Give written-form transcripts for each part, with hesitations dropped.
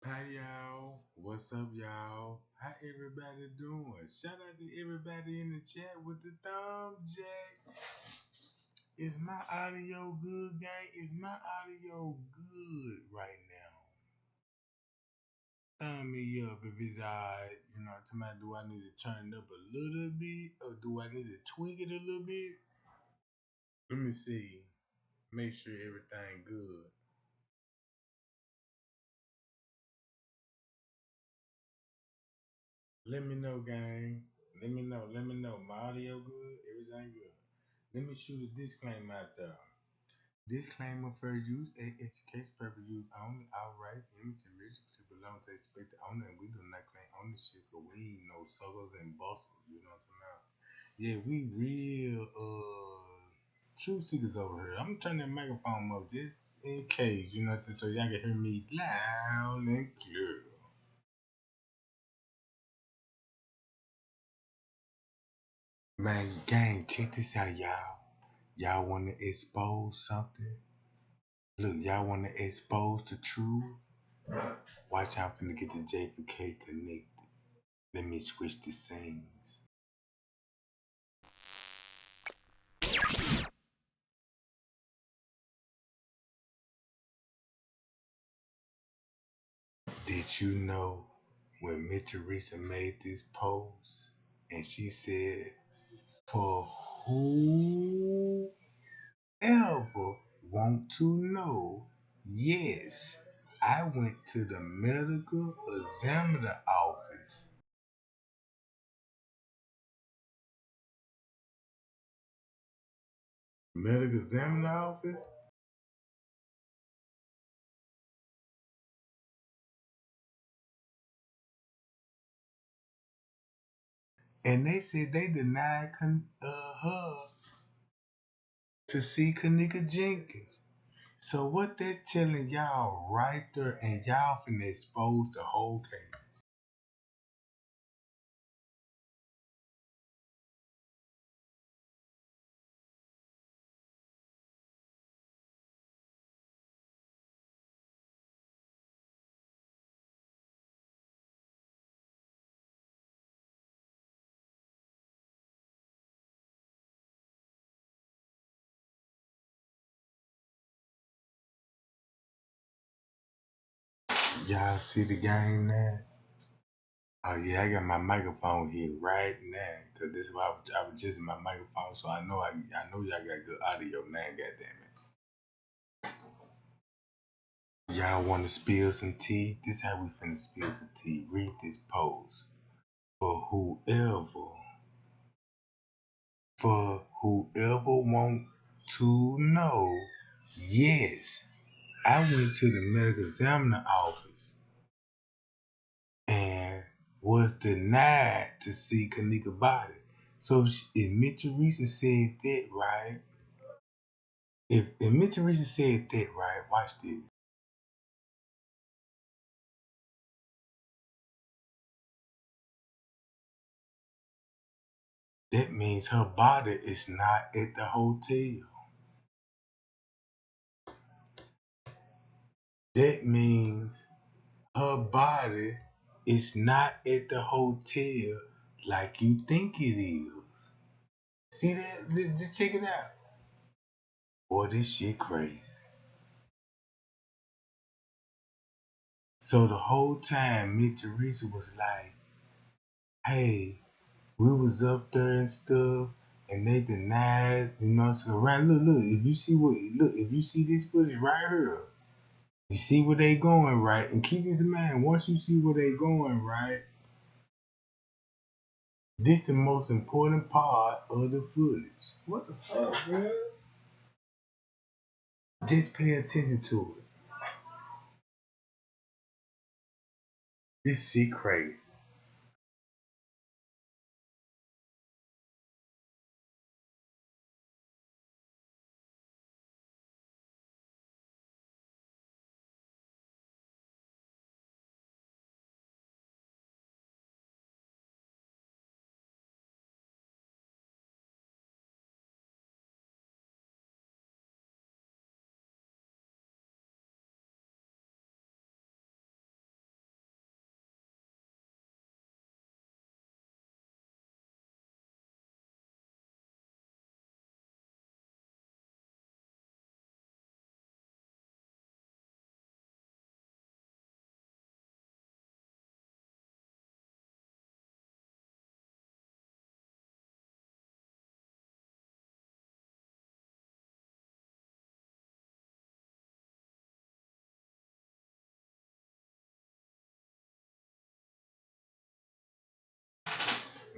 Hi y'all, what's up y'all? How everybody doing? Shout out to everybody in the chat with the thumb jack. Is my audio good, gang? Is my audio good right now? Thumb me up if it's alright. Do I need to turn it up a little bit or do I need to tweak it a little bit? Let me see. Make sure everything good. Let me know, gang. Let me know. Let me know. My audio good? Everything good. Let me shoot a disclaimer out there. Disclaimer for use education purpose use only. Our rights, image, and rights to belong to expected owner, and we do not claim ownership for we ain't no suckers and bustles. You know what I'm talking about? Yeah, we real truth seekers over here. I'm gonna turn that microphone up just in case, you know what I'm saying, so y'all can hear me loud and clear. Man, gang, check this out, y'all. Y'all wanna expose something? Look, y'all wanna expose the truth? Watch out, I'm finna get the J for K connected. Let me switch the scenes. Did you know when Miss Teresa made this post and she said, for whoever want to know, yes, I went to the medical examiner office. Medical examiner office? And they said they denied her to see Kenneka Jenkins. So what they're telling y'all right there, and y'all finna expose the whole case. Y'all see the game now? Oh yeah, I got my microphone here right now, cause this is why I was just in my microphone, so I know y'all got good audio, man. Goddamn it. Y'all want to spill some tea? This how we finna spill some tea. Read this post. For whoever want to know, yes, I went to the medical examiner office and was denied to see Kenneka body. So if Miss Teresa said that, right? If Miss Teresa said that, right? Watch this. That means her body is not at the hotel. That means her body is not at the hotel like you think it is. See that? Just check it out. Boy, this shit crazy. So the whole time, Miss Teresa was like, hey, we was up there and stuff, and they denied, so right, look, if you see this footage right here, you see where they going, right? And keep this in mind, once you see where they going, right, this the most important part of the footage. What the fuck, bro? Just pay attention to it. This shit crazy.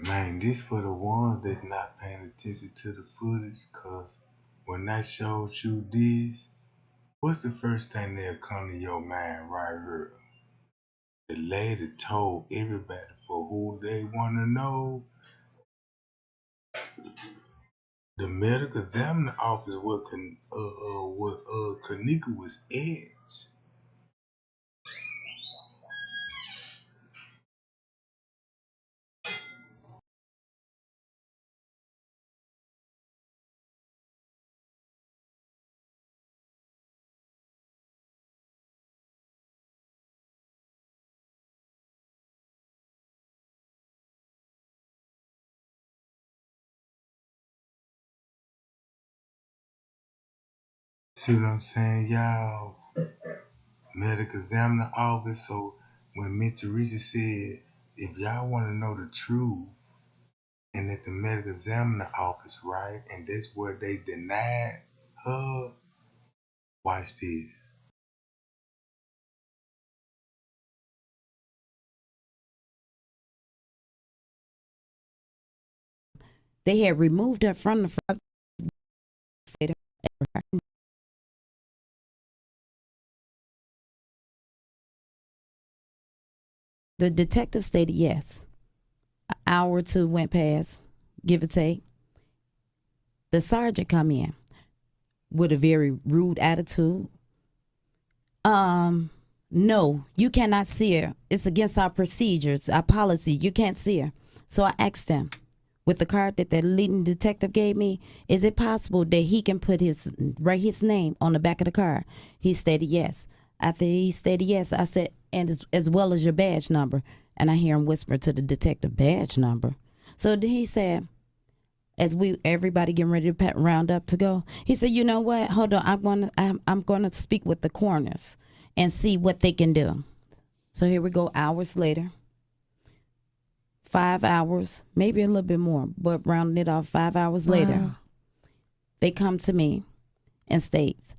Man, this for the ones that not paying attention to the footage, cause when I showed you this, what's the first thing that'll come to your mind right here? The lady told everybody for who they wanna know. The medical examiner office what Kenneka was at. See what I'm saying, y'all? Medical examiner office. So when Miss Teresa said, if y'all want to know the truth, and at the medical examiner office, right, and that's where they denied her, watch this. They had removed her from the front. The detective stated yes. An hour or two went past, give or take. The sergeant come in with a very rude attitude. No, you cannot see her. It's against our procedures, our policy. You can't see her. So I asked him, with the card that the leading detective gave me, is it possible that he can write his name on the back of the card? He stated yes. After he stated yes, I said, and as well as your badge number. And I hear him whisper to the detective, badge number. So then he said, as everybody getting ready to round up to go, he said, you know what? Hold on, I'm gonna speak with the coroners and see what they can do. So here we go, hours later. 5 hours, maybe a little bit more, but rounding it off, 5 hours later, they come to me and states,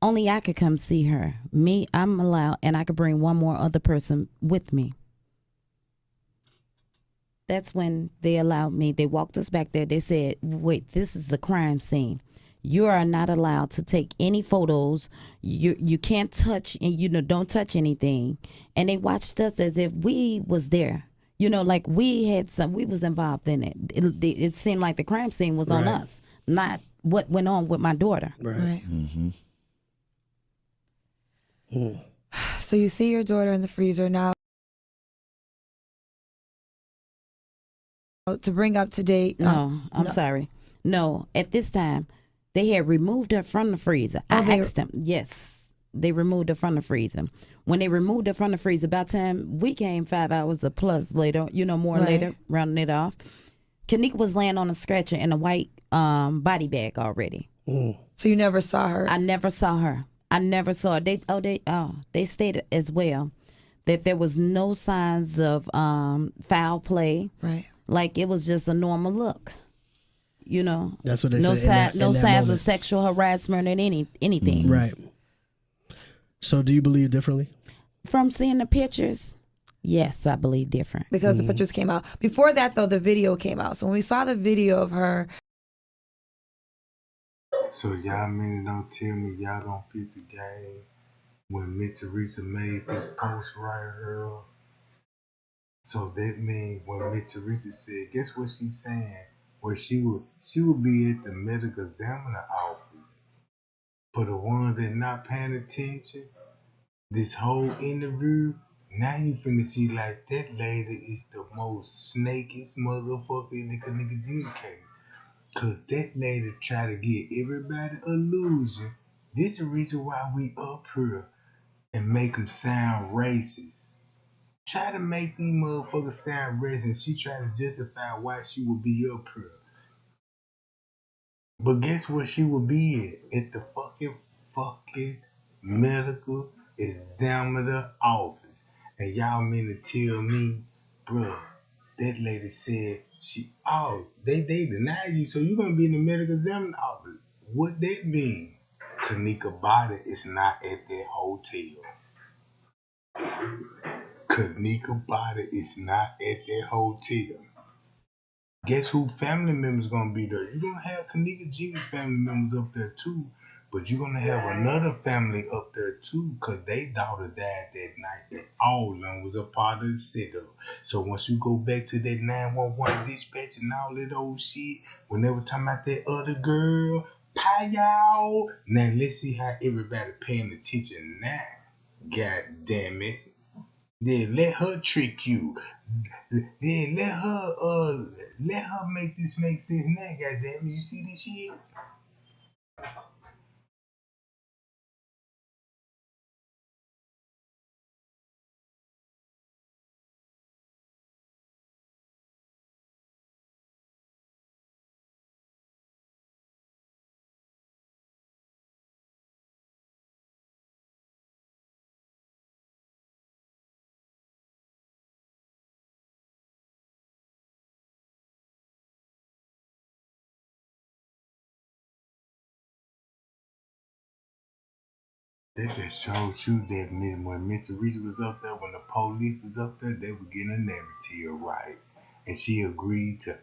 only I could come see her. Me, I'm allowed, and I could bring one more other person with me. That's when they allowed me. They walked us back there. They said, wait, this is a crime scene. You are not allowed to take any photos. You can't touch, and don't touch anything. And they watched us as if we was there. Like we was involved in it. It seemed like the crime scene was on us, not what went on with my daughter. Right. So you see your daughter in the freezer now. To bring up to date. No, I'm sorry. No, at this time, they had removed her from the freezer. I asked them. Yes, they removed her from the freezer. When they removed her from the freezer, by the time we came 5 hours or plus later, later, rounding it off, Kenneka was laying on a stretcher in a white body bag already. So you never saw her? I never saw her. I never saw her. They stated as well that there was no signs of foul play. Right. Like it was just a normal look. That's what they said. No signs moment. of sexual harassment or anything. Right. So do you believe differently? From seeing the pictures, yes, I believe different. Because the pictures came out. Before that, though, the video came out. So when we saw the video of her. So y'all mean don't tell me y'all don't peep the game when Miss Teresa made this post right here? So that means when Miss Teresa said, guess what she's saying? Where she would be at the medical examiner office. For the ones that not paying attention, this whole interview, now you finna see like that lady is the most snakiest motherfucker in the Kenneka case. Cause that lady try to get everybody illusion. This is the reason why we up here and make them sound racist. Try to make these motherfuckers sound racist. She try to justify why she would be up here. But guess where she would be at? At the fucking medical examiner office. And y'all mean to tell me, bruh, that lady said they deny you, so you're gonna be in the medical examiner office. What that mean? Kenneka body is not at that hotel. Kenneka body is not at that hotel. Guess who family members gonna be there? You're gonna have Kenneka Jenkins family members up there too, but you're gonna have another family up there too, cause they daughter died that night, and all of them was a part of the setup. So once you go back to that 911 dispatch and all that old shit, when they were talking about that other girl, y'all. Now let's see how everybody paying attention now. God damn it. Then let her trick you. Then let her make this make sense now, goddamn it. You see this shit? That just shows you that when Miss Teresa was up there, when the police was up there, they were getting a narrative right. And she agreed to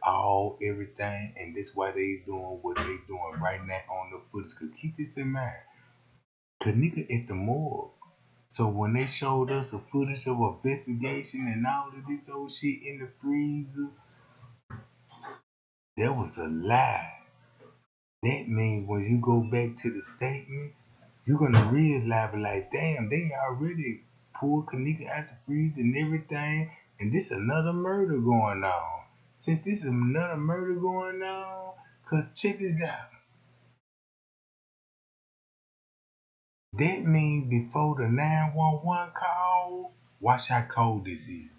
everything, and that's why they doing what they doing right now on the footage. Cause keep this in mind, Kenneka at the morgue. So when they showed us a footage of investigation and all of this old shit in the freezer, that was a lie. That means when you go back to the statements, you're gonna realize like, damn, they already pulled Kenneka out the freezer and everything, and this another murder going on. Since this is another murder going on, cause check this out. That means before the 911 call, watch how cold this is.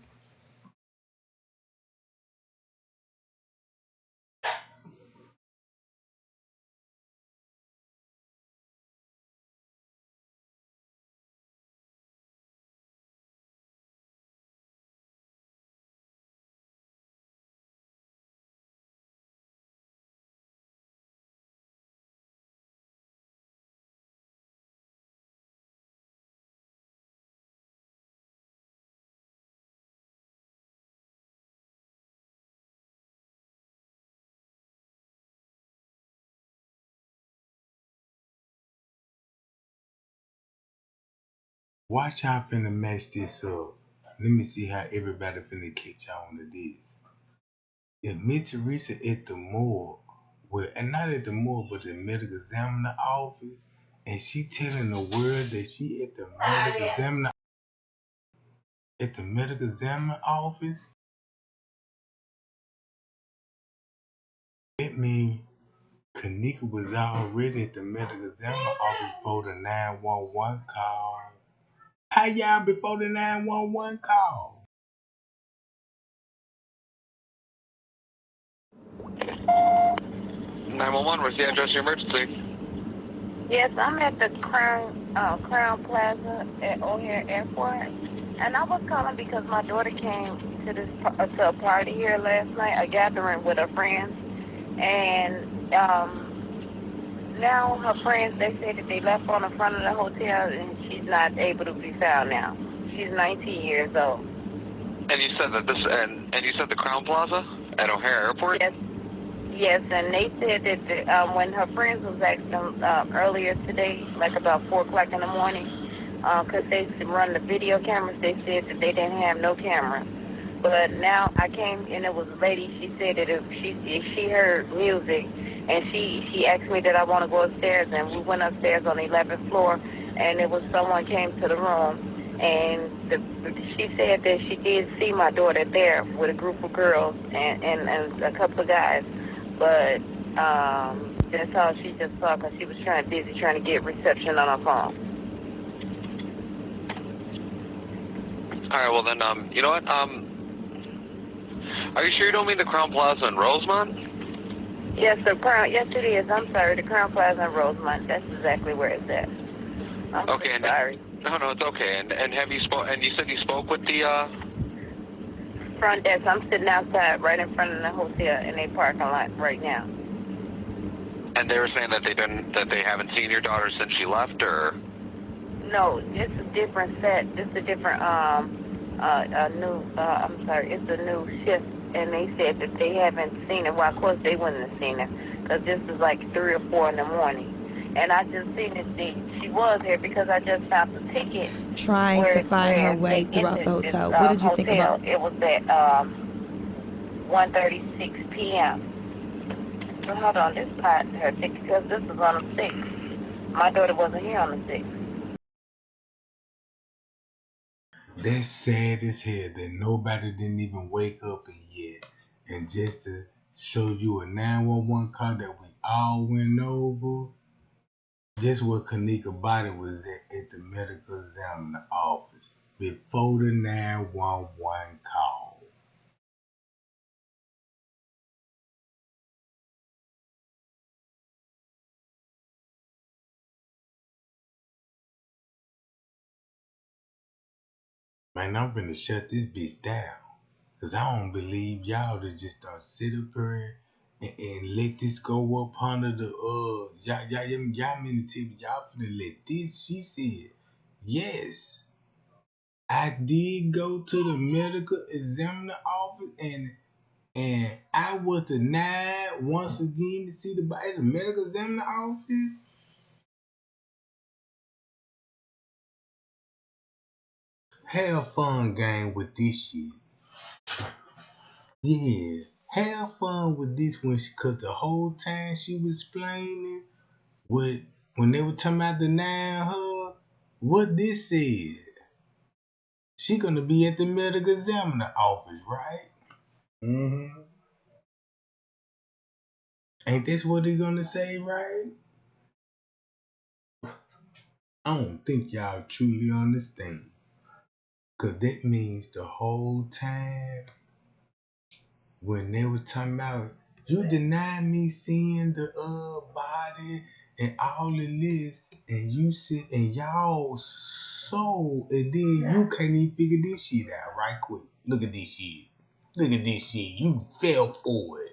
Watch how I'm finna match this up. Let me see how everybody finna catch on to this. If Miss Teresa at the morgue, well, and not at the morgue, but the medical examiner office, and she telling the world that she at the medical examiner office, that means Kenneka was already at the medical examiner office for the 911 call. How y'all before the 911 call? 911, where's the address of your emergency? Yes, I'm at the Crown Plaza at O'Hare Airport, and I was calling because my daughter came to to a party here last night, a gathering with her friends, and now her friends, they said that they left on the front of the hotel, and she's not able to be found now. She's 19 years old. And you said that and you said the Crown Plaza at O'Hare Airport? Yes. Yes, and they said that when her friends was asking earlier today, like about 4 o'clock in the morning, because they run the video cameras, they said that they didn't have no cameras. But now I came, and it was a lady, she said that if she heard music, and she asked me that I want to go upstairs, and we went upstairs on the 11th floor, and it was someone came to the room, and she said that she did see my daughter there with a group of girls and a couple of guys. But that's all she just saw because she was busy trying to get reception on her phone. All right, well then, you know what? Are you sure you don't mean the Crown Plaza in Rosemont? Yes, yes it is. I'm sorry, the Crown Plaza in Rosemont. That's exactly where it's at. I'm okay, so sorry. No, it's okay. And have you and you said you spoke with the front desk? I'm sitting outside right in front of the hotel in a parking lot right now. And they were saying that they haven't seen your daughter since she left, or? No, it's a different set. It's a different I'm sorry, it's a new shift and they said that they haven't seen her. Well, of course they wouldn't have seen her, because this is like 3 or 4 in the morning. And I just seen that she was here because I just found the ticket Trying to find her way they throughout the entered this hotel. What did you think hotel. about? It was at 1:36 p.m. So hold on, this part her ticket, because this was on the 6th. My daughter wasn't here on the 6th. That's sad as hell that nobody didn't even wake up yet. And just to show you a 911 call that we all went over, guess what Kenneka body was at the medical examiner office before the 911 call. Man, I'm finna shut this bitch down. Cause I don't believe y'all to just sit up here and let this go up under the y'all mean to tell me y'all finna let this. She said, yes, I did go to the medical examiner office and I was denied once again to see the body at the medical examiner office. Have fun game with this shit. Yeah, have fun with this one, cause the whole time she was explaining what when they were talking about denying her, what this said. She gonna be at the medical examiner office, right? Mm-hmm. Ain't this what they gonna say, right? I don't think y'all truly understand. Cause that means the whole time when they were talking about you denied me seeing the body and all of this, and you sit and y'all so, and then you can't even figure this shit out right quick. Look at this shit. Look at this shit. You fell for it.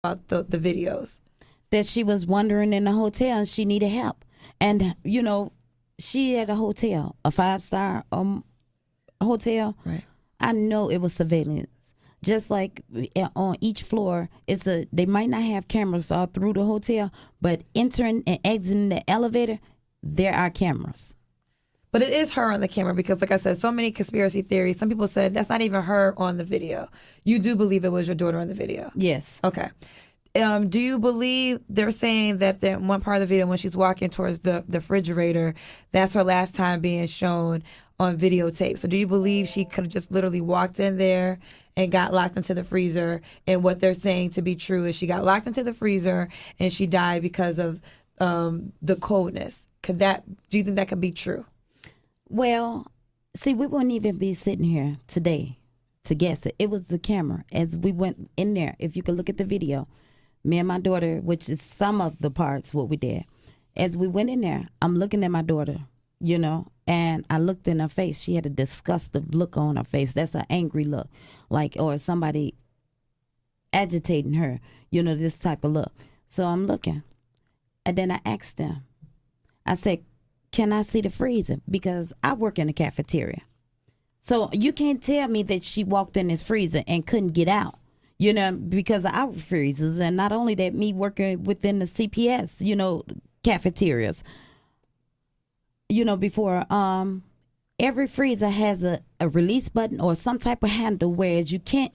about the videos? That she was wandering in the hotel and she needed help. And, she at a hotel, a 5-star hotel. Right. I know it was surveillance. Just like on each floor, they might not have cameras all through the hotel, but entering and exiting the elevator, there are cameras. But it is her on the camera because, like I said, so many conspiracy theories. Some people said that's not even her on the video. You do believe it was your daughter on the video? Yes. Okay. Do you believe they're saying that one part of the video when she's walking towards the refrigerator, that's her last time being shown on videotape? So do you believe she could have just literally walked in there and got locked into the freezer, and what they're saying to be true is she got locked into the freezer and she died because of the coldness? Do you think that could be true? Well, see, we wouldn't even be sitting here today to guess it. It was the camera. As we went in there, if you could look at the video, me and my daughter, which is some of the parts what we did, as we went in there, I'm looking at my daughter, and I looked in her face. She had a disgusted look on her face. That's an angry look, or somebody agitating her, this type of look. So I'm looking, and then I asked them, I said, can I see the freezer? Because I work in the cafeteria. So you can't tell me that she walked in this freezer and couldn't get out, because of our freezers. And not only that, me working within the CPS, cafeterias, before, every freezer has a release button or some type of handle, whereas you can't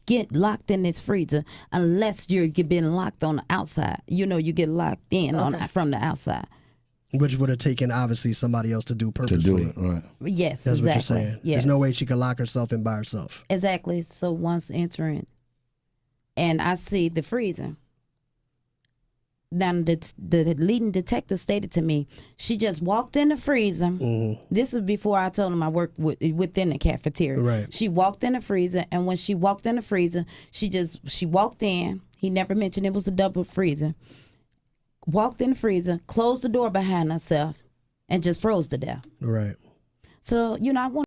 get locked in this freezer unless you've been locked on the outside. You get locked in from the outside. Which would have taken, obviously, somebody else to do purposely. To do it, right. Yes, That's exactly. what you're saying. Yes. There's no way she could lock herself in by herself. Exactly. So once entering, and I see the freezer, then the leading detective stated to me, she just walked in the freezer. Mm-hmm. This is before I told him I worked within the cafeteria. Right. She walked in the freezer, and when she walked in the freezer, she walked in. He never mentioned it was a double freezer. Walked in the freezer, closed the door behind herself, and just froze to death. Right. So, I want.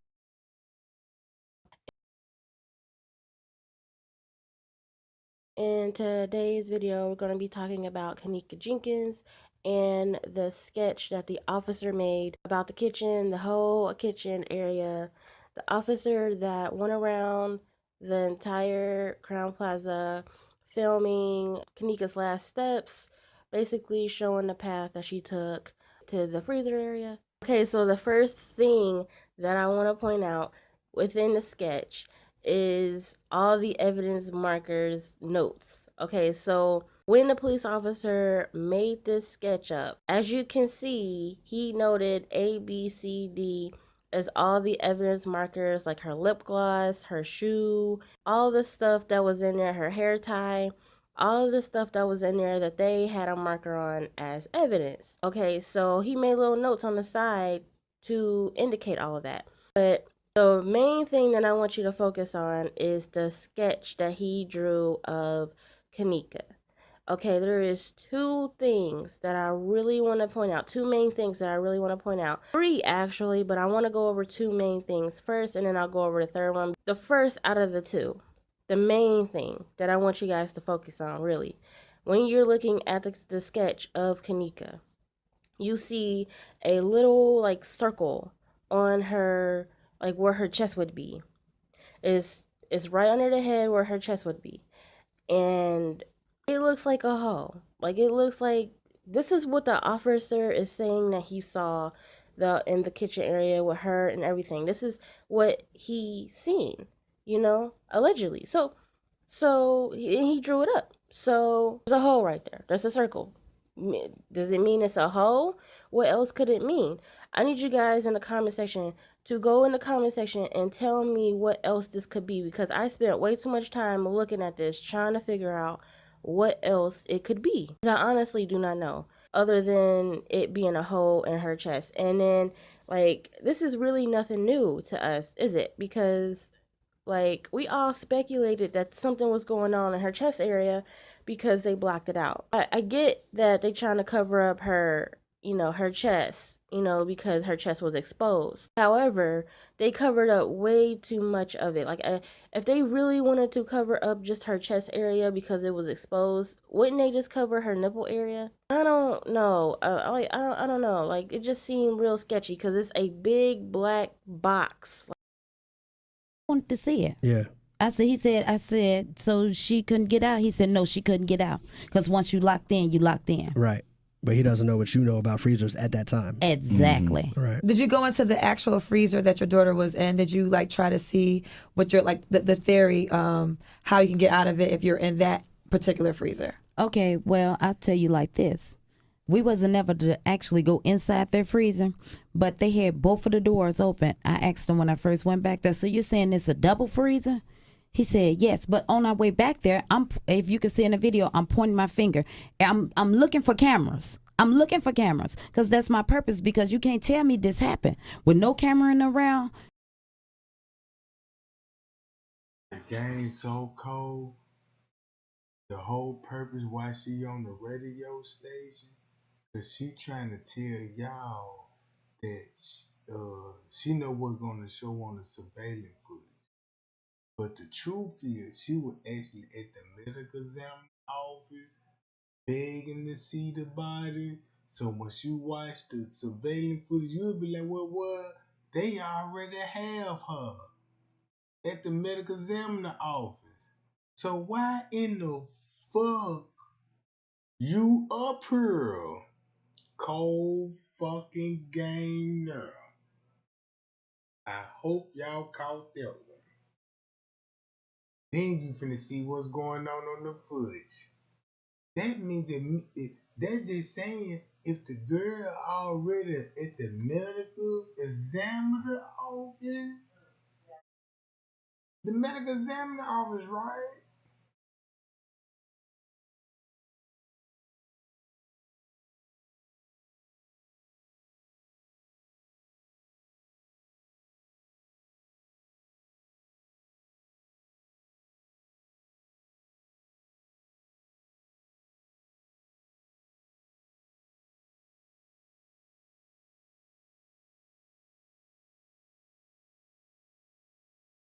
In today's video, we're going to be talking about Kenneka Jenkins and the sketch that the officer made about the kitchen, the whole kitchen area. The officer that went around the entire Crown Plaza filming Kenneka's last steps, basically showing the path that she took to the freezer area. Okay, so the first thing that I want to point out within the sketch is all the evidence markers notes. Okay, so when the police officer made this sketch up, as you can see, he noted A, B, C, D as all the evidence markers, like her lip gloss, her shoe, all the stuff that was in there, her hair tie, all of the stuff that was in there that they had a marker on as evidence. Okay, so he made little notes on the side to indicate all of that. But the main thing that I want you to focus on is the sketch that he drew of Kenneka. Okay, there is two things that I really want to point out. Two main things that I really want to point out. Three, actually, but I want to go over two main things first, and then I'll go over the third one. The first out of the two, the main thing that I want you guys to focus on, really, when you're looking at the sketch of Kenneka, you see a little, circle on her, where her chest would be. It's right under the head where her chest would be. And it looks like a hole. It looks like, this is what the officer is saying that he saw in the kitchen area with her and everything. This is what he seen, allegedly. So he drew it up. So there's a hole right there. There's a circle. Does it mean it's a hole? What else could it mean? I need you guys in the comment section to go in the comment section and tell me what else this could be, because I spent way too much time looking at this trying to figure out what else it could be. I honestly do not know, other than it being a hole in her chest. And then, this is really nothing new to us, is it? Because, we all speculated that something was going on in her chest area because they blocked it out. I get that they trying to cover up her, her chest, you know, because her chest was exposed. However, they covered up way too much of it. Like, if they really wanted to cover up just her chest area because it was exposed, wouldn't they just cover her nipple area? I don't know. I don't know. Like, it just seemed real sketchy because it's a big black box. I wanted to see it. Yeah. I said, so she couldn't get out? He said, no, she couldn't get out. Because once you locked in, you locked in. Right. But he doesn't know what you know about freezers at that time. Exactly. Right. Did you go into the actual freezer that your daughter was in? Did you like try to see what your like the theory, how you can get out of it if you're in that particular freezer? Okay, well, I'll tell you like this. We wasn't never to actually go inside their freezer, but they had both of the doors open. I asked them when I first went back there, so you're saying it's a double freezer? He said yes, but on our way back there, if you can see in the video, I'm pointing my finger. I'm looking for cameras. I'm looking for cameras because that's my purpose, because you can't tell me this happened with no camera in around. The game so cold. The whole purpose why she on the radio station, cause she trying to tell y'all that she know what's gonna show on the surveillance footage. But the truth is, she was actually at the medical examiner office begging to see the body. So once you watch the surveillance footage, you'll be like, well, they already have her at the medical examiner office. So why in the fuck you up here? Cold fucking game now. I hope y'all caught that one. Then you finna see what's going on the footage. That means that's just saying if the girl already at the medical examiner office, the medical examiner office, right?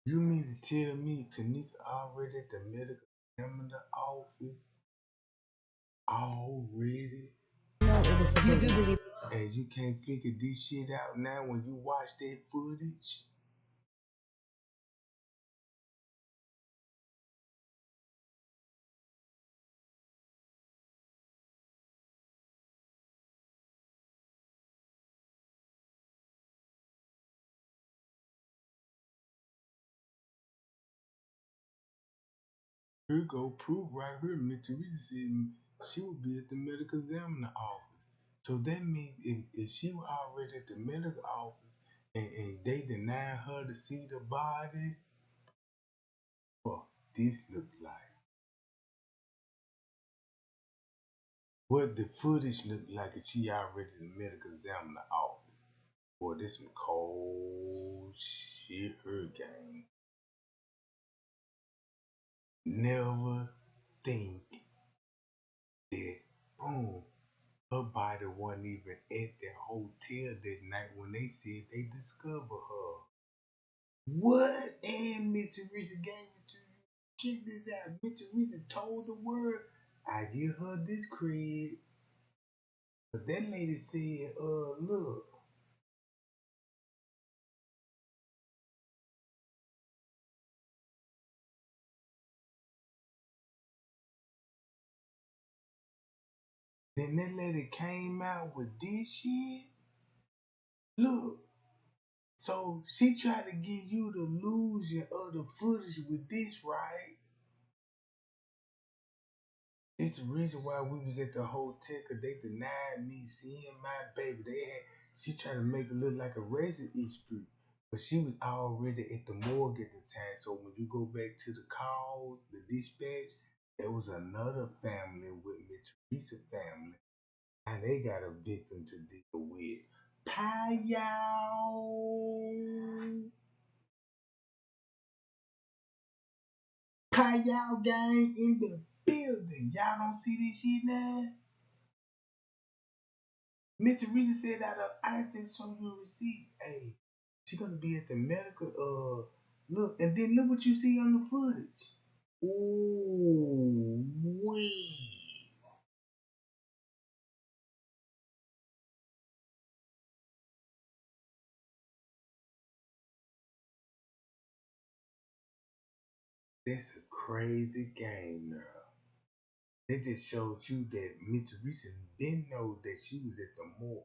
You mean to tell me Kenneka already at the medical examiner office? Already? No, it was You do believe? And you can't figure this shit out now when you watch that footage? Here go proof right here. Miss Teresa said she would be at the medical examiner office. So that means if she was already at the medical office and they denied her to see the body, what this look like? What the footage look like is she already in the medical examiner office. Boy, this some cold shit her game. Never think that boom, her body wasn't even at the hotel that night when they said they discovered her. What? And Miss Teresa gave it to you. Check this out. Miss Teresa told the world, I give her this cred. But that lady said, look. Then that lady came out with this shit. Look. So she tried to give you the illusion of the footage with this, right? It's the reason why we was at the hotel, cause they denied me seeing my baby. She tried to make it look like a racist dispute, but she was already at the morgue at the time. So when you go back to the call, the dispatch, there was another family with Miss Teresa family, and they got a victim to deal with. Payal. Payal gang in the building. Y'all don't see this shit now? Miss Teresa said that I just show you a receipt. Hey, she gonna be at the medical. Look, and then look what you see on the footage. Ooh, wee. That's a crazy game, girl. They just showed you that Miss Teresa didn't know that she was at the morgue.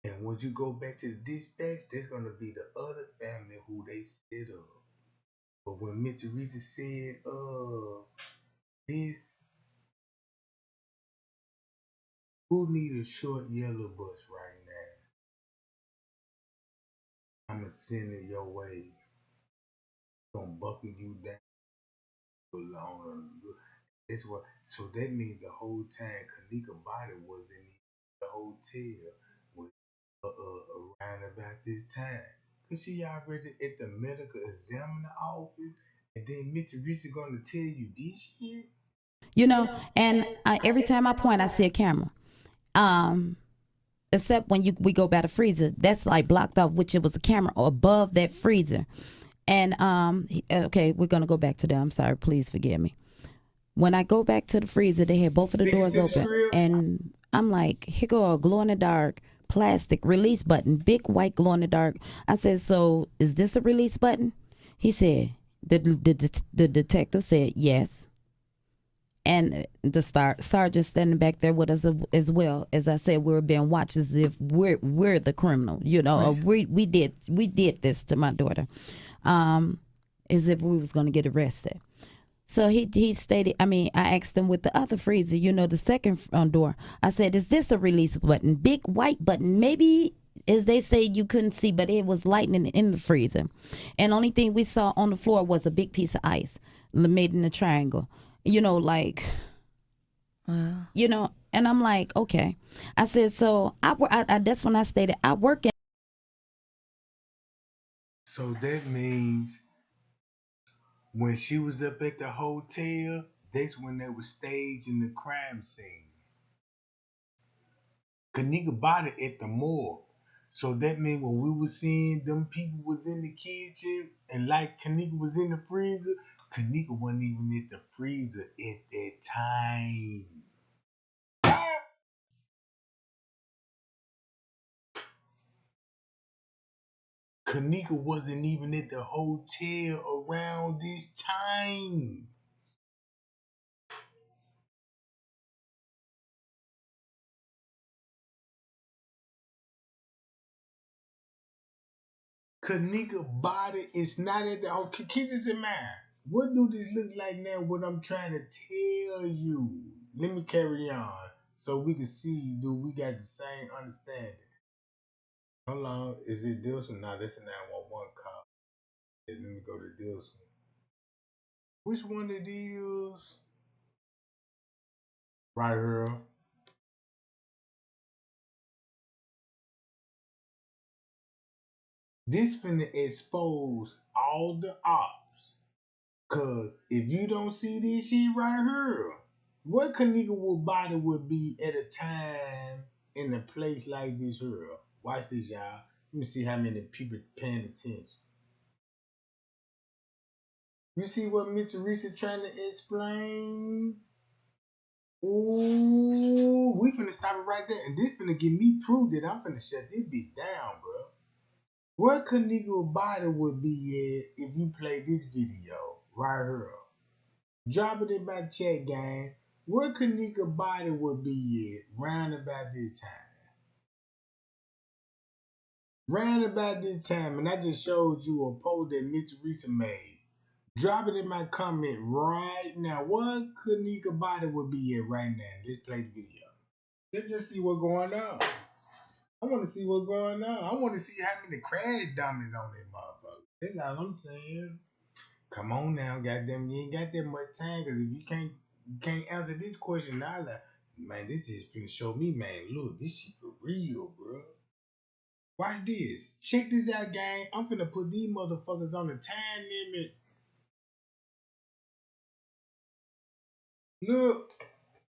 And once you go back to the dispatch, there's gonna be the other family who they set up. But when Miss Teresa said, this, who need a short yellow bus right now? I'ma send it your way. Gonna buckle you down along. That's what. So that means the whole time Kenneka body was in the hotel when, around about this time. Cause she already at the medical examiner office, and then Mr. Teresa gonna tell you this shit. You know, and every time I point, I see a camera. Except when we go by the freezer, that's like blocked off, which it was a camera above that freezer. And okay, we're gonna go back to that. I'm sorry, please forgive me. When I go back to the freezer, they had both of the doors open, and I'm like, here go a glow in the dark plastic release button, big white glow in the dark. I said, so is this a release button? He said, the detective said yes. And the sergeant standing back there with us as well. As I said, we were being watched as if we're the criminal, you know. Right. We did this to my daughter, as if we was going to get arrested. So he stated, I asked him with the other freezer, you know, the second door. I said, is this a release button? Big white button. Maybe, as they say, you couldn't see, but it was lightning in the freezer. And only thing we saw on the floor was a big piece of ice made in a triangle. You know, like, wow. You know, and I'm like, okay. I said, so I that's when I stated, I work in. So that means when she was up at the hotel, that's when they were staging the crime scene. Kenneka body at the morgue. So that means when we were seeing them people was in the kitchen and like Kenneka was in the freezer, Kenneka wasn't even at the freezer at that time. Kenneka wasn't even at the hotel around this time. Kenneka body is not at the hotel. Keep this in mind. What do this look like now? What I'm trying to tell you. Let me carry on so we can see, do we got the same understanding? Hold on. Is it this one? No, that's a 911 call. Let me go to this one. Which one it is? Right here. This finna expose all the ops. Cause if you don't see this shit right here, what Kenneka body would be at a time in a place like this here? Watch this, y'all. Let me see how many people paying attention. You see what Miss Teresa trying to explain? Ooh, we finna stop it right there. And this finna give me proof that I'm finna shut this bitch down, bro. Where Kenneka body would be at if you play this video right here? Drop it in my chat, gang. Where Kenneka body would be at round about this time? Round about this time, and I just showed you a post that Miss Teresa made. Drop it in my comment right now. What Kenneka body would be at right now? Let's play the video. Let's just see what's going on. I want to see what's going on. I want to see how many crash dummies on this motherfucker. That's all I'm saying. Come on now, goddamn, you ain't got that much time. Cause if you can't answer this question now, like, man, this is finna show me, man. Look, this shit for real, bro. Watch this. Check this out, gang. I'm finna put these motherfuckers on the time limit. Look,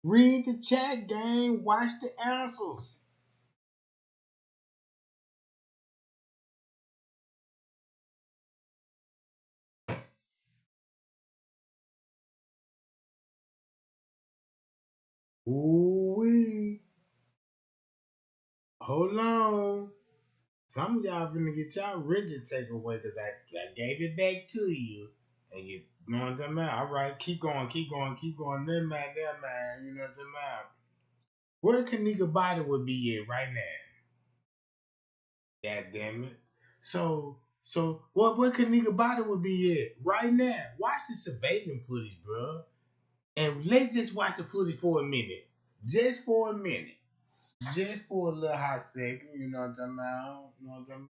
Read the chat, gang. Watch the answers. Ooh wee. Hold on. Some of y'all finna get y'all rigid takeaway because I gave it back to you. And you know what I'm talking about? All right, keep going, keep going, keep going. That man. You know what I'm talking about? Where Kenneka body would be at right now? God damn it. So where Kenneka body would be at right now? Watch the surveillance footage, bro. And let's just watch the footage for a minute. Just for a minute. Just for a little hot second. You know what I'm talking about? You know what I'm talking about?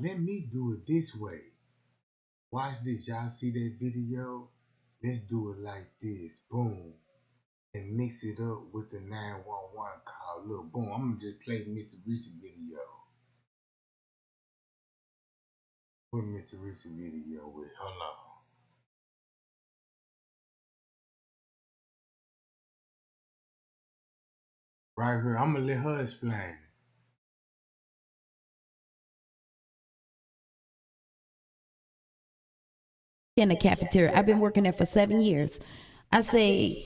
Let me do it this way. Watch this. Y'all see that video? Let's do it like this. Boom. And mix it up with the 911 call. Look, boom. I'm going to just play Mr. Reese video. What Mr. Reese video with? Hold on. Right here. I'm going to let her explain. In the cafeteria. I've been working there for 7 years. I say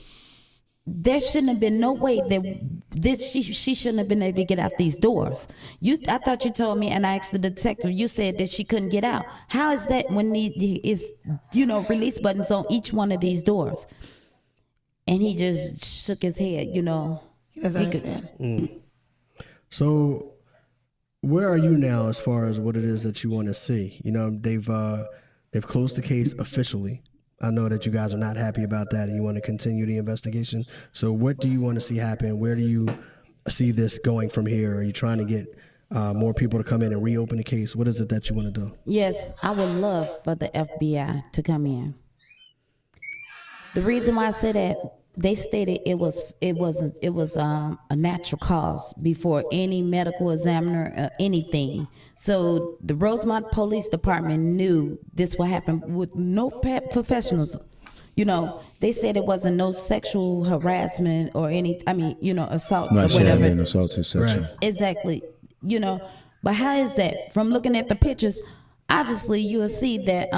there shouldn't have been no way that she shouldn't have been able to get out these doors. I thought you told me, and I asked the detective. You said that she couldn't get out. How is that when is release buttons on each one of these doors? And he just shook his head. He doesn't understand. So, where are you now as far as what it is that you want to see? They've closed the case officially. I know that you guys are not happy about that and you want to continue the investigation. So what do you want to see happen? Where do you see this going from here? Are you trying to get more people to come in and reopen the case? What is it that you want to do? Yes, I would love for the FBI to come in. The reason why I say that, they stated it was a natural cause before any medical examiner or anything. So the Rosemont Police Department knew this would happen with no professionals. They said it wasn't no sexual harassment or assaults Right, or she hadn't whatever. been assaulted sexually. Right. Exactly. But how is that? From looking at the pictures, obviously you will see that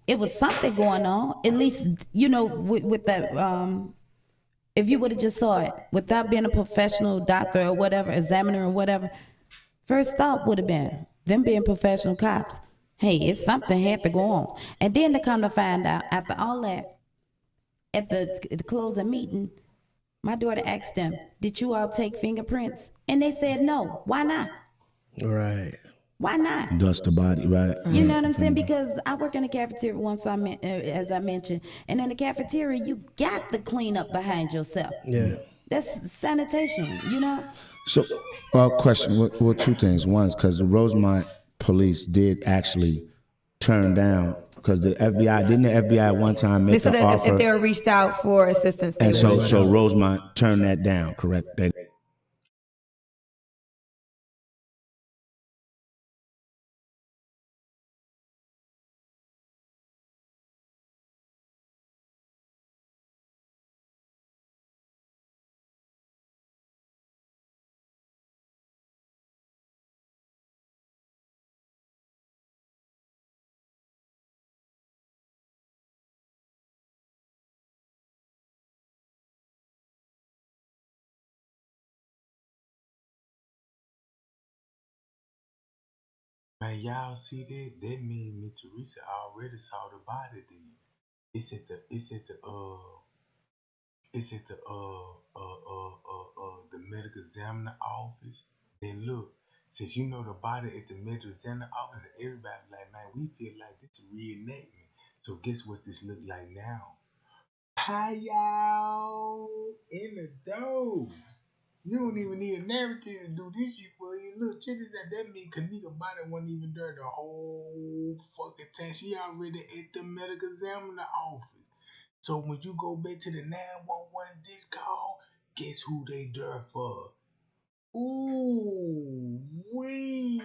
it was something going on. At least, with that if you would have just saw it without being a professional doctor or whatever, examiner or whatever, first thought would have been them being professional cops. Hey, it's something had to go on. And then to come to find out after all that, at the close of meeting, my daughter asked them, "Did you all take fingerprints?" And they said no. Why not? Right. Why not? Dust the body, right? You know what I'm saying? Because I work in the cafeteria as I mentioned, and in the cafeteria you got to clean up behind yourself. Yeah. That's sanitation. So, question. Well, two things. One is because the Rosemont police did actually turn down, because the FBI, didn't the FBI at one time They make said an that offer? if they were reached out for assistance, they And would. so Rosemont turned that down, correct? Man, y'all see that? That mean me Teresa already saw the body then. It's at the medical examiner office. Then look, since you know the body at the medical examiner office, everybody like, man, we feel like this is a reenactment. So guess what this look like now? Hi y'all in the dough. You don't even need a narrative to do this shit for you. Look, check this out. That mean Kenneka body wasn't even there the whole fucking time. She already at the medical examiner office. So when you go back to the 911 this call, guess who they there for? Ooh, wee.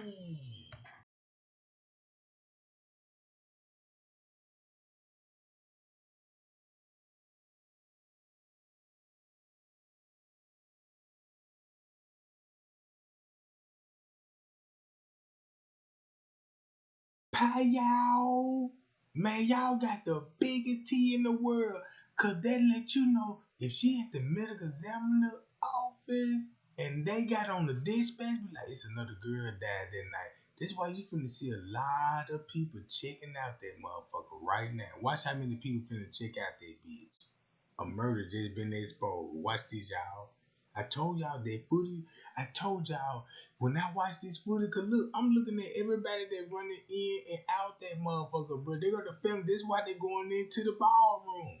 Pie y'all. Man, y'all got the biggest tea in the world. Cause that let you know if she at the medical examiner office and they got on the dispatch, be like, it's another girl died that night. That's why you finna see a lot of people checking out that motherfucker right now. Watch how many people finna check out that bitch. A murder just been exposed. Watch this, y'all. I told y'all that footage. I told y'all when I watch this footage, cause look, I'm looking at everybody that running in and out that motherfucker, bro. They got the family. This is why they going into the ballroom.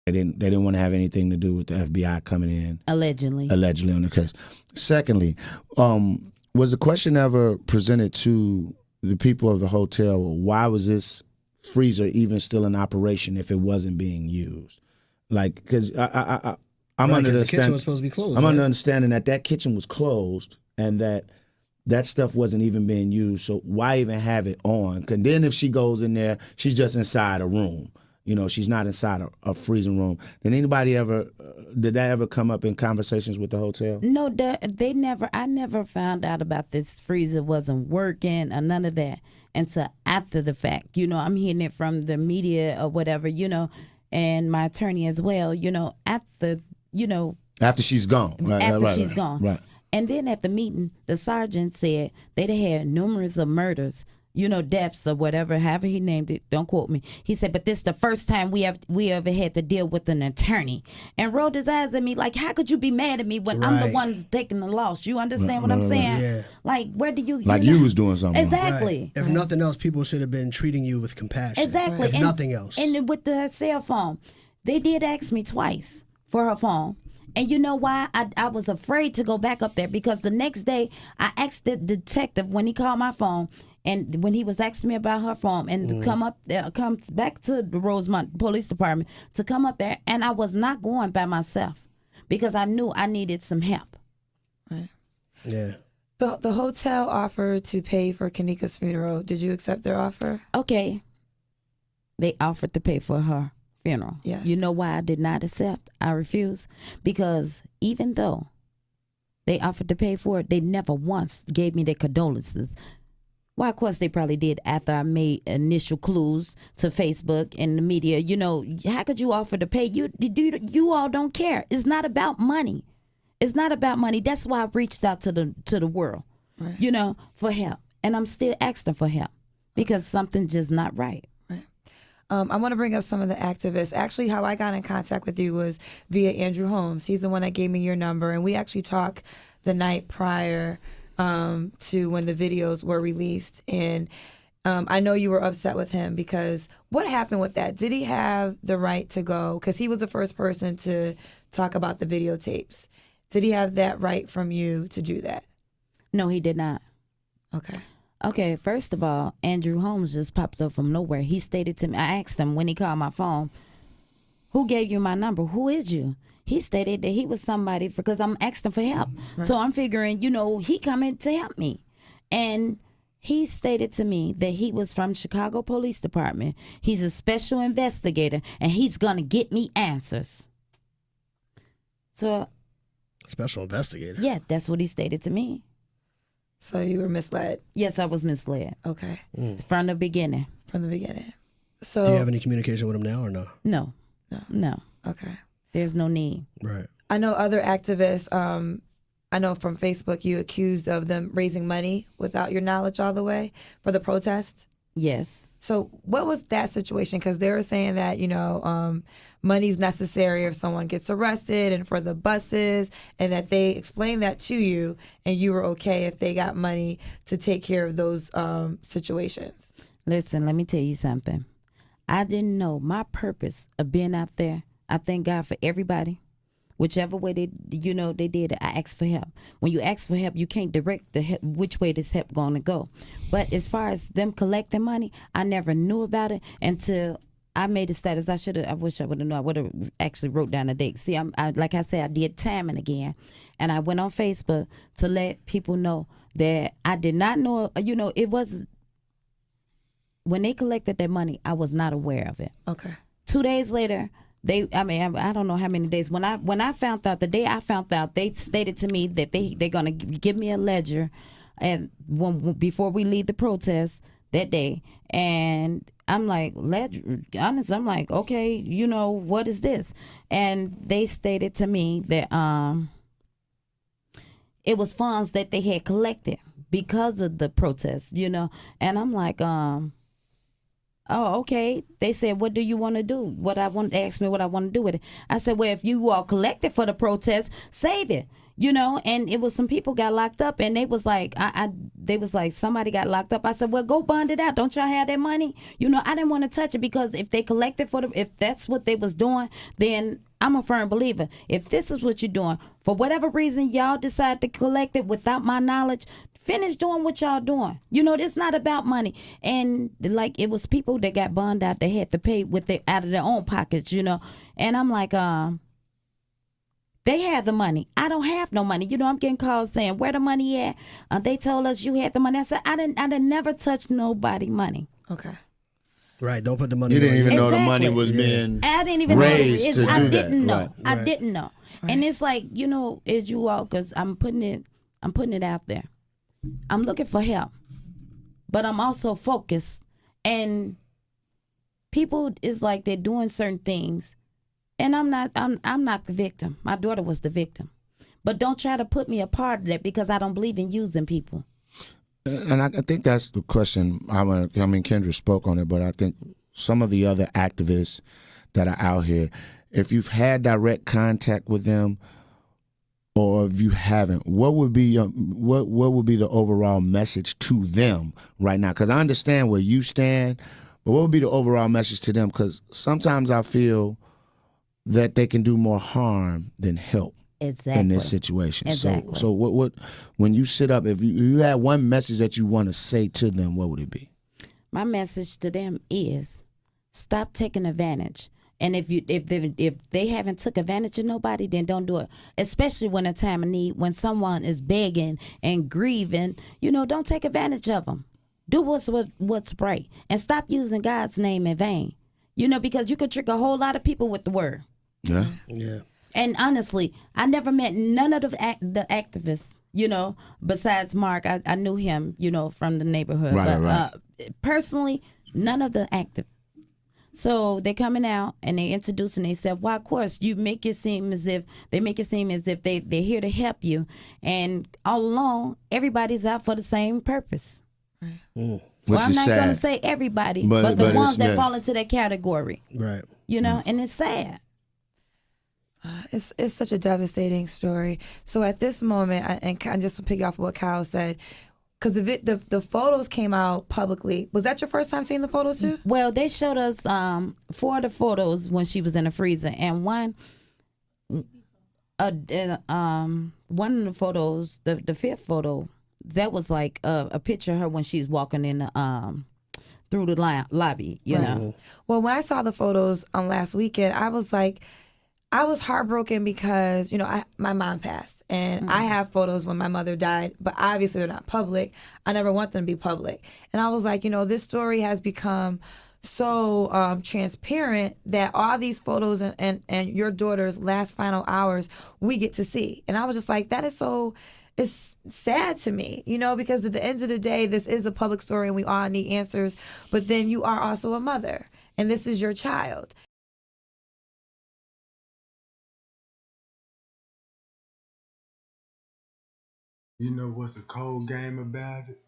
They didn't want to have anything to do with the FBI coming in Allegedly on the case. Secondly, was the question ever presented to the people of the hotel? Why was this freezer even still in operation if it wasn't being used? Like, because I'm under the kitchen was supposed to be closed. I'm under understanding that kitchen was closed and that stuff wasn't even being used. So why even have it on? And then if she goes in there, she's just inside a room. You know, she's not inside a freezing room. Did anybody ever, did that ever come up in conversations with the hotel? No, they never. I never found out about this freezer wasn't working or none of that until after the fact. You know, I'm hearing it from the media or whatever. You know, and my attorney as well. You know, after She's gone. Right, she's gone. Right. And then at the meeting, the sergeant said they'd had numerous of murders, deaths or whatever, however he named it. Don't quote me. He said, but this is the first time we ever had to deal with an attorney. And rolled his eyes at me like, how could you be mad at me when I'm the one that's taking the loss? You understand what I'm saying? Yeah. Like, where do you... Like you was doing something. Exactly. Right. If nothing else, people should have been treating you with compassion. Exactly. If nothing else. And with her cell phone, they did ask me twice for her phone. And you know why? I was afraid to go back up there because the next day I asked the detective when he called my phone and when he was asking me about her phone and to come up there, come back to the Rosemont Police Department to come up there, and I was not going by myself because I knew I needed some help. Right. Yeah. The hotel offered to pay for Kenneka's funeral. Did you accept their offer? Okay. They offered to pay for her funeral. Yes. You know why I did not accept? I refused. Because even though they offered to pay for it, they never once gave me their condolences. Well, of course, they probably did after I made initial clues to Facebook and the media. You know, how could you offer to pay? You all don't care. It's not about money. It's not about money. That's why I reached out to the world, right, for help. And I'm still asking for help because something's just not right. I want to bring up some of the activists. Actually, how I got in contact with you was via Andrew Holmes. He's the one that gave me your number, and we actually talked the night prior to when the videos were released. And I know you were upset with him because what happened with that? Did he have the right to go? Because he was the first person to talk about the videotapes. Did he have that right from you to do that? No, he did not. Okay, first of all, Andrew Holmes just popped up from nowhere. He stated to me, I asked him when he called my phone, who gave you my number? Who is you? He stated that he was somebody because I'm asking for help. Right. So I'm figuring, he coming to help me. And he stated to me that he was from Chicago Police Department. He's a special investigator, and he's going to get me answers. So, special investigator? Yeah, that's what he stated to me. So you were misled? Yes, I was misled. Okay. From the beginning. From the beginning. So Do you have any communication with him now or no? No. No. okay. There's no need. Right. I know other activists. I know from Facebook you accused of them raising money without your knowledge all the way for the protest. Yes. So what was that situation? Because they were saying that, money's necessary if someone gets arrested and for the buses, and that they explained that to you and you were okay if they got money to take care of those situations. Listen, let me tell you something. I didn't know my purpose of being out there. I thank God for everybody. Whichever way they did it, I asked for help. When you ask for help, you can't direct the help, which way this help going to go. But as far as them collecting money, I never knew about it until I made a status. I wish I would have known. I would have actually wrote down a date. See, like I said, I did timing again. And I went on Facebook to let people know that I did not know, it was, when they collected their money, I was not aware of it. Okay. 2 days later, I don't know how many days. When I found out, the day I found out, they stated to me that they're gonna give me a ledger, and before we leave the protest that day, and I'm like, honest, I'm like, okay, what is this? And they stated to me that it was funds that they had collected because of the protest, and I'm like, oh, okay. They said, what do you want to do? They asked me what I want to do with it. I said, well, if you all collected for the protest, save it. And it was some people got locked up, and they was like, they was like, somebody got locked up. I said, well, go bond it out. Don't y'all have that money? I didn't want to touch it, because if they collected if that's what they was doing, then I'm a firm believer. If this is what you're doing, for whatever reason, y'all decide to collect it without my knowledge, finish doing what y'all doing. It's not about money. And like, it was people that got bond out, they had to pay out of their own pockets, And I'm like, they had the money. I don't have no money. I'm getting calls saying, where the money at? They told us you had the money. I said, I didn't never touch nobody money. Okay. Right. Don't put the money. You didn't even know the Exactly. money was being I didn't even raised know. to do I that. didn't know. Right. I didn't know. Right. And it's like, as you all, because I'm putting it out there. I'm looking for help, but I'm also focused. And people is like, they're doing certain things, and I'm not the victim. My daughter was the victim. But don't try to put me a part of that, because I don't believe in using people. And I think that's the question. Kendra spoke on it, but I think some of the other activists that are out here, if you've had direct contact with them, or if you haven't, what would be what would be the overall message to them right now? Because I understand where you stand, but what would be the overall message to them? Because sometimes I feel that they can do more harm than help. Exactly. In this situation. Exactly. So what when you sit up, if you had one message that you want to say to them, what would it be? My message to them is, stop taking advantage. And if they haven't took advantage of nobody, then don't do it. Especially when a time of need, when someone is begging and grieving, don't take advantage of them. Do what's right, and stop using God's name in vain. Because you could trick a whole lot of people with the word. Yeah. Yeah. And honestly, I never met none of the activists, besides Mark. I knew him, from the neighborhood. Right. Personally, none of the activists. So they're coming out and they introducing themselves. Well, of course, you make it seem as if they're here to help you. And all along, everybody's out for the same purpose. Which Well, I'm is not sad. going to say everybody, But but the ones it's- that yeah. fall into that category. Right. And it's sad. It's such a devastating story. So at this moment, and kind of just to pick off what Kyle said, because the photos came out publicly. Was that your first time seeing the photos too? Well, they showed us 4 of the photos when she was in the freezer, and one of the photos, the 5th photo, that was like a picture of her when she's walking in the through the lobby. You know. Well, when I saw the photos on last weekend, I was heartbroken because my mom passed. And I have photos when my mother died, but obviously they're not public. I never want them to be public. And I was like, this story has become so transparent that all these photos and your daughter's last final hours, we get to see. And I was just like, that is so, it's sad to me, because at the end of the day, this is a public story and we all need answers. But then you are also a mother. and this is your child. You know what's a cold game about it?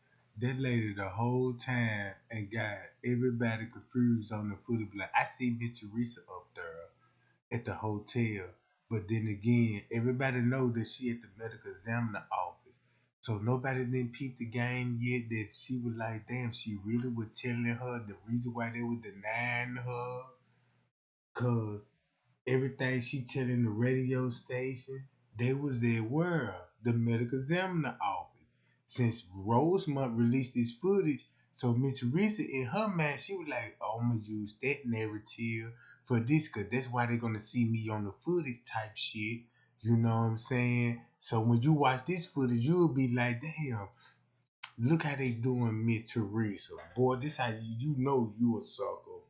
That lady the whole time and got everybody confused on the footage. Like, I see Miss Teresa up there at the hotel, but then again, everybody know that she at the medical examiner office. So nobody didn't peep the game yet that she was like, damn, she really was telling her the reason why they were denying her. Cause everything she telling the radio station, they was at where? The medical examiner office. Since Rosemont released this footage, so Miss Risa in her mind, she was like, oh, I'm gonna use that narrative for this, cause that's why they're gonna see me on the footage type shit. You know what I'm saying? So when you watch this footage, you'll be like, damn, look how they doing Miss Teresa. Boy, this how you know you a sucker.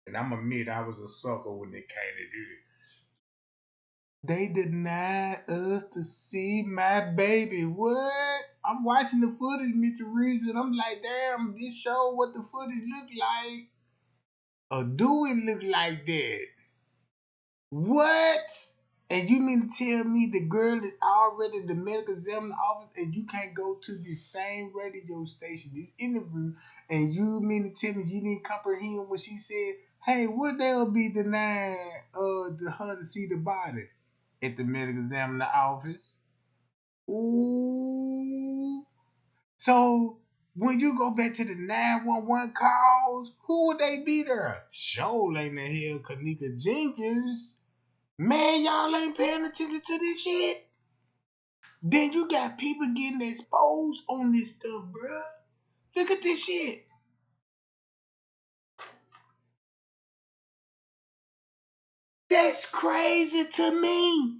And I'm admit I was a sucker when they came to do it. They denied us to see my baby. What? I'm watching the footage, Mr. Reese, and I'm like, damn, this show what the footage look like. Or do it look like that? What? And you mean to tell me the girl is already in the medical examiner office and you can't go to this same radio station, this interview, and you mean to tell me you didn't comprehend what she said? Hey, what they'll be denying her to see the body at the medical examiner office? Ooh. So when you go back to the 911 calls, who would they be there? Sure ain't the hell Kenneka Jenkins. Man, y'all ain't paying attention to this shit. Then you got people getting exposed on this stuff, bruh. Look at this shit. That's crazy to me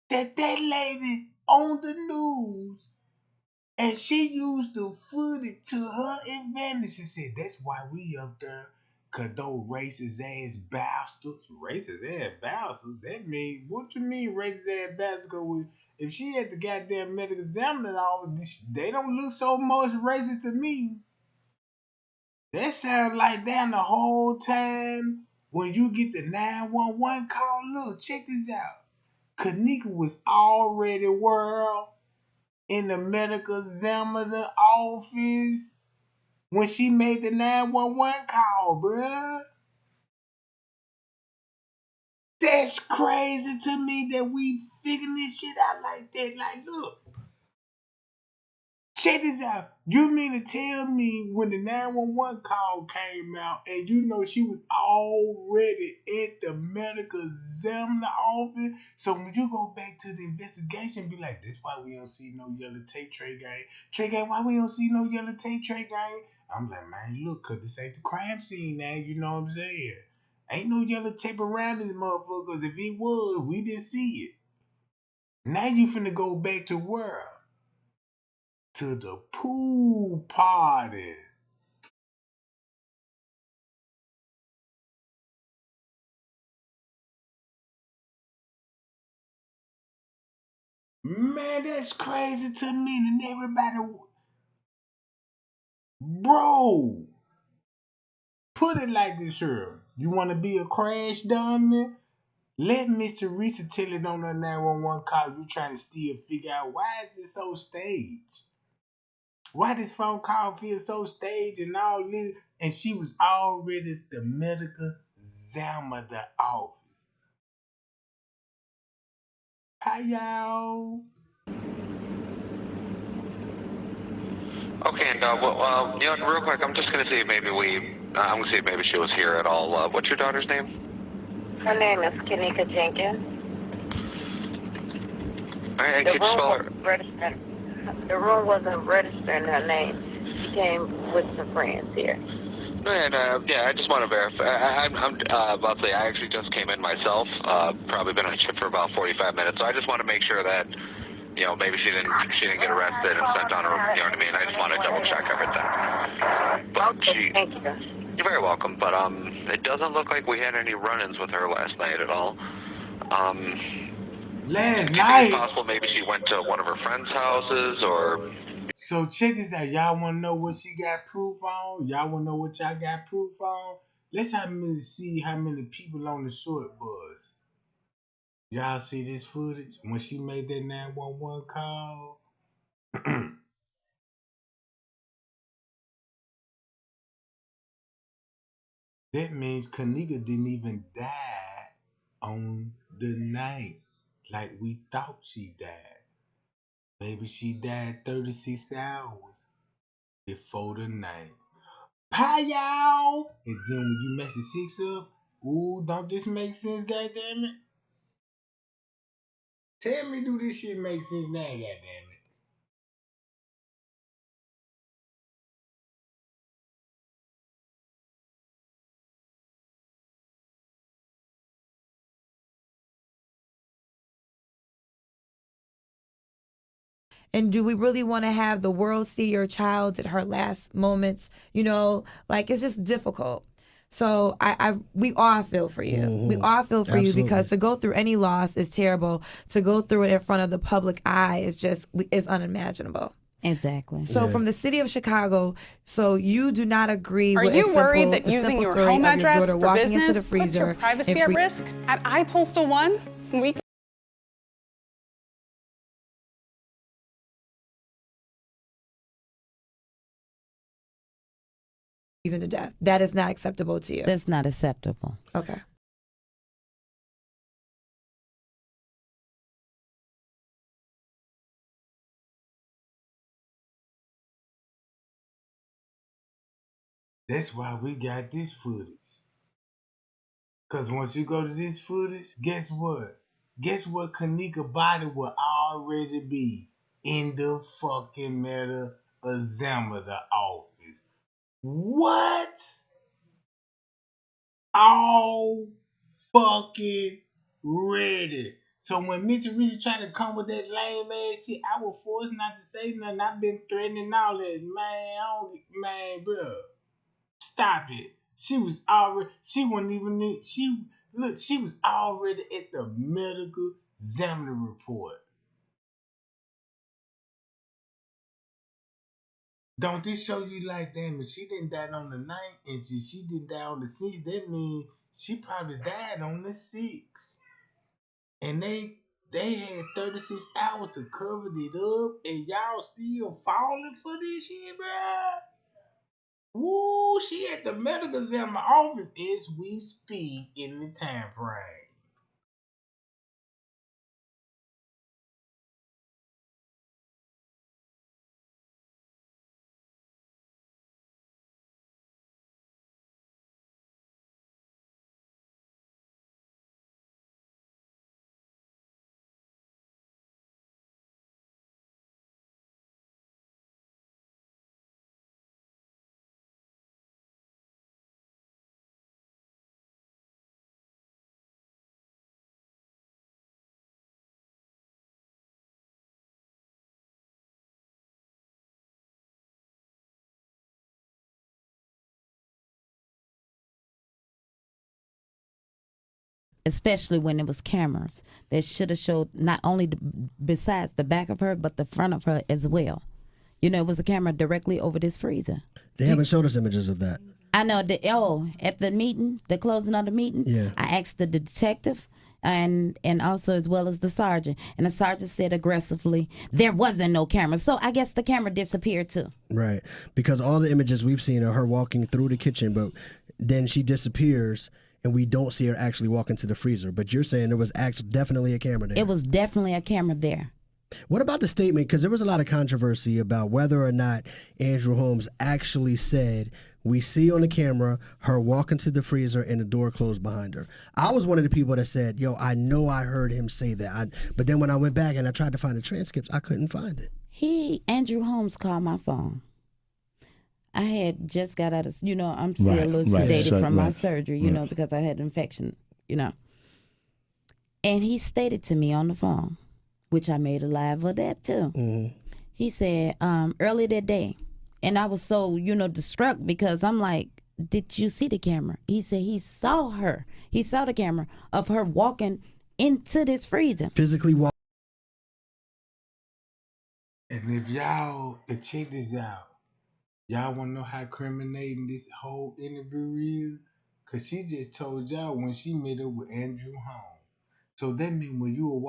that lady on the news and she used the footage to her advantage and said, that's why we up there. Cause those racist ass bastards. Racist ass bastards? That mean, what you mean racist ass bastards? Cause if she had the goddamn medical examiner and all, they don't look so much racist to me. That sounds like that the whole time when you get the 911 call. Look, check this out. Kenneka was already world in the medical examiner office when she made the 911 call, bruh. That's crazy to me that we figuring this shit out like that. Like, look, check this out. You mean to tell me when the 911 call came out and you know she was already at the medical examiner office? So when you go back to the investigation, be like, this why we don't see no yellow tape Trey gang. Trey gang, why we don't see no yellow tape Trey gang? I'm like, man, look, cause this ain't the crime scene now, you know what I'm saying? Ain't no yellow tape around this motherfucker. If it was, we didn't see it. Now you finna go back to where? To the pool party. Man, that's crazy to me. And everybody, bro, put it like this here. You want to be a crash dummy? Let Miss Teresa tell it on her 911 call. You trying to still figure out why is it so staged? Why this phone call feel so staged and all this? And she was already at the medical examiner office. Hi, y'all. Okay, and you know, real quick, I'm just gonna see if maybe I'm gonna see if maybe she was here at all. What's your daughter's name? Her name is Kenneka Jenkins. All right, could you spell her? The room wasn't registering her name. She came with some friends here. And yeah, I just want to verify. I'm about to say I actually just came in myself. Probably been on shift for about 45 minutes, so I just want to make sure that maybe she didn't get arrested and sent on her. You know what I mean? I just want to double check everything. But Okay, thank you. You're very welcome. But it doesn't look like we had any run-ins with her last night at all. Last Maybe night. it's possible maybe she went to one of her friends' houses or. So check this out. Y'all want to know what she got proof on? Y'all want to know what y'all got proof on? Let's see how many people on the short bus. Y'all see this footage when she made that 911 call? That means Kenneka didn't even die on the night like we thought she died. Maybe she died 36 hours before the night. Pie y'all! And then when you mess the 6 up, ooh, don't this make sense, goddammit? Tell me, do this shit make sense now, goddammit? And do we really want to have the world see your child at her last moments? You know, like it's just difficult. So we all feel for you. We all feel for you because to go through any loss is terrible. To go through it in front of the public eye is unimaginable. Exactly. So from the city of Chicago, so you do not agree Are with you worried that using your home address for walking into the business puts your freezer privacy at risk? At iPostal One, we freezing to death. That is not acceptable to you. That's not acceptable. Okay. That's why we got this footage. Because once you go to this footage, guess what? Guess what Kenneka body will already be in the fucking medical examiner office. What? All fucking ready. So when Mitchell Reese tried to come with that lame ass shit, I was forced not to say nothing. I've been threatening all that. Man, bro. Stop it. She was already, she wasn't even, she was already at the medical examiner report. Don't this show you like, damn, if she didn't die on the 9th and she didn't die on the 6th, that means she probably died on the 6th. And they had 36 hours to cover it up, and y'all still falling for this shit, bruh? Woo, she at the medical examiner office as we speak in the time frame. Especially when it was cameras that should have showed not only besides the back of her, but the front of her as well. You know, it was a camera directly over this freezer. They haven't showed us images of that. I know at the meeting, the closing of the meeting, Yeah. I asked the detective and also as well as the sergeant. And the sergeant said aggressively, there wasn't no camera. So I guess the camera disappeared too. Right. Because all the images we've seen are her walking through the kitchen, but then she disappears and we don't see her actually walk into the freezer. But you're saying there was definitely a camera there. It was definitely a camera there. What about the statement? Because there was a lot of controversy about whether or not Andrew Holmes actually said, we see on the camera her walk into the freezer and the door closed behind her. I was one of the people that said, yo, I know I heard him say that. But then when I went back and I tried to find the transcripts, I couldn't find it. Andrew Holmes called my phone. I had just got out of, I'm still a little sedated from my surgery, because I had an infection, And he stated to me on the phone, which I made a live of that too. Mm-hmm. He said, early that day, and I was so, distraught because I'm like, did you see the camera? He said he saw her. He saw the camera of her walking into this freezer. Physically walking. And check this out. Y'all want to know how criminating this whole interview is? Cause she just told y'all when she met up with Andrew Holmes. So that means when you were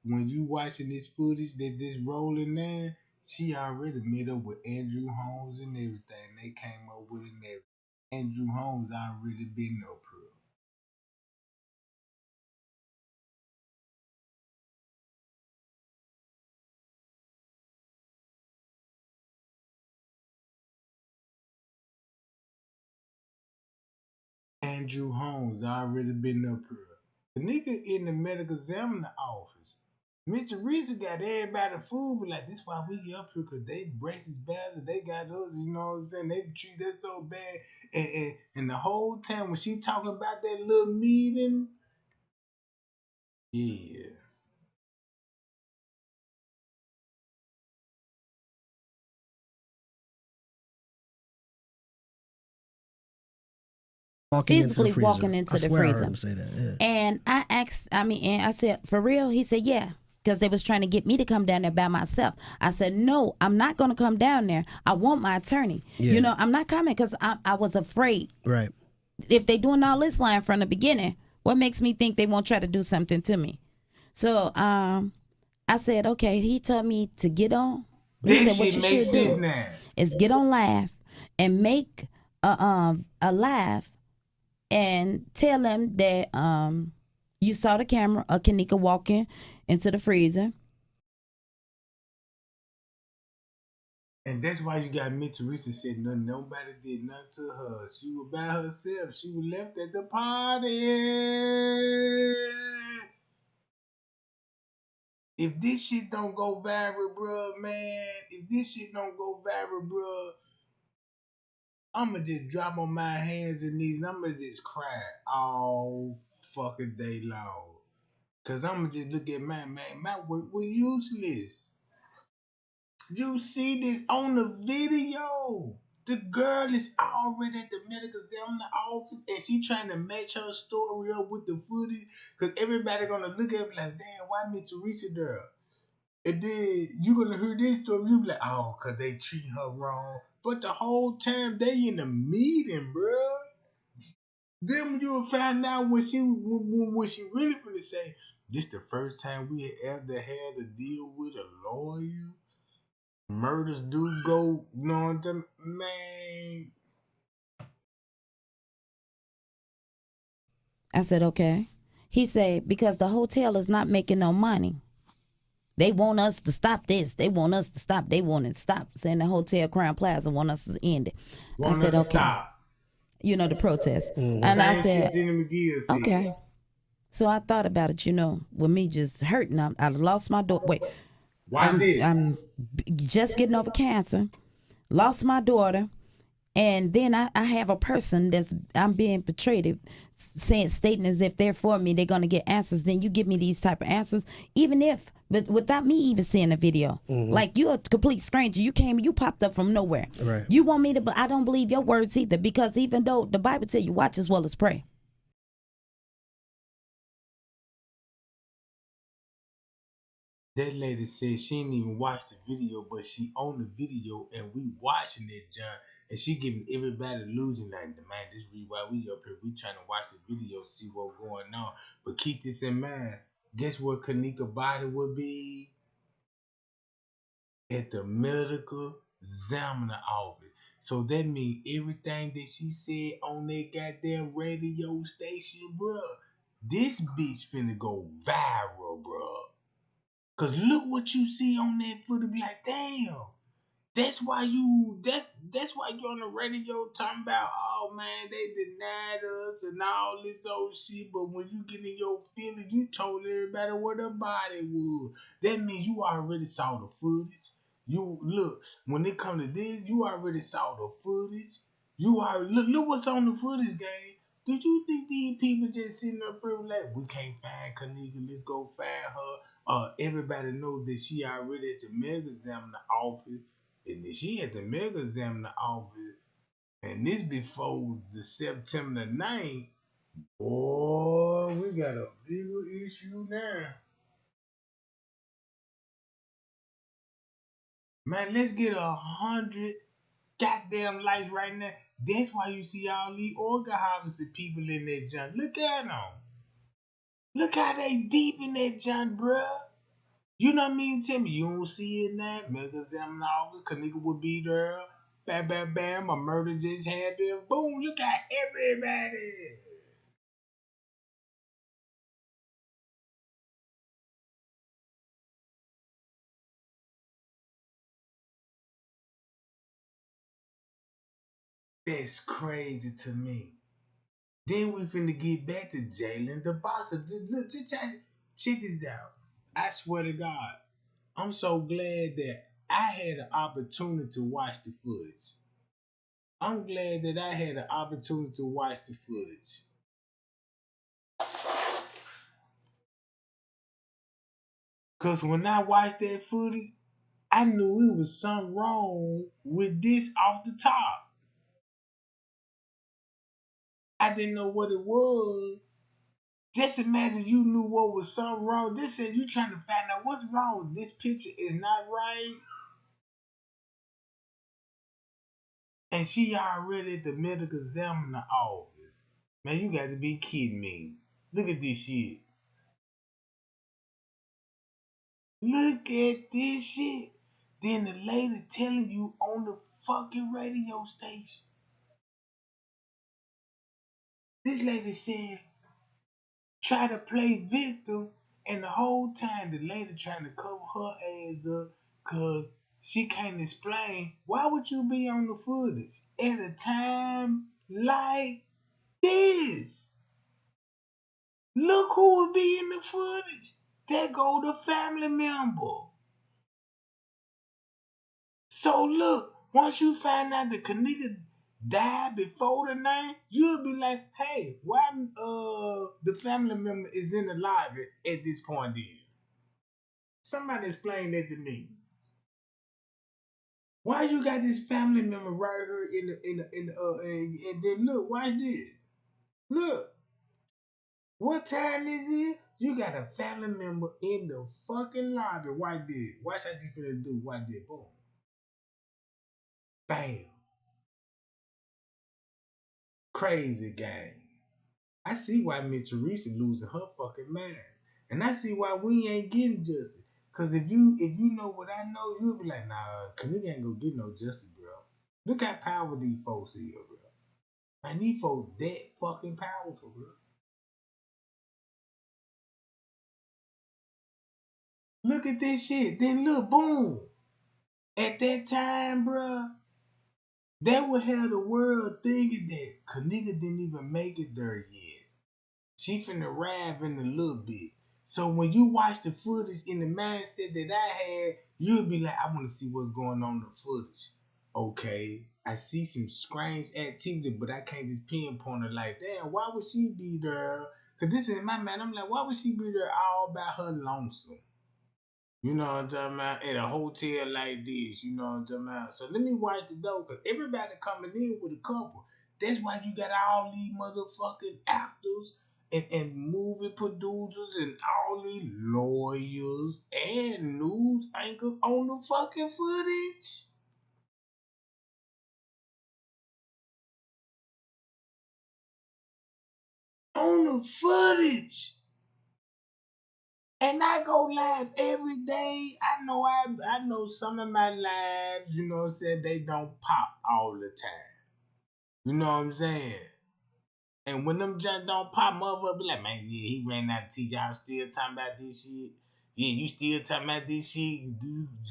when you watching this footage that this rolling in, she already met up with Andrew Holmes and everything. They came up with it and everything. Andrew Holmes already been up here. Andrew Holmes already been up here. The nigga in the medical examiner office. Mr. Reese got everybody food, but like this why we up here, cause they racist bastards. They got us, you know what I'm saying? They treat us so bad. And the whole time when she talking about that little meeting, yeah. Walking into the Physically freezer. walking into I the swear I heard freezer. him say that. Yeah. And I said, for real? He said, yeah. Because they was trying to get me to come down there by myself. I said, no, I'm not going to come down there. I want my attorney. Yeah. You know, I'm not coming because I was afraid. Right. If they doing all this line from the beginning, what makes me think they won't try to do something to me? So I said, okay. He told me to get on. He This said, what shit you makes should sense do now. is get on live and make a live and tell them that you saw the camera of Kenneka walking into the freezer. And that's why you got Mitch Teresa said nothing. Nobody did nothing to her. She was by herself. She was left at the party. If this shit don't go viral, bro, man, if this shit don't go viral, bro, I'ma just drop on my hands and knees and I'ma just cry all fucking day long. Cause I'ma just look at my work was useless. You see this on the video. The girl is already at the medical examiner office and she trying to match her story up with the footage. Cause everybody gonna look at it like, damn, why me Teresa there? And then you gonna hear this story, you be like, oh, cause they treat her wrong. But the whole time they in the meeting, bruh. Then when you find out when she really finna say, this the first time we ever had to deal with a lawyer. Murders do go, you know what I'm man. I said, okay. He said, because the hotel is not making no money. They want us to stop this. They want us to stop. They want to stop. Saying the Hotel Crown Plaza want us to end it. Want I said, us to okay. stop. You know, the protest. Mm-hmm. And I Same said, shit Jenny McGill said. okay. So I thought about it, you know, with me just hurting. I lost my daughter. Wait. Watch this. I'm just getting over cancer. Lost my daughter. And then I have a person I'm being portrayed, stating as if they're for me, they're gonna get answers. Then you give me these type of answers, but without me even seeing the video. Mm-hmm. Like you're a complete stranger. You popped up from nowhere. Right. You want me to, but I don't believe your words either, because even though the Bible tells you watch as well as pray. That lady said she didn't even watch the video, but she on the video and we watching it, John. And she giving everybody losing like, man, this is why we up here. We trying to watch the video, see what's going on. But keep this in mind. Guess where Kenneka body would be? At the medical examiner office. So that means everything that she said on that goddamn radio station, bruh, this bitch finna go viral, bruh. Cause look what you see on that footage, be like, damn. That's why you on the radio talking about, oh man, they denied us and all this old shit. But when you get in your feelings, you told everybody where the body was. That means you already saw the footage. You look, when it come to this, you already saw the footage. You already look what's on the footage, gang. Do you think these people just sitting up there like, we can't find Kenneka, let's go find her? Everybody knows that she already at the medical examiner office, and then she at the medical examiner office, and this before the September 9th. Boy, we got a bigger issue now. Man, let's get 100 goddamn likes right now. That's why you see all these organ harvesting people in that junk. Look at them. Look how they deep in that junk, bruh. You know what I mean? Tell me, you don't see it now? Medical examiner office, Kenneka would be there. Bam, bam, bam. A murder just happened. Boom, look at everybody. That's crazy to me. Then we finna get back to Jalen the boss. Look, just check this out. I swear to God, I'm so glad that I had an opportunity to watch the footage. I'm glad that I had an opportunity to watch the footage. Cause when I watched that footage, I knew it was something wrong with this off the top. I didn't know what it was. Just imagine you knew what was something wrong. This said you trying to find out what's wrong. This picture is not right. And she already at the medical examiner office. Man, you got to be kidding me. Look at this shit. Look at this shit. Then the lady telling you on the fucking radio station. This lady said, try to play victim, and the whole time the lady trying to cover her ass up because she can't explain why would you be on the footage at a time like this. Look who would be in the footage. There go the family member. So look, once you find out that Kenneka died before the night, you'll be like, hey, why the family member is in the lobby at this point then? Somebody explain that to me. Why you got this family member right here and then look, watch this. Look, what time is it? You got a family member in the fucking lobby. Watch this. Watch how she finna do. Watch this. Boom. Bam. Crazy game. I see why Miss Teresa losing her fucking mind. And I see why we ain't getting justice. Cause if you know what I know, you'll be like, nah, Kenneka ain't gonna get no justice, bro. Look how powerful these folks is, bro. Man, these folks that fucking powerful, bro. Look at this shit. Then look, boom. At that time, bro, that would have the world thinking that Kenneka didn't even make it there yet. She finna arrive in a little bit. So when you watch the footage in the mindset that I had, you'll be like, I want to see what's going on in the footage. Okay, I see some strange activity, but I can't just pinpoint it like, damn, why would she be there? Because this is in my mind, I'm like, why would she be there all by her lonesome? You know what I'm talking about? At a hotel like this, you know what I'm talking about? So let me watch the door, because everybody coming in with a couple. That's why you got all these motherfucking actors and movie producers and all these lawyers and news anchors on the fucking footage. On the footage. And I go live every day. I know some of my lives, you know what I'm saying, they don't pop all the time. You know what I'm saying? And when them junk don't pop, motherfucker be like, man, yeah, he ran out of tea. Y'all still talking about this shit? Yeah, you still talking about this shit?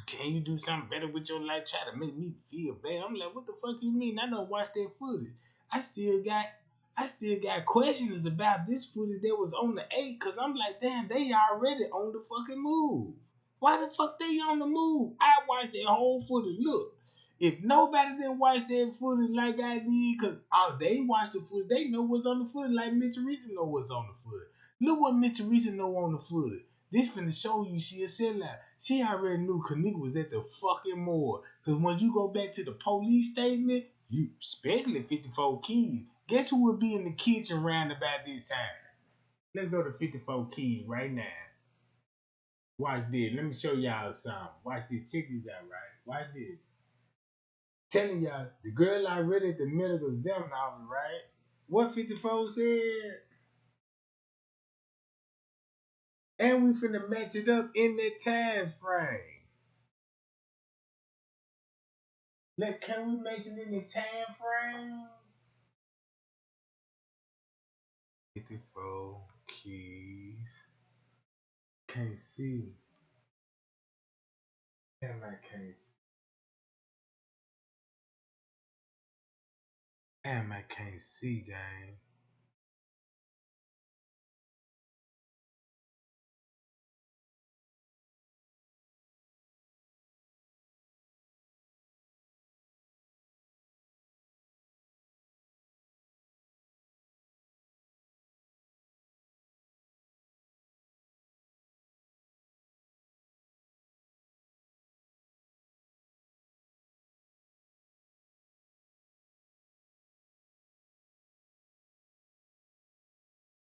Can you do something better with your life? Try to make me feel bad. I'm like, what the fuck you mean? I don't watch that footage. I still got questions about this footage that was on the 8, cause I'm like, damn, they already on the fucking move. Why the fuck they on the move? I watched that whole footage. Look, if nobody didn't watch that footage like I did, cause they watched the footage, they know what's on the footage. Like Mitch Teresa know what's on the footage. Look what Mitch Teresa know on the footage. This finna show you she a sellout. She already knew Kenneka was at the fucking morgue. Cause when you go back to the police statement, you especially 54 Keys. Guess who would be in the kitchen round about this time? Let's go to 54 Keys right now. Watch this. Let me show y'all something. Watch this. Check this out, right? Watch this. Telling y'all, the girl I read at the medical examiner office, right? What 54 said? And we finna match it up in that time frame. Can we match it in the time frame? 54 keys. Can't see. Damn, I can't see. Damn, I can't see, gang.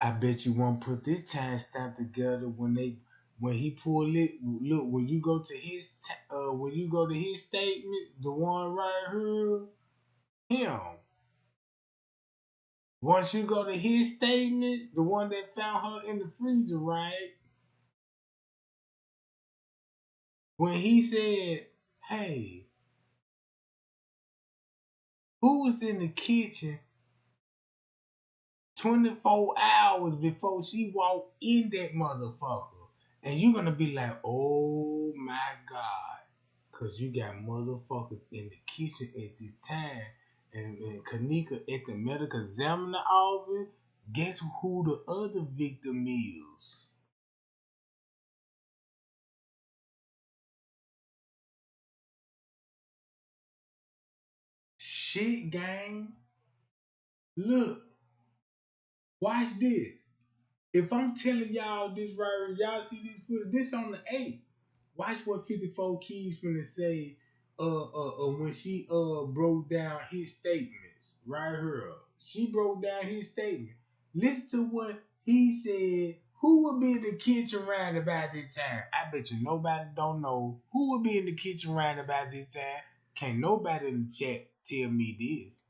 I bet you won't put this time stamp together when he pull it. Look, when you go to his statement, the one right here, him. Once you go to his statement, the one that found her in the freezer, right? When he said, "Hey, who was in the kitchen 24 hours before she walked in that motherfucker?" And you're gonna be like, "Oh my God." Cause you got motherfuckers in the kitchen at this time. And Kenneka at the medical examiner office, guess who the other victim is? Shit, gang. Look, watch this. If I'm telling y'all this right here, y'all see this footage, this on the 8th. Watch what 54 Keys finna say when she broke down his statements. Right here. She broke down his statement. Listen to what he said. Who would be in the kitchen round about this time? I bet you nobody don't know who would be in the kitchen round about this time. Can't nobody in the chat tell me this.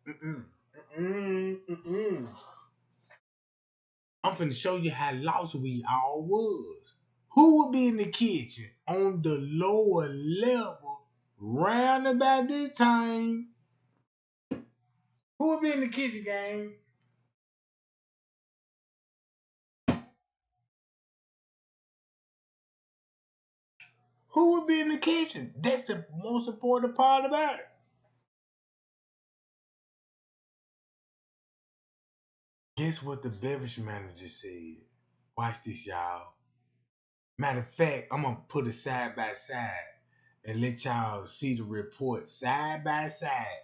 I'm finna show you how lost we all was. Who would be in the kitchen on the lower level round about this time? Who would be in the kitchen, gang? Who would be in the kitchen? That's the most important part about it. Guess what the beverage manager said? Watch this, y'all. Matter of fact, I'm gonna put it side by side and let y'all see the report side by side.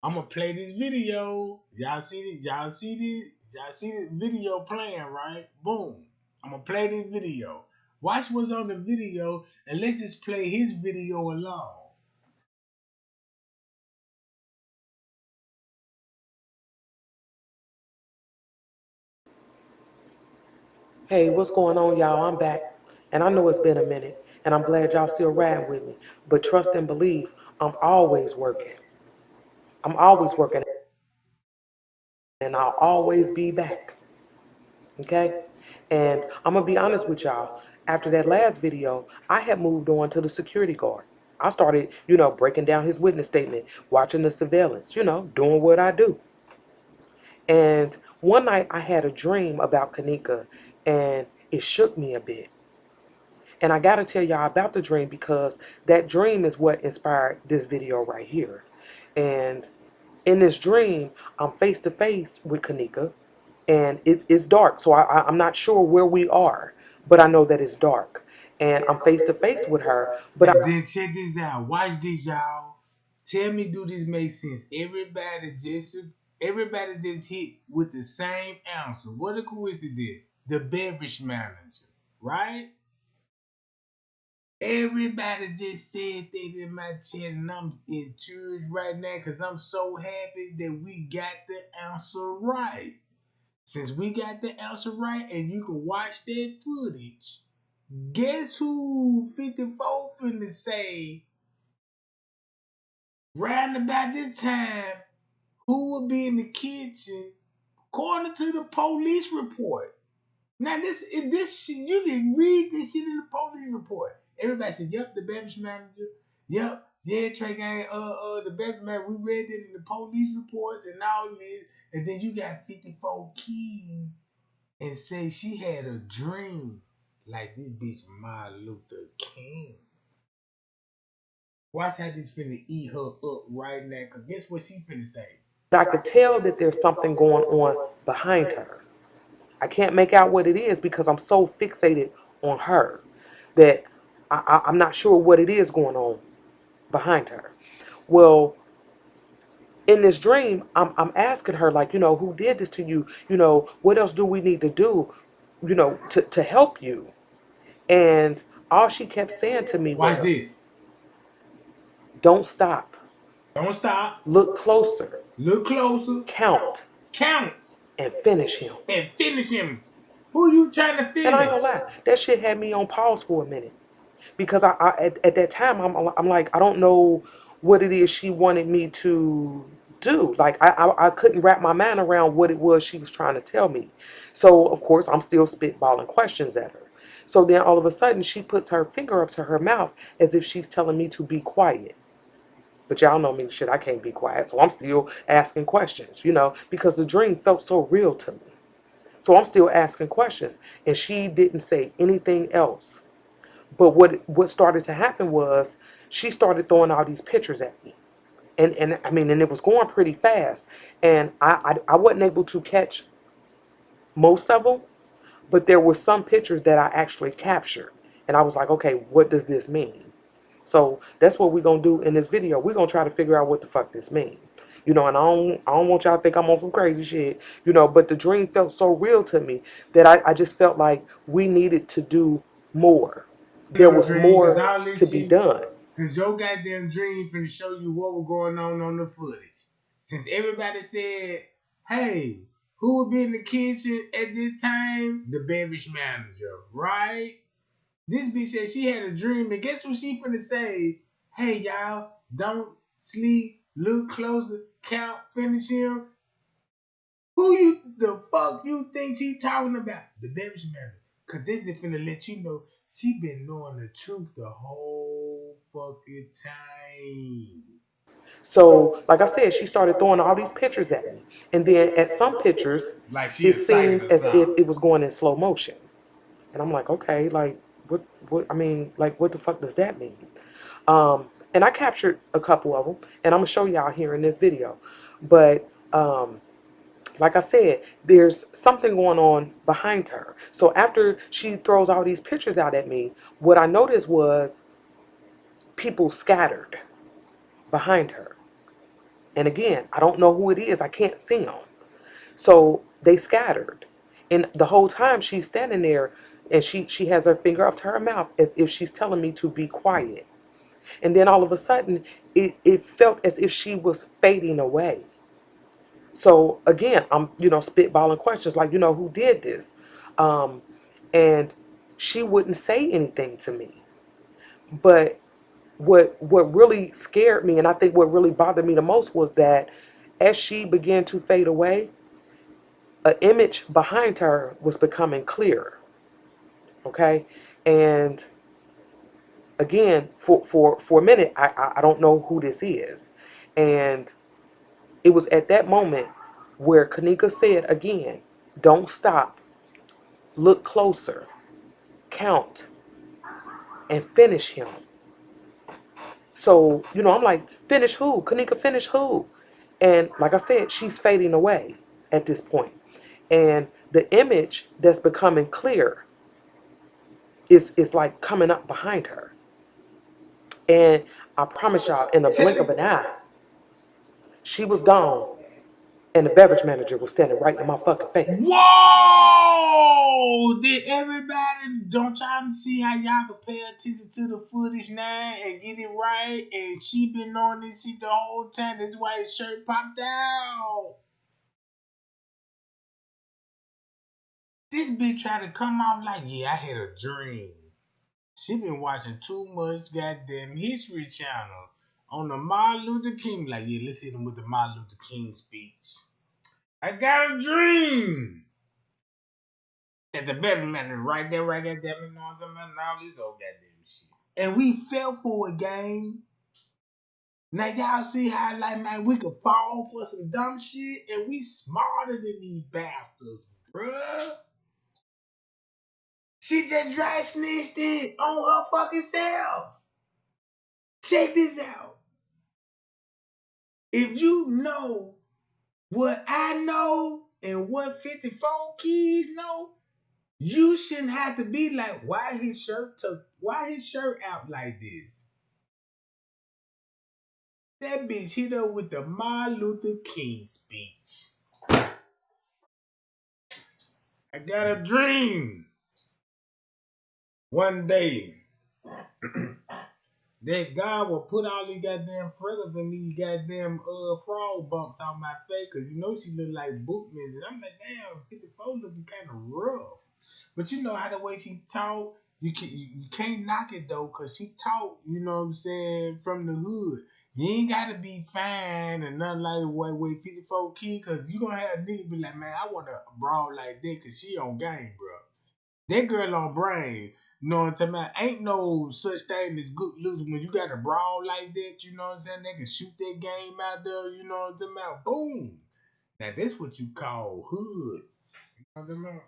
I'm gonna play this video. Y'all see it? Y'all see this? Y'all see this video playing, right? Boom. I'm gonna play this video. Watch what's on the video, and let's just play his video along. Hey, what's going on, y'all? I'm back. And I know it's been a minute, and I'm glad y'all still riding with me. But trust and believe, I'm always working. I'm always working, and I'll always be back. Okay? And I'm going to be honest with y'all. After that last video, I had moved on to the security guard. I started, breaking down his witness statement, watching the surveillance, doing what I do. And one night I had a dream about Kenneka, and it shook me a bit. And I got to tell y'all about the dream because that dream is what inspired this video right here. And in this dream, I'm face to face with Kenneka, and it's dark. So I'm not sure where we are, but I know that it's dark. And I'm face to face with her. Then check this out. Watch this, y'all. Tell me, do this make sense? Everybody just hit with the same answer. What a coincidence. The beverage manager, right? Everybody just said that in my chat, and I'm encouraged right now because I'm so happy that we got the answer right. Since we got the answer right and you can watch that footage, guess who 54 finna say Right about this time, who would be in the kitchen, according to the police report. Now this shit, you can read this shit in the police report. Everybody said, "Yep, the beverage manager. Yep, yeah, Trey Gang. The beverage manager. We read it in the police reports and all this." And then you got 54 keys and say she had a dream like this bitch Martin Luther King. Watch how this finna eat her up right now. Cause guess what she finna say? I could tell that there's something going on behind her. I can't make out what it is because I'm so fixated on her that I'm not sure what it is going on behind her. Well, in this dream, I'm asking her, like, who did this to you? What else do we need to do, to help you? And all she kept saying to me Watch was, this. don't stop. Don't stop. Look closer. Look closer. Count. Count. And finish him. And finish him. Who you trying to finish? And I ain't gonna lie, that shit had me on pause for a minute. Because at that time, I'm like, I don't know what it is she wanted me to do. Like, I couldn't wrap my mind around what it was she was trying to tell me. So, of course, I'm still spitballing questions at her. So then all of a sudden, she puts her finger up to her mouth as if she's telling me to be quiet. But y'all know me, shit, I can't be quiet. So I'm still asking questions, because the dream felt so real to me. So I'm still asking questions. And she didn't say anything else. But what started to happen was she started throwing all these pictures at me. And I mean, and it was going pretty fast. And I wasn't able to catch most of them, but there were some pictures that I actually captured. And I was like, okay, what does this mean? So that's what we're going to do in this video. We're going to try to figure out what the fuck this means. And I don't want y'all to think I'm on some crazy shit, but the dream felt so real to me that I just felt like we needed to do more. There was more to be done. Cause your goddamn dream finna show you what was going on the footage. Since everybody said, "Hey, who would be in the kitchen at this time?" The beverage manager, right? This bitch said she had a dream, and guess what she finna say? "Hey y'all, don't sleep, look closer, count, finish him." Who the fuck you think she talking about? The beverage manager. Cause this is finna let you know she been knowing the truth the whole fucking time. So, like I said, she started throwing all these pictures at me. And then at some pictures, Like she it excited seemed or as if something. it was going in slow motion. And I'm like, okay, like, I mean, like, what the fuck does that mean? And I captured a couple of them, and I'm gonna show y'all here in this video. But, like I said, there's something going on behind her. So after she throws all these pictures out at me, what I noticed was people scattered behind her. And again, I don't know who it is. I can't see them. So they scattered. And the whole time she's standing there and she has her finger up to her mouth as if she's telling me to be quiet. And then all of a sudden, it felt as if she was fading away. So again, I'm, spitballing questions like, who did this? And she wouldn't say anything to me. But what really scared me, and I think what really bothered me the most, was that as she began to fade away, an image behind her was becoming clearer. Okay, and again, for a minute, I don't know who this is, and it was at that moment where Kenneka said again, "Don't stop, look closer, count, and finish him." So, I'm like, finish who? Kenneka, finish who? And like I said, she's fading away at this point. And the image that's becoming clear is like coming up behind her. And I promise y'all, in a blink of an eye, she was gone. And the beverage manager was standing right in my fucking face. Whoa! Did everybody, don't y'all see how y'all can pay attention to the footage now and get it right? And she been on this shit the whole time. That's why his shirt popped out. This bitch tried to come off like, yeah, I had a dream. She been watching too much goddamn History Channel on the Martin Luther King. Like, yeah, let's hit him with the Martin Luther King speech. I got a dream that the better man is right there, damn it, and all this old goddamn shit. And we fell for a game. Now y'all see how, like, man, we could fall for some dumb shit, and we smarter than these bastards, bruh. She just dry snitched it on her fucking self. Check this out. If you know what I know and what 54 kids know, you shouldn't have to be like, why his shirt out like this? That bitch hit her with the Martin Luther King speech. I got a dream. One day, that God will put all these goddamn freckles and these goddamn frog bumps on my face, cause you know she look like Bootman, and I'm like, damn, 54 looking kind of rough. But you know how the way she talk, you can't knock it though, cause she talk, you know what I'm saying, from the hood. You ain't gotta be fine and nothing like way 54 kid, cause you gonna have a nigga be like, man, I want a brawl like that, cause she on game, bro. That girl on brain. You know what I'm talking about? Ain't no such thing as good losing when you got a brawl like that, you know what I'm saying? They can shoot that game out there, you know what I'm talking about? Boom. Now that's what you call hood. You know what I'm talking about?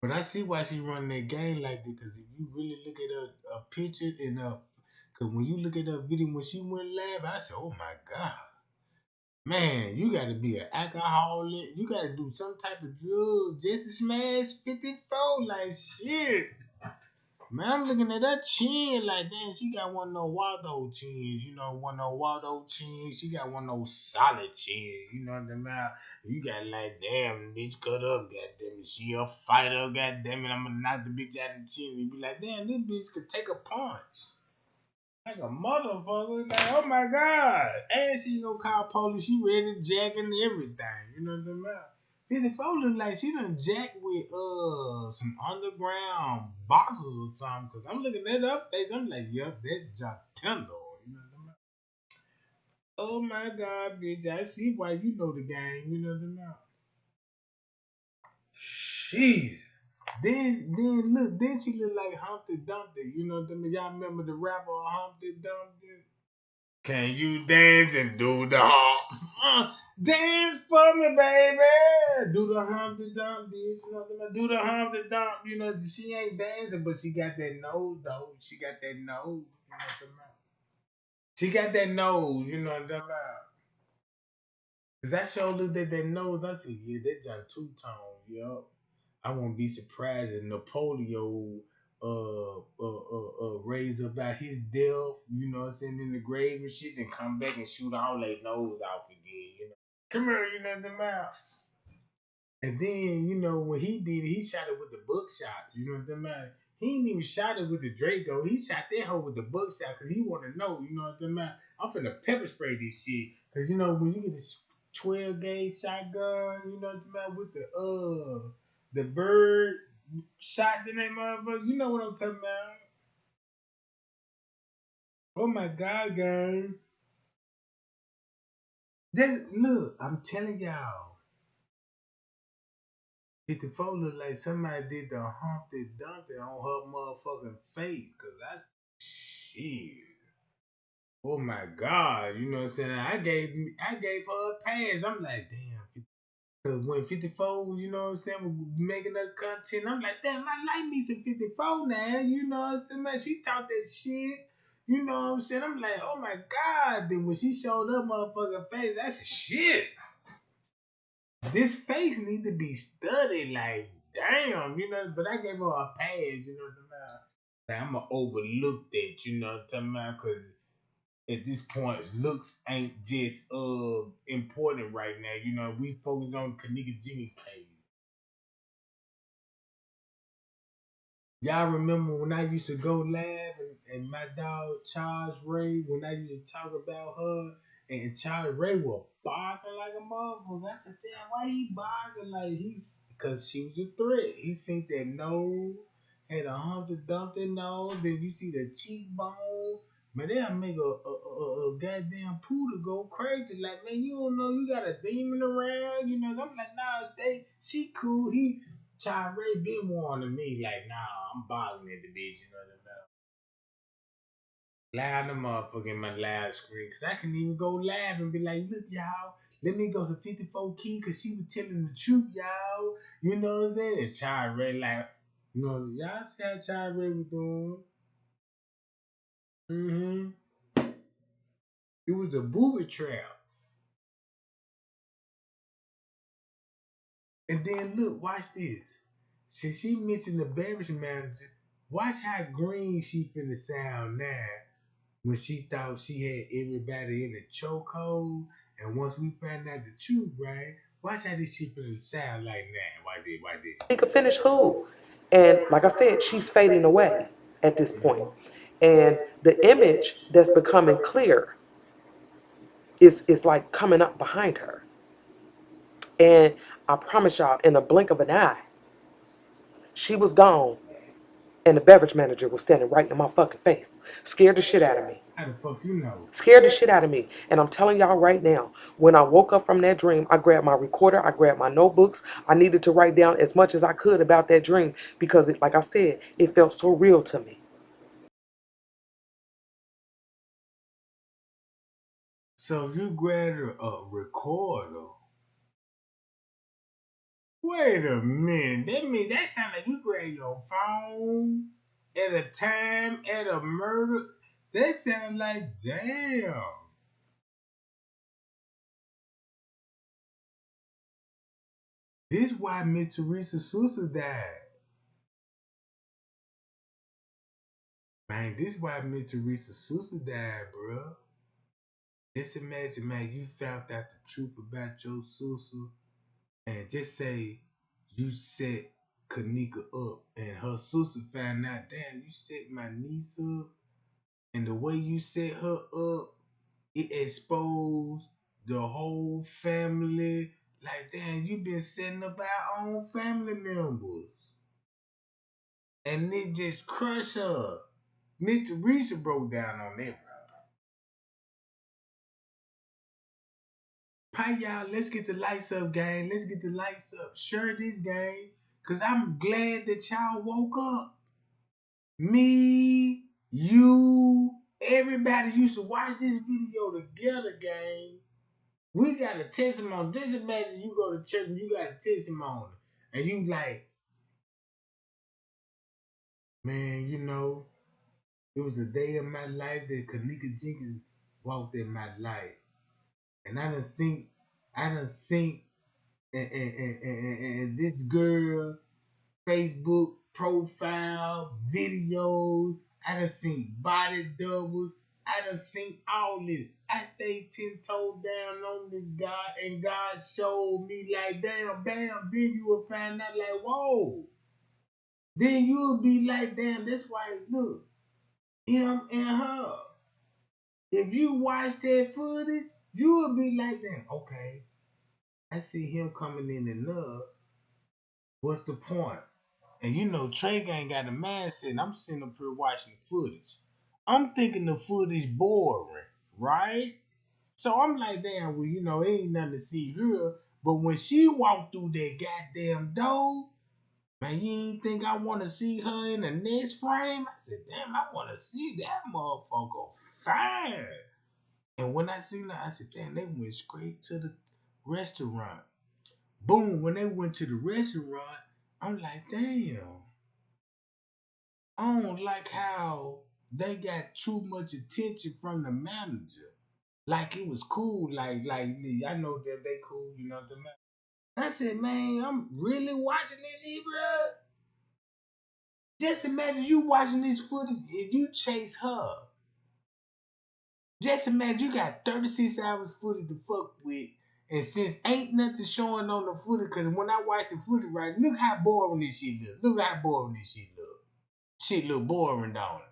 But I see why she running that game like that, because if you really look at her picture and because when you look at her video when she went live, I said, oh my God. Man, you gotta be an alcoholic. You gotta do some type of drug just to smash 54. Like, shit. Man, I'm looking at that chin like, damn, she got one of those Waldo chins. You know, one of those Waldo chins. She got one of those solid chins. You know what I mean? You got like, damn, bitch, cut up, goddamn it. She a fighter, goddamn it. I'm gonna knock the bitch out of the chin. You be like, damn, this bitch could take a punch. Like a motherfucker. Like, oh my God. And she gonna call police. She ready to jack and everything. You know what I'm about? 54 look like she done jacked with some underground boxers or something. Cause I'm looking at her face. I'm like, yep, that Jack Tendo. You know what I'm about? Oh my God, bitch. I see why you know the game. You know what I'm about? Jeez. Then she look like Humpty Dumpty. You know what I mean? Y'all remember the rapper Humpty Dumpty? Can you dance and do the hop? Dance for me, baby. Do the Humpty Dumpty. You know what I mean? Do the Humpty Dumpty. You know, she ain't dancing, but she got that nose, though. She got that nose. You know what I'm about? She got that nose. You know what I'm about? Cause I sure looked at that nose. I said, yeah, that John two-tone, yo. I won't be surprised if Napoleon raised up out his death, you know what I'm saying, in the grave and shit, and come back and shoot all their nose off again, you know. Come here, you know the mouth. And then, you know, when he did it, he shot it with the buckshot, you know what I'm saying? He ain't even shot it with the Draco. He shot that hoe with the buckshot because he want to know, you know what I'm saying? I'm finna pepper spray this shit. Because, you know, when you get this 12 gauge shotgun, you know what I'm saying, with the bird shots in that motherfucker, you know what I'm talking about. Oh my God, girl. Look, I'm telling y'all. 54 look like somebody did the Humpty Dumpty on her motherfucking face. Cause that's shit. Oh my God. You know what I'm saying? I gave her a pass. I'm like, damn. Cause when 54, you know what I'm saying, was making her content, I'm like, damn, I like me some 54 now. You know what I'm saying? Man, she talked that shit. You know what I'm saying? I'm like, oh my God. Then when she showed her motherfucking face, I said, shit. This face need to be studied, like, damn, you know, but I gave her a pass, you know what I'm talking about? Like, I'm gonna overlook that, you know what I'm talking about? Cause at this point, looks ain't just important right now. You know, we focus on Kenneka Jimmy case. Y'all remember when I used to go live and my dog Charles Ray, when I used to talk about her, and Charles Ray was barking like a motherfucker. I said, damn, why he barking like he's, because she was a threat. He seen that nose had a Humpty Dumpty nose. Then you see the cheekbone. Man, they'll make a goddamn poodle go crazy. Like, man, you don't know you got a demon around. You know, I'm like, nah, she cool. Ray been warning me, like, nah, I'm bogging at the bitch, you know what I mean? Loud the motherfucker in my loud screen. Cause I can even go live and be like, look, y'all, let me go to 54 Key cause she was telling the truth, y'all. You know what I'm saying? And Ray, like, you know, y'all see how Ray was doing. Mm-hmm. It was a booby trap. And then look, watch this. Since she mentioned the beverage manager, watch how green she finna sound now when she thought she had everybody in the chokehold. And once we found out the truth, right? Watch how this shit finna sound like now. Why did? He could finish who? And like I said, she's fading away at this point. And the image that's becoming clear is like coming up behind her. And I promise y'all, in a blink of an eye, she was gone. And the beverage manager was standing right in my fucking face. Scared the shit out of me. How the fuck you know? Scared the shit out of me. And I'm telling y'all right now, when I woke up from that dream, I grabbed my recorder, I grabbed my notebooks. I needed to write down as much as I could about that dream because, like I said, it felt so real to me. So you grabbed a recorder. Wait a minute. That sounds like you grabbed your phone at a time at a murder. That sounds like damn. This why Miss Teresa Sousa died. Man, this why Miss Teresa Sousa died, bro. Just imagine, man, you found out the truth about your Sousa and just say you set Kenneka up and her Sousa found out, damn, you set my niece up and the way you set her up, it exposed the whole family. Like, damn, you been setting up our own family members. And it just crushed her. Miss Teresa broke down on that, bro. Pie y'all, let's get the lights up, gang. Let's get the lights up. Share this, gang. Cause I'm glad that y'all woke up. Me, you, everybody used to watch this video together, gang. We got a testimony. Just imagine you go to church and you got a testimony. And you like, man, you know, it was a day of my life that Kenneka Jenkins walked in my life. And I done seen, and this girl Facebook profile, videos. I done seen body doubles. I done seen all this. I stayed 10 toes down on this God, and God showed me like, damn, bam. Then you will find out like, whoa. Then you'll be like, damn, that's why, look, him and her. If you watch that footage, you'll be like, damn, okay, I see him coming in love. What's the point? And you know, Trey ain't got a mindset. And I'm sitting up here watching the footage. I'm thinking the footage boring, right? So I'm like, damn, well, you know, it ain't nothing to see here. But when she walked through that goddamn door, man, you ain't think I want to see her in the next frame? I said, damn, I want to see that motherfucker fine. And when I seen her, I said, damn, they went straight to the restaurant. Boom, when they went to the restaurant, I'm like, damn. I don't like how they got too much attention from the manager. Like it was cool, like I know that they cool, you know what I mean? I said, man, I'm really watching this shit, bro. Just imagine you watching this footage and you chase her. Just imagine you got 36 hours footage to fuck with. And since ain't nothing showing on the footage, because when I watch the footage, right, look how boring this shit look. Look how boring this shit look. Shit look boring, don't it?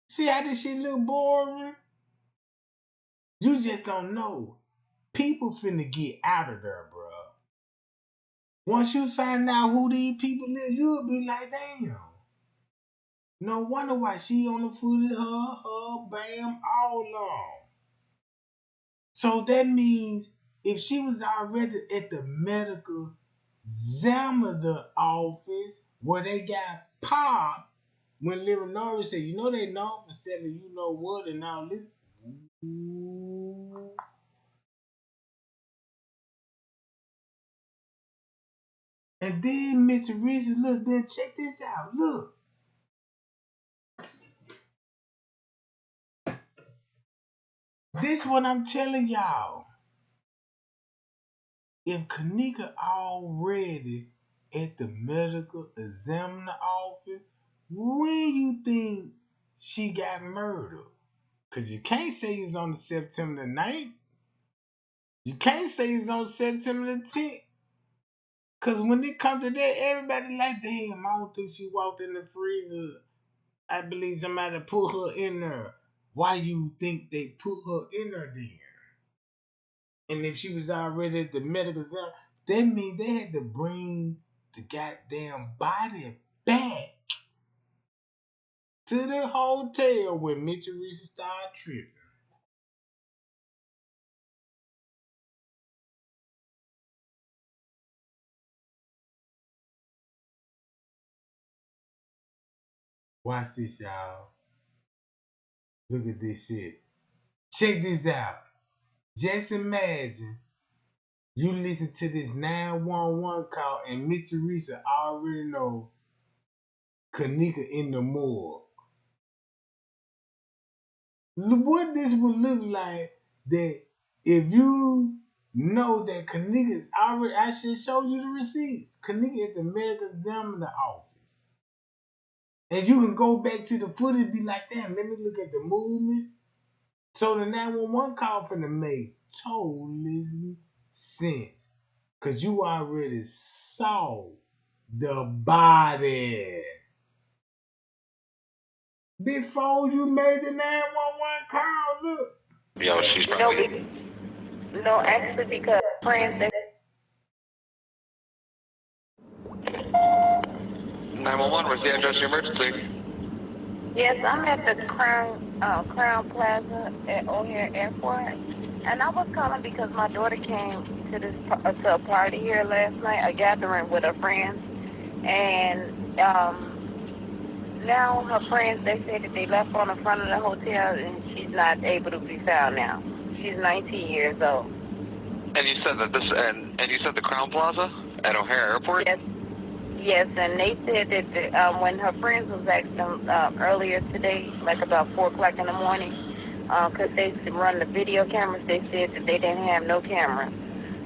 See how this shit look boring? You just don't know. People finna get out of there, bro. Once you find out who these people is, you'll be like, damn. No wonder why she on the footage, her, bam, all along. So that means if she was already at the medical examiner office where they got popped when Leonora said, you know they known for selling you know what and all this. Ooh. And then Mr. Reese, look, then check this out. Look. This what I'm telling y'all. If Kenneka already at the medical examiner office, when you think she got murdered? Because you can't say it's on September the 9th. You can't say it's on September the 10th. Because when it comes to that, everybody like, damn, I don't think she walked in the freezer. I believe somebody put her in there. Why you think they put her in there then? And if she was already at the medical exam, that means they had to bring the goddamn body back to the hotel when Mitchell Reese started tripping. Watch this, y'all. Look at this shit. Check this out. Just imagine you listen to this 911 call and Mr. Reese already know Kenneka in the morgue. What this would look like that if you know that Kenneka is already, I should show you the receipts. Kenneka at the medical examiner office. And you can go back to the footage and be like, damn, let me look at the movements. So the 911 call from the make totally sense. Because you already saw the body before you made the 911 call. Look. Yo, she's probably... No, actually, because friends, they 911, where's the address of your emergency? yes, I'm at the Crown Plaza at O'Hare Airport, and I was calling because my daughter came to to a party here last night, a gathering with her friends, and now her friends, they said that they left on the front of the hotel, and she's not able to be found now. She's 19 years old. And you said that and you said the Crown Plaza at O'Hare Airport? Yes. Yes, and they said that when her friends was asking them earlier today, like about 4 o'clock in the morning, because they run the video cameras, they said that they didn't have no cameras.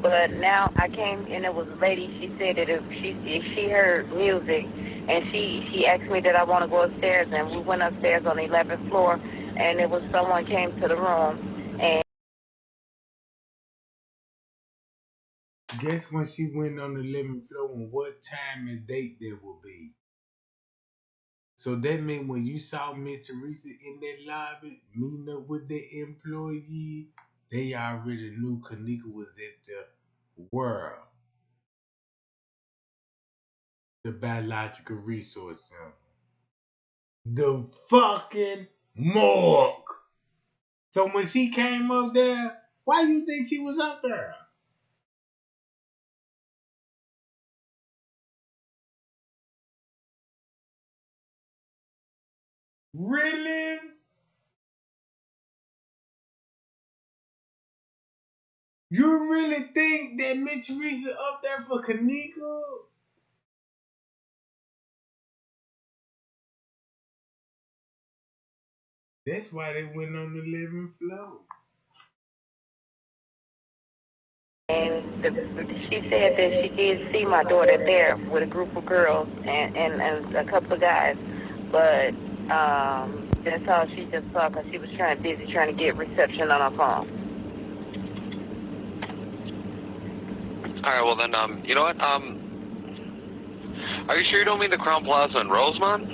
But now I came and it was a lady. She said that if she heard music, and she asked me that I want to go upstairs, and we went upstairs on the 11th floor, and it was someone came to the room, and guess when she went on the 11th floor and what time and date there will be. So that means when you saw Miss Teresa in that lobby meeting up with the employee, they already knew Kenneka was at the world, the biological resource center, the fucking morgue. So when she came up there, why you think she was up there? Really? You really think that Mitch Reese up there for Kenneka? That's why they went on the 11th floor. she said that she did see my daughter there with a group of girls and a couple of guys, but that's all she just saw because she was busy trying to get reception on her phone. All right, well then, you know what? Are you sure you don't mean the Crown Plaza in Rosemont?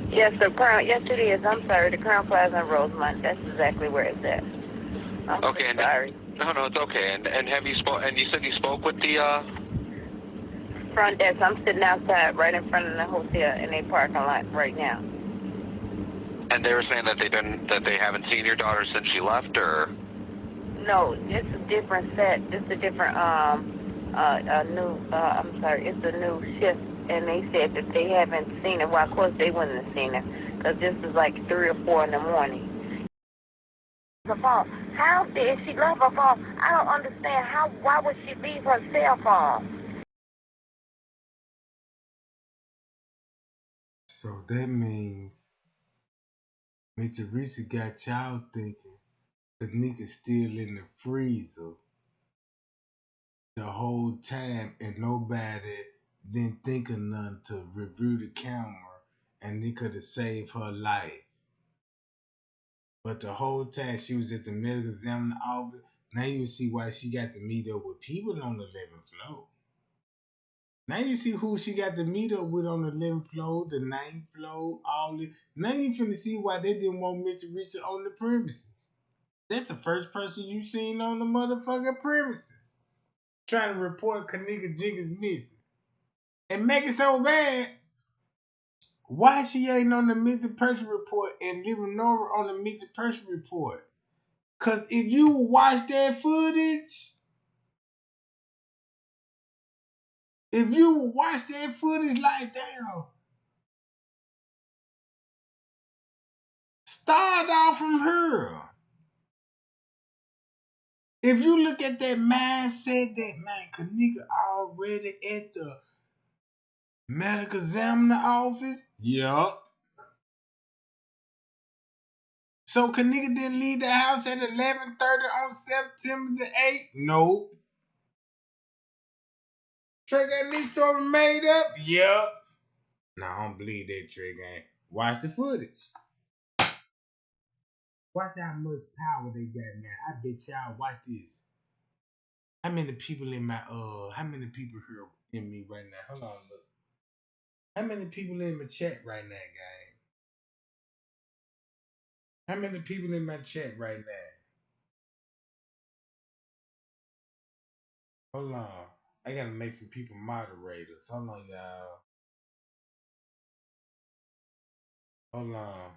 Yes, the Crown. Yes, it is. I'm sorry, the Crown Plaza in Rosemont. That's exactly where it's at. I'm okay, sorry. No, it's okay. And have you spoke? And you said you spoke with the front desk. I'm sitting outside right in front of the hotel in a parking lot right now. And they were saying that they haven't seen your daughter since she left, or? No, it's a different set. It's a different new. I'm sorry, it's a new shift, and they said that they haven't seen her. Well, of course they wouldn't have seen her because this is like 3 or 4 in the morning. How did she love her phone? I don't understand how. Why would she leave her cell phone? So that means Miss Teresa got y'all thinking Kenneka's still in the freezer the whole time and nobody didn't think of nothing to review the camera and they could have saved her life. But the whole time she was at the medical examiner office, now you see why she got to meet up with people on the 11th floor. Now you see who she got to meet up with on the 11th floor, the 9th floor, all this. Now you finna see why they didn't want Miss Teresa on the premises. That's the first person you seen on the motherfucking premises. Trying to report Kenneka Jenkins missing. And make it so bad. Why she ain't on the missing person report and living over on the missing person report? Cause if you watch that footage, like damn, start off from her. If you look at that mindset, that man, Kenneka already at the medical examiner office. Yup. So Kenneka didn't leave the house at 11:30 on September the 8th? Nope. Trey got this story made up? Yup. Nah, I don't believe that Trey gang. Watch the footage. Watch how much power they got now. I bet y'all watch this. How many people here in me right now? Hold on, look. How many people in my chat right now, gang? How many people in my chat right now? Hold on. I gotta make some people moderators. Hold on, y'all. Hold on.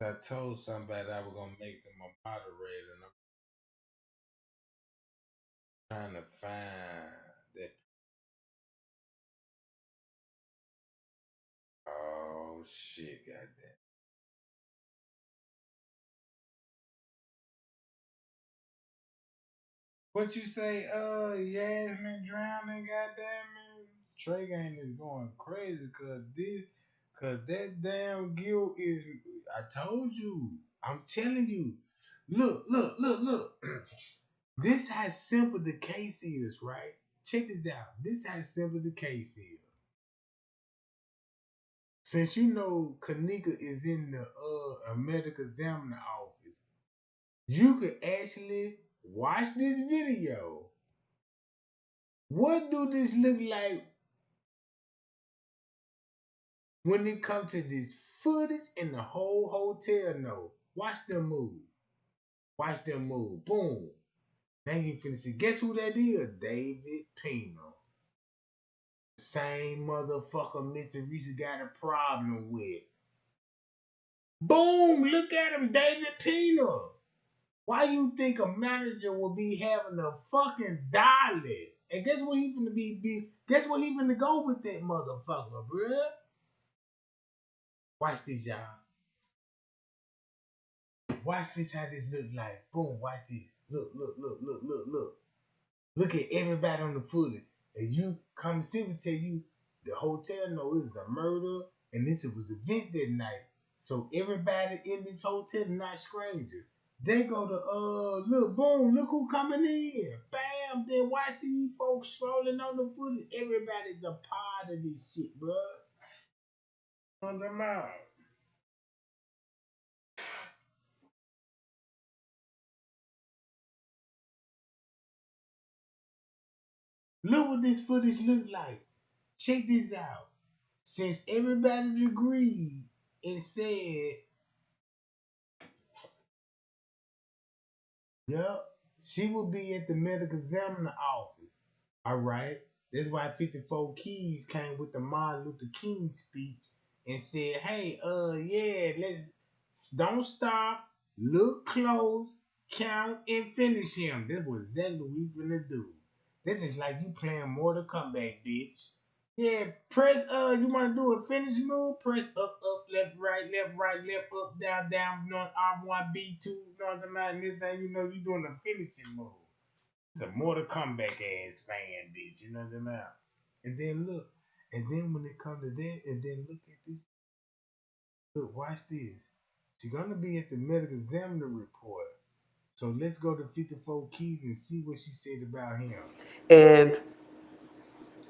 I told somebody I was gonna make them a moderator, and I'm trying to find that. Oh shit, goddamn. What you say? Yasmin drowning, goddamn it. Trey Gang is going crazy cause that damn guilt is. I told you. I'm telling you. Look. This how simple the case is, right? Check this out. This how simple the case is. Since you know Kenneka is in the medical examiner office, you could actually watch this video. What do this look like when it comes to this footage and the whole hotel know? Watch them move. Watch them move. Boom. Now you finna see. Guess who that is? David Pino. Same motherfucker Mr. Reese got a problem with. Boom! Look at him, David Pino. Why you think a manager will be having a fucking dolly? And guess what he finna guess what he finna go with that motherfucker, bruh? Watch this, y'all. Watch this how this look like. Boom, watch this. Look. Look at everybody on the footage. And you come to see me tell you the hotel know it was a murder and this was an event that night. So everybody in this hotel is not strangers. They go to look, boom, look who coming in. Bam, then watch these folks scrolling on the footage. Everybody's a part of this shit, bro. On the mouth. Look what this footage look like. Check this out. Since everybody agreed and said, yup, She will be at the medical examiner office. All right. That's why 54 Keys came with the Martin Luther King speech and said, hey, yeah, let's don't stop, look close, count, and finish him. That's what exactly we finna do. This is like you playing Mortal Kombat, bitch. Yeah, press you wanna do a finish move? Press up, left, left, up, down, R1, B2, this thing, you doing a finishing move. It's a Mortal Kombat ass fan, bitch. You know what I'm saying? And then look, and then when it comes to that, and then look at this. Look, watch this. She's gonna be at the medical examiner report. So let's go to 54 Keys and see what she said about him. And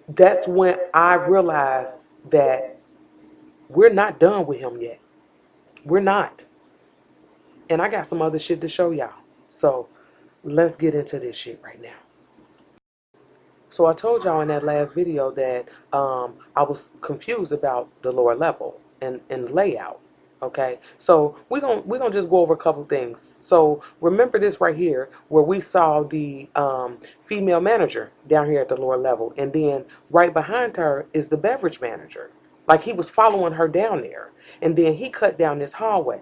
that's when I realized that we're not done with him yet. We're not. And I got some other shit to show y'all. So let's get into this shit right now. So I told y'all in that last video that I was confused about the lower level and layout. Okay, so we're gonna just go over a couple things. So remember this right here, where we saw the female manager down here at the lower level, and then right behind her is the beverage manager. Like he was following her down there, and then he cut down this hallway.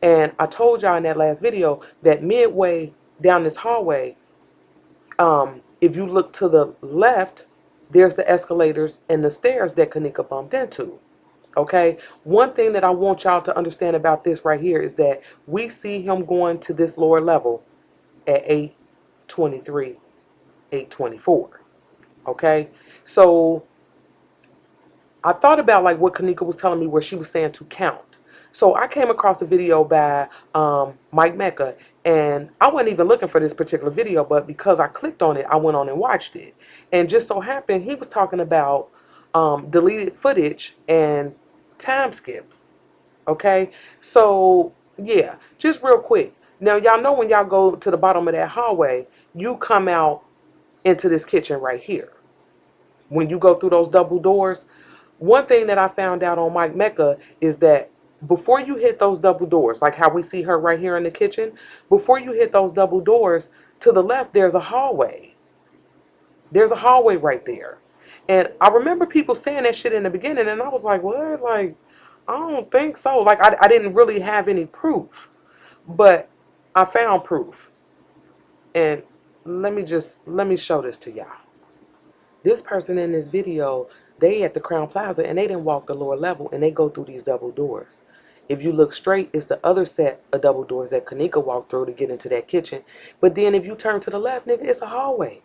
And I told y'all in that last video that midway down this hallway, if you look to the left, there's the escalators and the stairs that Kenneka bumped into. Okay, one thing that I want y'all to understand about this right here is that we see him going to this lower level at 8:23, 8:24. Okay, so I thought about like what Kenneka was telling me where she was saying to count. So I came across a video by Mike Mecca, and I wasn't even looking for this particular video, but because I clicked on it, I went on and watched it. And just so happened, he was talking about deleted footage and time skips. Okay, so yeah, just real quick. Now y'all know when y'all go to the bottom of that hallway, you come out into this kitchen right here. When you go through those double doors, one thing that I found out on Mike Mecca is that before you hit those double doors, like how we see her right here in the kitchen, before you hit those double doors, to the left there's a hallway. There's a hallway right there. And I remember people saying that shit in the beginning, and I was like, what? Like, I don't think so. Like, I didn't really have any proof. But I found proof. And let me show this to y'all. This person in this video, they at the Crown Plaza, and they didn't walk the lower level, and they go through these double doors. If you look straight, it's the other set of double doors that Kenneka walked through to get into that kitchen. But then if you turn to the left, nigga, it's a hallway.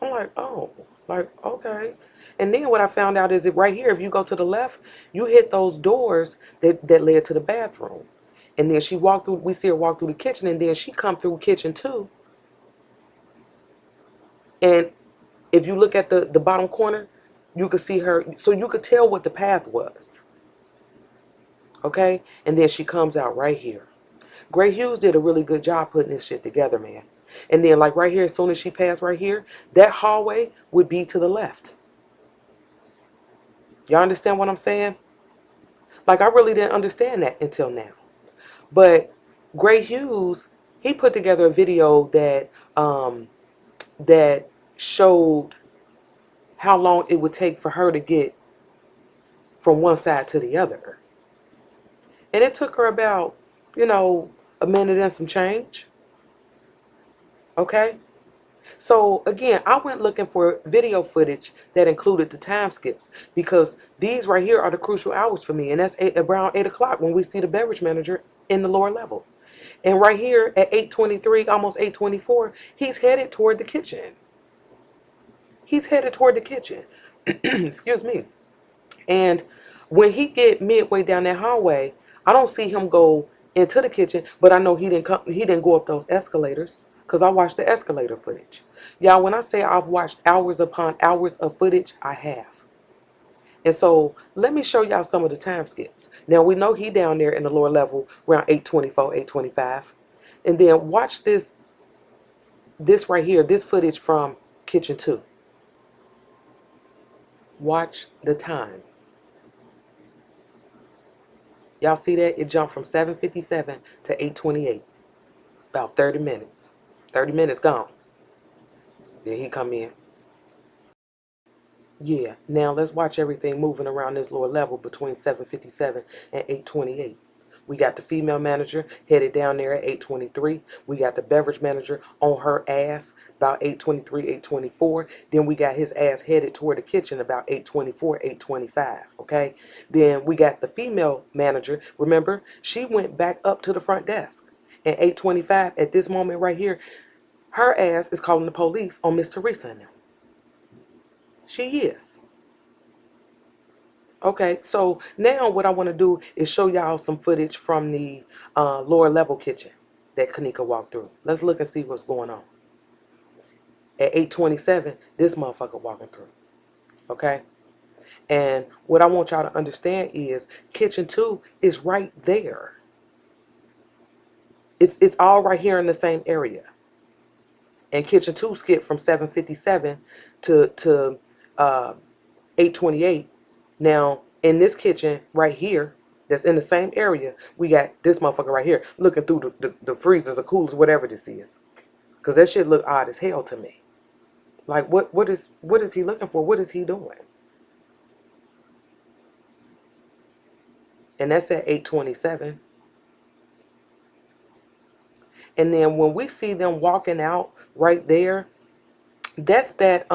I'm like, oh, like, okay. And then what I found out is that right here, if you go to the left, you hit those doors that led to the bathroom. And then she walked through, we see her walk through the kitchen, and then she come through kitchen too. And if you look at the bottom corner, you could see her, so you could tell what the path was. Okay? And then she comes out right here. Gray Hughes did a really good job putting this shit together, man. And then like right here, as soon as she passed right here, that hallway would be to the left. Y'all understand what I'm saying? Like I really didn't understand that until now. But Gray Hughes, he put together a video that showed how long it would take for her to get from one side to the other. And it took her about, a minute and some change. Okay? So again, I went looking for video footage that included the time skips because these right here are the crucial hours for me. And that's around 8 o'clock when we see the beverage manager in the lower level. And right here at 8:23, almost 8:24, he's headed toward the kitchen. He's headed toward the kitchen. Excuse me. And when he get midway down that hallway, I don't see him go into the kitchen, but I know he didn't go up those escalators because I watched the escalator footage. Y'all, when I say I've watched hours upon hours of footage, I have. And so let me show y'all some of the time skips. Now we know he down there in the lower level around 8:24, 8:25. And then watch this right here, this footage from kitchen 2. Watch the time. Y'all see that? It jumped from 7:57 to 8:28. About 30 minutes. 30 minutes gone. Then he come in. Yeah, now let's watch everything moving around this lower level between 7:57 and 8:28. We got the female manager headed down there at 8:23. We got the beverage manager on her ass about 8:23, 8:24. Then we got his ass headed toward the kitchen about 8:24, 8:25. Okay. Then we got the female manager. Remember, she went back up to the front desk. At 8:25, at this moment right here, her ass is calling the police on Miss Teresa and them. She is. Okay, so now what I want to do is show y'all some footage from the lower level kitchen that Kenneka walked through. Let's look and see what's going on. At 8:27, this motherfucker walking through. Okay, and what I want y'all to understand is kitchen 2 is right there. It's all right here in the same area. And kitchen 2 skipped from 7:57 to 8:28. Now, in this kitchen right here, that's in the same area, we got this motherfucker right here looking through the freezers, the coolers, whatever this is. Because that shit look odd as hell to me. Like, what is he looking for? What is he doing? And that's at 8:27. And then when we see them walking out right there, that's that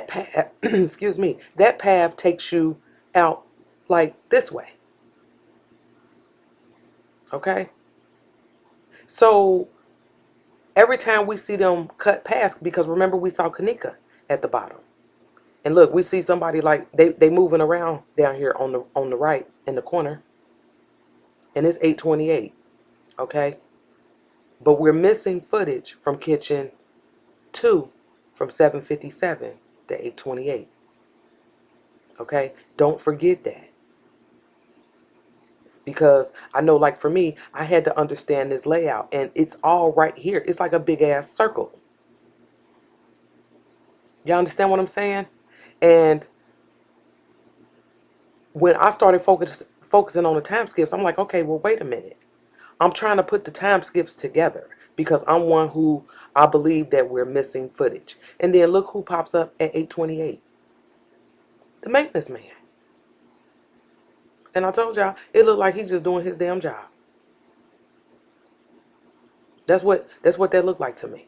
path, excuse me, that path takes you out like this way. Okay? So every time we see them cut past, because remember we saw Kenneka at the bottom. And look, we see somebody like they moving around down here on the right in the corner. And it's 8:28. Okay? But we're missing footage from kitchen 2 from 7:57 to 8:28. Okay? Don't forget that. Because I know, like for me, I had to understand this layout, and it's all right here. It's like a big ass circle. Y'all understand what I'm saying? And when I started focusing on the time skips, I'm like, okay, well, wait a minute. I'm trying to put the time skips together because I'm one who I believe that we're missing footage. And then look who pops up at 8:28. The maintenance man. And I told y'all, it looked like he's just doing his damn job. That's what that looked like to me.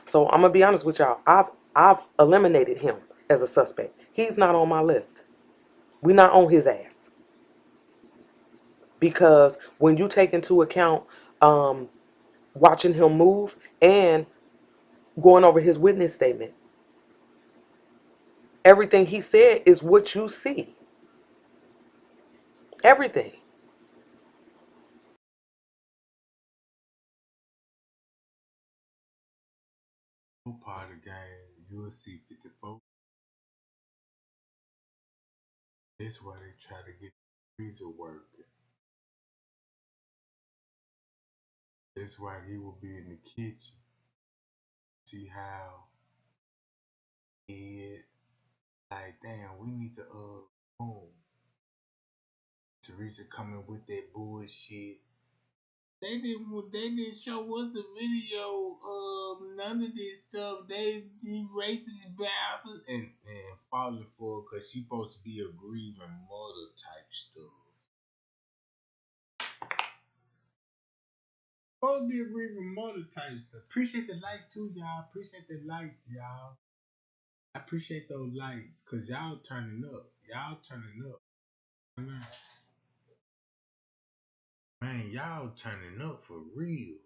So I'm gonna be honest with y'all. I've eliminated him as a suspect. He's not on my list. We're not on his ass. Because when you take into account watching him move and going over his witness statement, everything he said is what you see. Everything. Part of the game, you'll see 54. That's why they try to get the freezer working. That's why he will be in the kitchen. See how it like damn, we need to boom. Teresa coming with that bullshit. They didn't show us a video of none of this stuff. They racist bastards and falling for it because she supposed to be a grieving mother type stuff. Supposed to be a grieving mother type stuff. Appreciate the likes too, y'all. Appreciate the likes, y'all. I appreciate those likes because y'all turning up. Y'all turning up. Man, y'all turning up for real.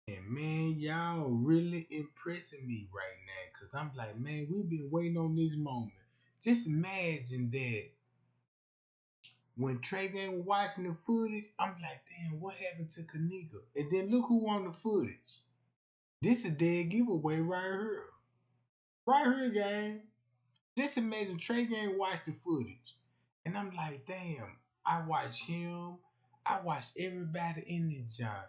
And man, y'all really impressing me right now. Cause I'm like, man, we've been waiting on this moment. Just imagine that when Trey Gang was watching the footage, I'm like, damn, what happened to Kenneka? And then look who won the footage. This a dead giveaway right here. Right here, gang. Just imagine Trey Gang watched the footage. And I'm like, damn, I watched him. I watched everybody in this job.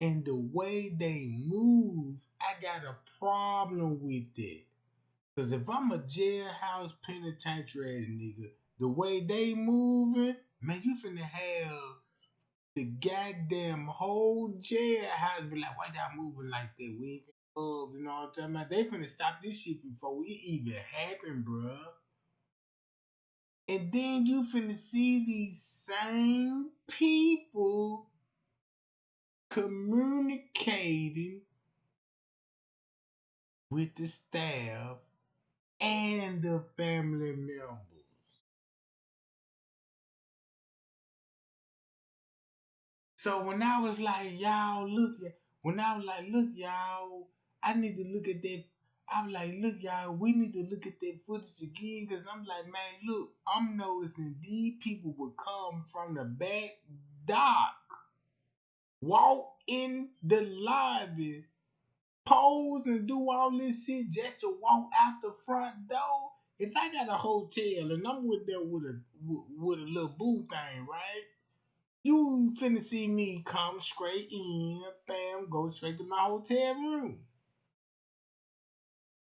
And the way they move, I got a problem with it. Cause if I'm a jailhouse penitentiary ass nigga, the way they moving, man, you finna have The goddamn whole jailhouse be like, why y'all moving like that? We ain't finna, you know what I'm talking about? They finna stop this shit before it even happen, bruh. And then you finna see these same people communicating with the staff and the family members. So when I was like, y'all, look, when I was like, look, y'all, I need to look at that. I was like, look, y'all, we need to look at that footage again. Because I'm like, man, look, I'm noticing these people would come from the back dock, walk in the lobby, pose and do all this shit just to walk out the front door. If I got a hotel and I'm with there with a little boo thing, right? You finna see me come straight in, bam, go straight to my hotel room.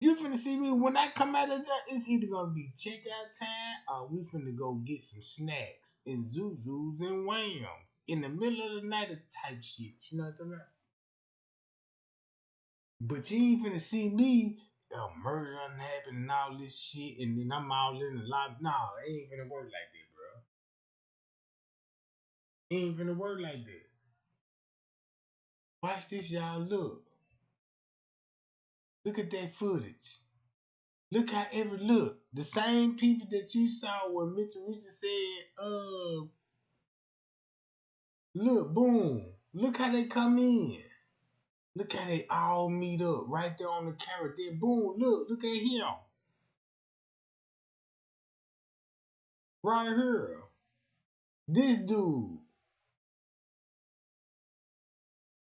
You finna see me when I come out of there, it's either gonna be checkout time or we finna go get some snacks and Zuzus and Whams in the middle of the night type shit. You know what I'm talking about? But you ain't finna see me murder done happen and all this shit and then I'm all in the lobby. Nah, it ain't finna work like that, bro. It ain't finna work like that. Watch this, y'all. Look. Look at that footage. Look how the same people that you saw when Mitchell Richard said, look, boom. Look how they come in. Look how they all meet up right there on the camera. Then boom, look at him. Right here. This dude.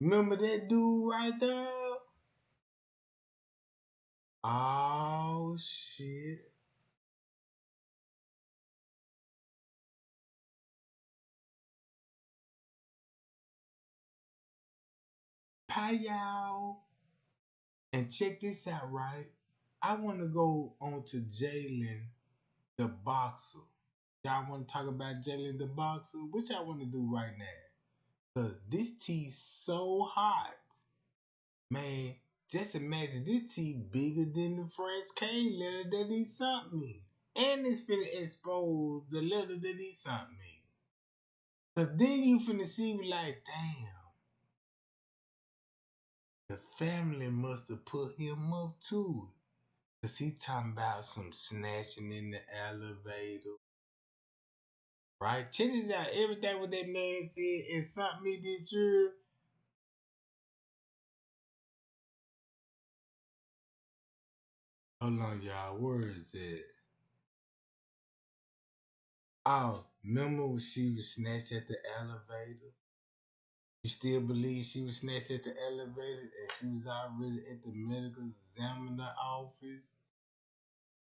Remember that dude right there? Oh shit. Hi y'all. And check this out, right? I want to go on to Jalen the boxer. Y'all want to talk about Jalen the boxer? What y'all want to do right now? Cause this tea's so hot. Man, just imagine this tea bigger than the French K letter that he sent me. And it's finna expose the letter that he sent me. Cause then you finna see me like, damn. The family must have put him up to it. Cause he talking about some snatching in the elevator. Right? Check this out. Everything what that man said and sent me this year. Hold on, y'all. Where is it? Oh, remember when she was snatched at the elevator? You still believe she was snatched at the elevator and she was already at the medical examiner office?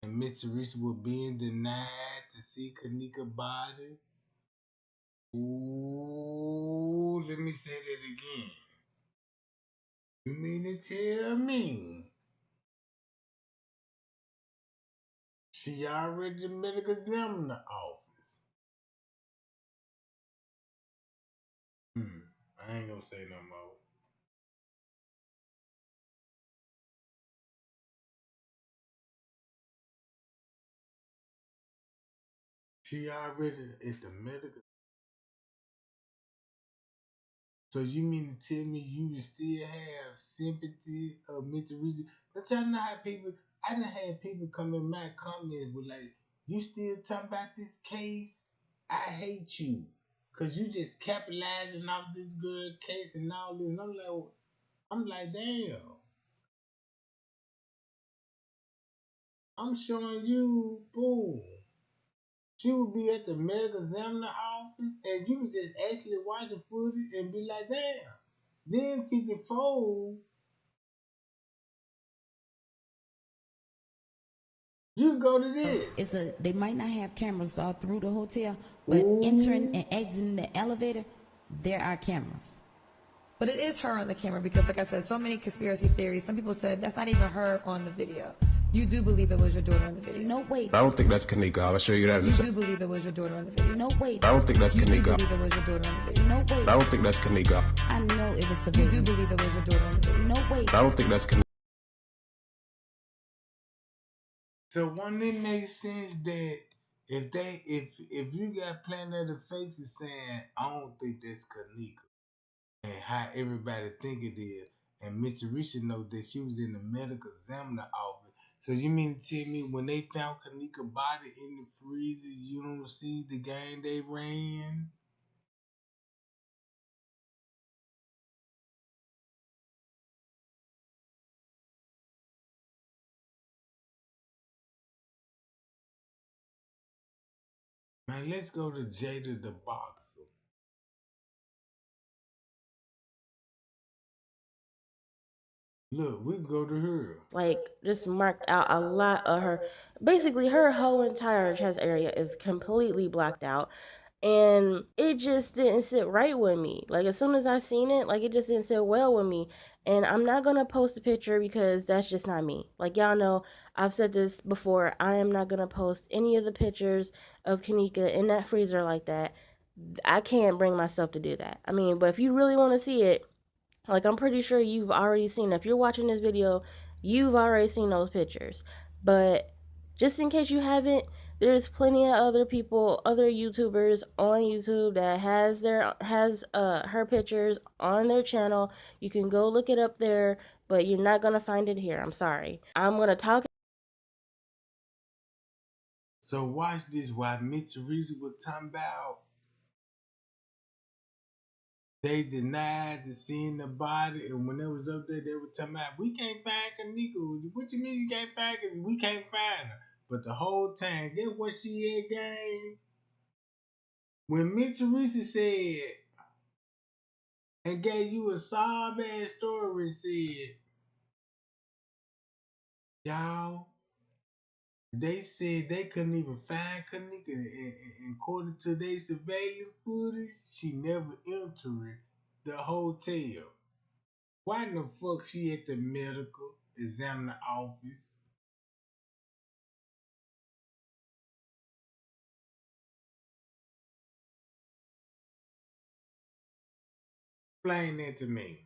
And Mr. Reese was being denied to see Kenneka's body? Ooh, let me say that again. You mean to tell me she already at the medical examiner office? I ain't gonna say no more. She already at the medical. So you mean to tell me you would still have sympathy of mental reason? But y'all know how people, I done had people come in my comments with like, you still talking about this case? I hate you. Cause you just capitalizing off this girl case and all this. And I'm like, damn. I'm showing you, boom. She would be at the medical examiner office and you could just actually watch the footage and be like, damn. Then 54, you go to this. They might not have cameras all through the hotel, but Ooh. entering and exiting the elevator, there are cameras. But it is her on the camera because, like I said, so many conspiracy theories. Some people said that's not even her on the video. You do believe it was your daughter on the video? No, wait. I don't think that's Kenneka. I'll show you that in a You second. do believe it was your daughter on the video? No, wait. I don't think that's You do Kenneka. believe it was your daughter on the video? No, wait. I don't think that's Kenneka. I know it was You civilian. do believe it was your daughter on the video? No, wait. I don't think that's Kenneka. So wouldn't it make sense that if you got Planet of the Faces saying I don't think that's Kenneka and how everybody think it is, and Mr. Risha know that she was in the medical examiner office. So you mean to tell me when they found Kenneka's body in the freezer, you don't see the game they ran? Man, let's go to Jada the boxer. Look, we can go to her. Like, just marked out a lot of her. Basically, her whole entire chest area is completely blacked out. And it just didn't sit right with me. Like, as soon as I seen it, like, it just didn't sit well with me. And I'm not gonna post a picture because that's just not me. Like, y'all know, I've said this before, I am not gonna post any of the pictures of Kenneka in that freezer like that. I can't bring myself to do that. I mean, but if you really want to see it, like, I'm pretty sure you've already seen, if you're watching this video, you've already seen those pictures. But just in case you haven't, there's plenty of other people, other YouTubers on YouTube that has her pictures on their channel. You can go look it up there, but you're not gonna find it here. I'm sorry. I'm gonna talk. So watch this while Mr. Reezy was talking about they denied the seeing the body, and when they was up there, they were talking about we can't find Kenneka. What you mean you can't find her? We can't find her. But the whole time, get what she had, gang? When Mr. Reezy said and gave you a sob ass story and said, y'all, they said they couldn't even find Kenneka, and according to their surveillance footage, she never entered the hotel. Why the fuck she at the medical examiner office? Explain that to me.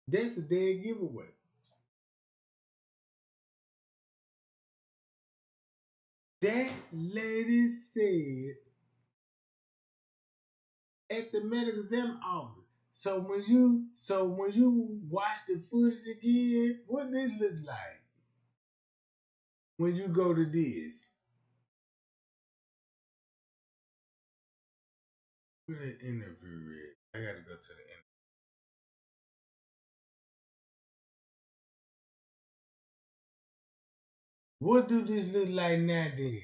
That's a dead giveaway. That lady said at the medical exam office. So when you watch the footage again, what this look like? When you go to this. Where the interview is? I gotta go to the interview. What do this look like now then?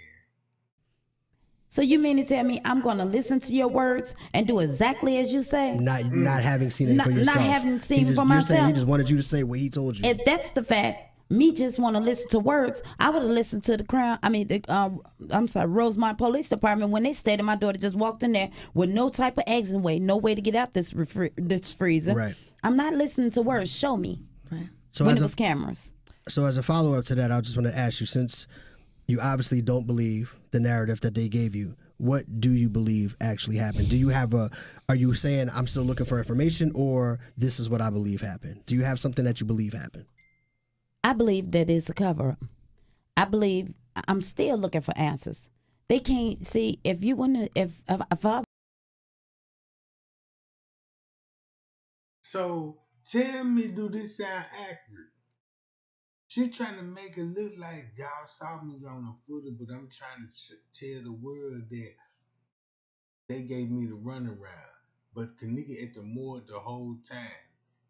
So you mean to tell me I'm going to listen to your words and do exactly as you say? Not having seen it for yourself. Not having seen it for You're myself. saying he just wanted you to say what he told you. If that's the fact, me just want to listen to words. I would have listened to the Rosemont Police Department when they stated my daughter just walked in there with no type of exit way, no way to get out this freezer. Right. I'm not listening to words. Show me. Right. So when as it was cameras. So as a follow-up to that, I just want to ask you, since you obviously don't believe the narrative that they gave you, what do you believe actually happened? Do you have are you saying I'm still looking for information, or this is what I believe happened? Do you have something that you believe happened? I believe that it's a cover-up. I believe I'm still looking for answers. They can't see if you want to, if I. So tell me, do this sound accurate? She trying to make it look like y'all saw me on the footage, but I'm trying to tell the world that they gave me the runaround. But Kenneka at the morgue the whole time,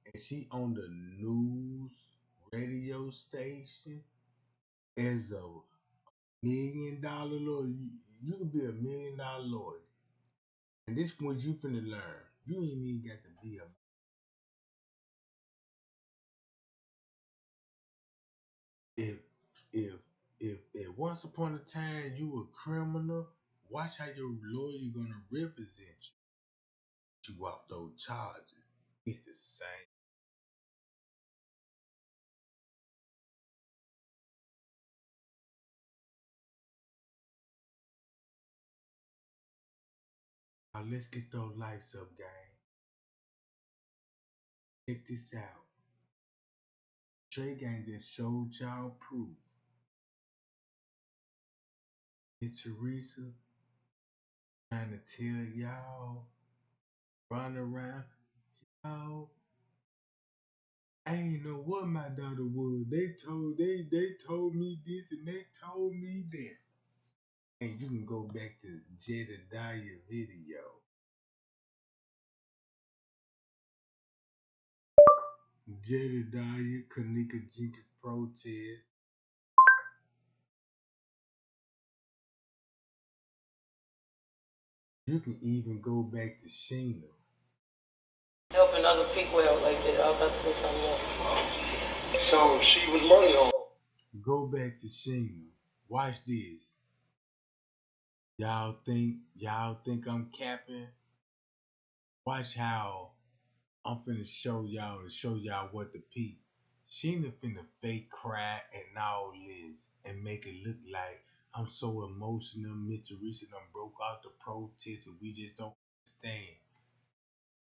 and she on the news radio station as a $1 million lawyer. You could be a $1 million lawyer, and this is what you finna learn. You ain't even got to be a. If once upon a time you were a criminal, watch how your lawyer gonna represent you off those charges. It's the same. Now let's get those lights up, gang. Check this out. Trey Gang just showed y'all proof. It's Teresa trying to tell y'all, run around, y'all. I ain't know what my daughter was. They told me this and they told me that. And you can go back to Jedediah video. Jedediah Kenneka Jenkins protest. You can even go back to Sheena. Helping other people out like that. I was about to say something else. So she was money on. Go back to Sheena. Watch this. Y'all think I'm capping? Watch how I'm finna show y'all what the peep. Sheena finna fake cry and all this and make it look like I'm so emotional. Mr. Teresa done broke out the protest and we just don't understand.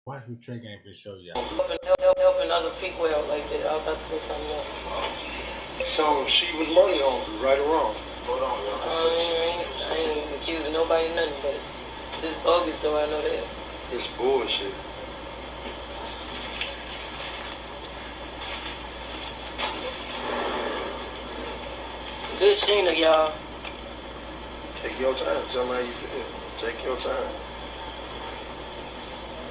Watch what Trey Gang finna show y'all. Helping other people out like that. I was about to say something else. So she was money on, right or wrong? Hold on, y'all. I ain't accusing nobody of nothing, but this bogus though, I know that. It's bullshit. Good Sheena, y'all. Take your time. Tell me how you feel. Take your time.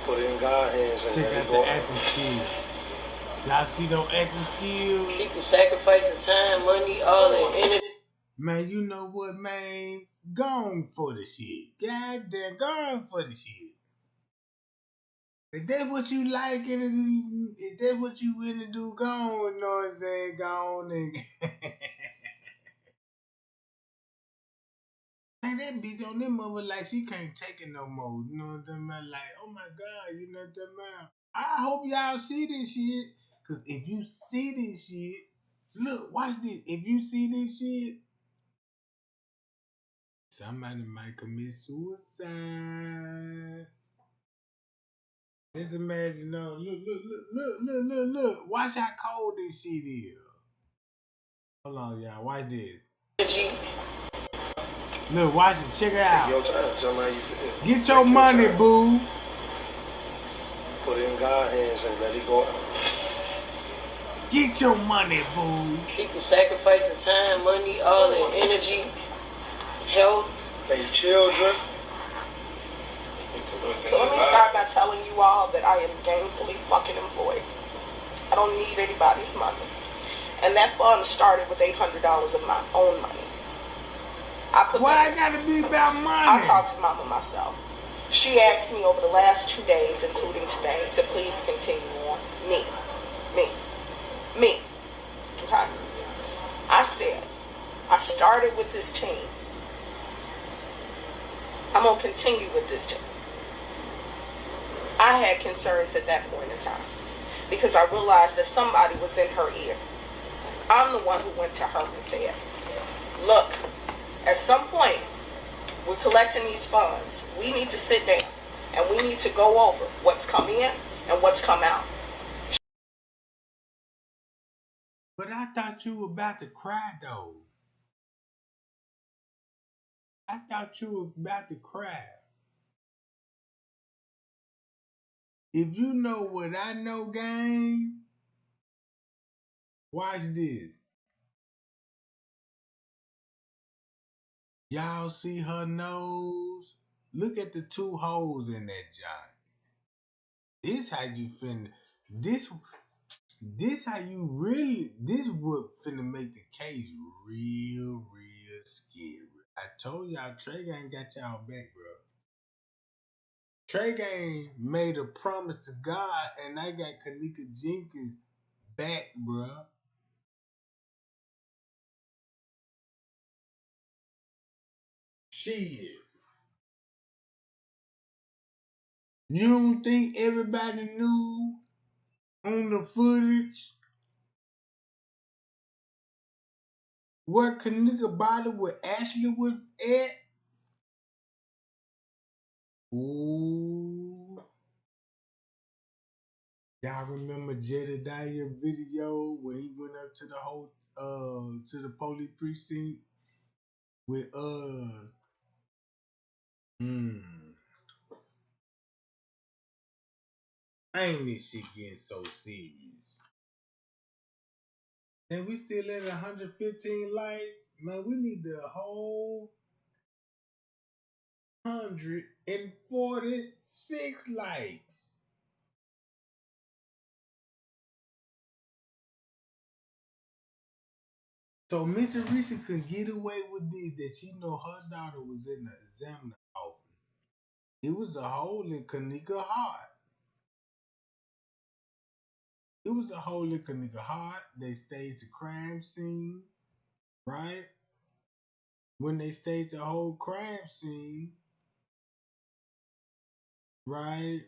Put it in God's hands and check out the acting skills. Y'all see those acting skills? People sacrificing time, money, all that energy. Man, you know what, man? Gone for the shit. Goddamn, gone for the shit. If that's what you like, and if that's what you into do, gone, you know what I'm saying? Gone and man, that bitch on them mother like she can't take it no more. You know what I'm saying? Like, oh my God, you know what I'm saying? I hope y'all see this shit. Cause if you see this shit, look, watch this. If you see this shit, somebody might commit suicide. Just imagine, look. Watch how cold this shit is. Hold on, y'all. Watch this. Look, watch it. Check it out. Take your time. Tell me how you feel. Get your money, boo. Put it in God's hands and let it go out. Get your money, boo. People sacrificing time, money, all that energy, health. Their children. So let me start by telling you all that I am gainfully fucking employed. I don't need anybody's money. And that fund started with $800 of my own money. Why it gotta be about money? I talked to Mama myself. She asked me over the last 2 days, including today, to please continue on. Me. Okay? I said, I started with this team. I'm going to continue with this team. I had concerns at that point in time because I realized that somebody was in her ear. I'm the one who went to her and said, look, at some point, we're collecting these funds. We need to sit down and we need to go over what's come in and what's come out. But I thought you were about to cry, though. I thought you were about to cry. If you know what I know, gang, watch this. Y'all see her nose? Look at the 2 holes in that joint. This how you finna, this how you really, this would finna make the case real scary. I told y'all Trey Gang got y'all back, bro. Trey Gang made a promise to God, and I got Kenneka Jenkins back, bro. Shit. You don't think everybody knew on the footage where Kenneka body with Ashley was at? Ooh. Y'all remember Jedediah video where he went up to the whole to the police precinct with ain't this shit getting so serious? And we still at 115 likes? Man, we need the whole 146 likes. So Miss Teresa could get away with this, that she know her daughter was in the examiner office. It was a hole in Kenneka heart. It was a hole in Kenneka heart. They staged the crime scene, right? When they staged the whole crime scene, right?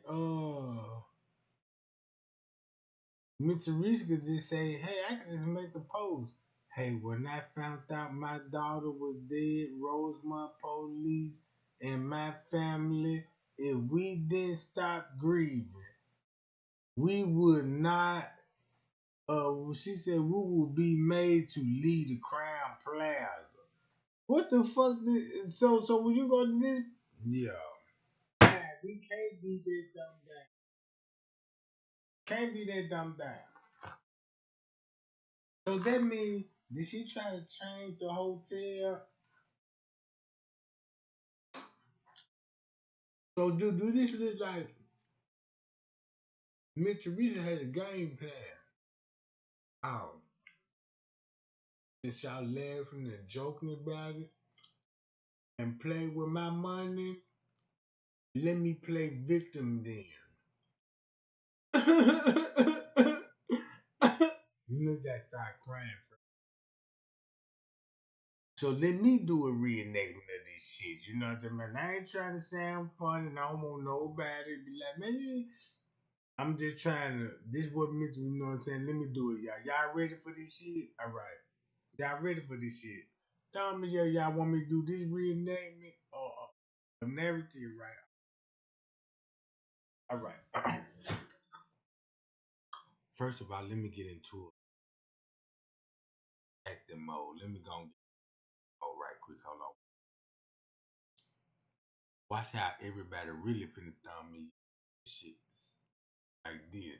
Miss Teresa could just say, hey, I can just make a post. Hey, when I found out my daughter was dead, Rosemont police and my family, if we didn't stop grieving, we would not, she said, we would be made to leave the Crown Plaza. What the fuck? So when you go to this? Yeah. Man, we can't be that dumb down. Can't be that dumb down. So that means, did she try to change the hotel? So do this look like Miss Teresa had a game plan? Oh, since y'all laughing and joking about it and play with my money, let me play victim then. You know that start crying. So let me do a reenactment of this shit. You know what I mean? I ain't trying to sound funny and I don't want nobody to be like, man, I'm just trying to, this what Mitchell, you know what I'm saying? Let me do it, y'all. Y'all ready for this shit? All right. Y'all ready for this shit? Tell me, y'all want me to do this reenactment or a narrative, right? All right. First of all, let me get into acting mode. Let me go and get mode right quick. Hold on. Watch how everybody really finna thumb me shit like this.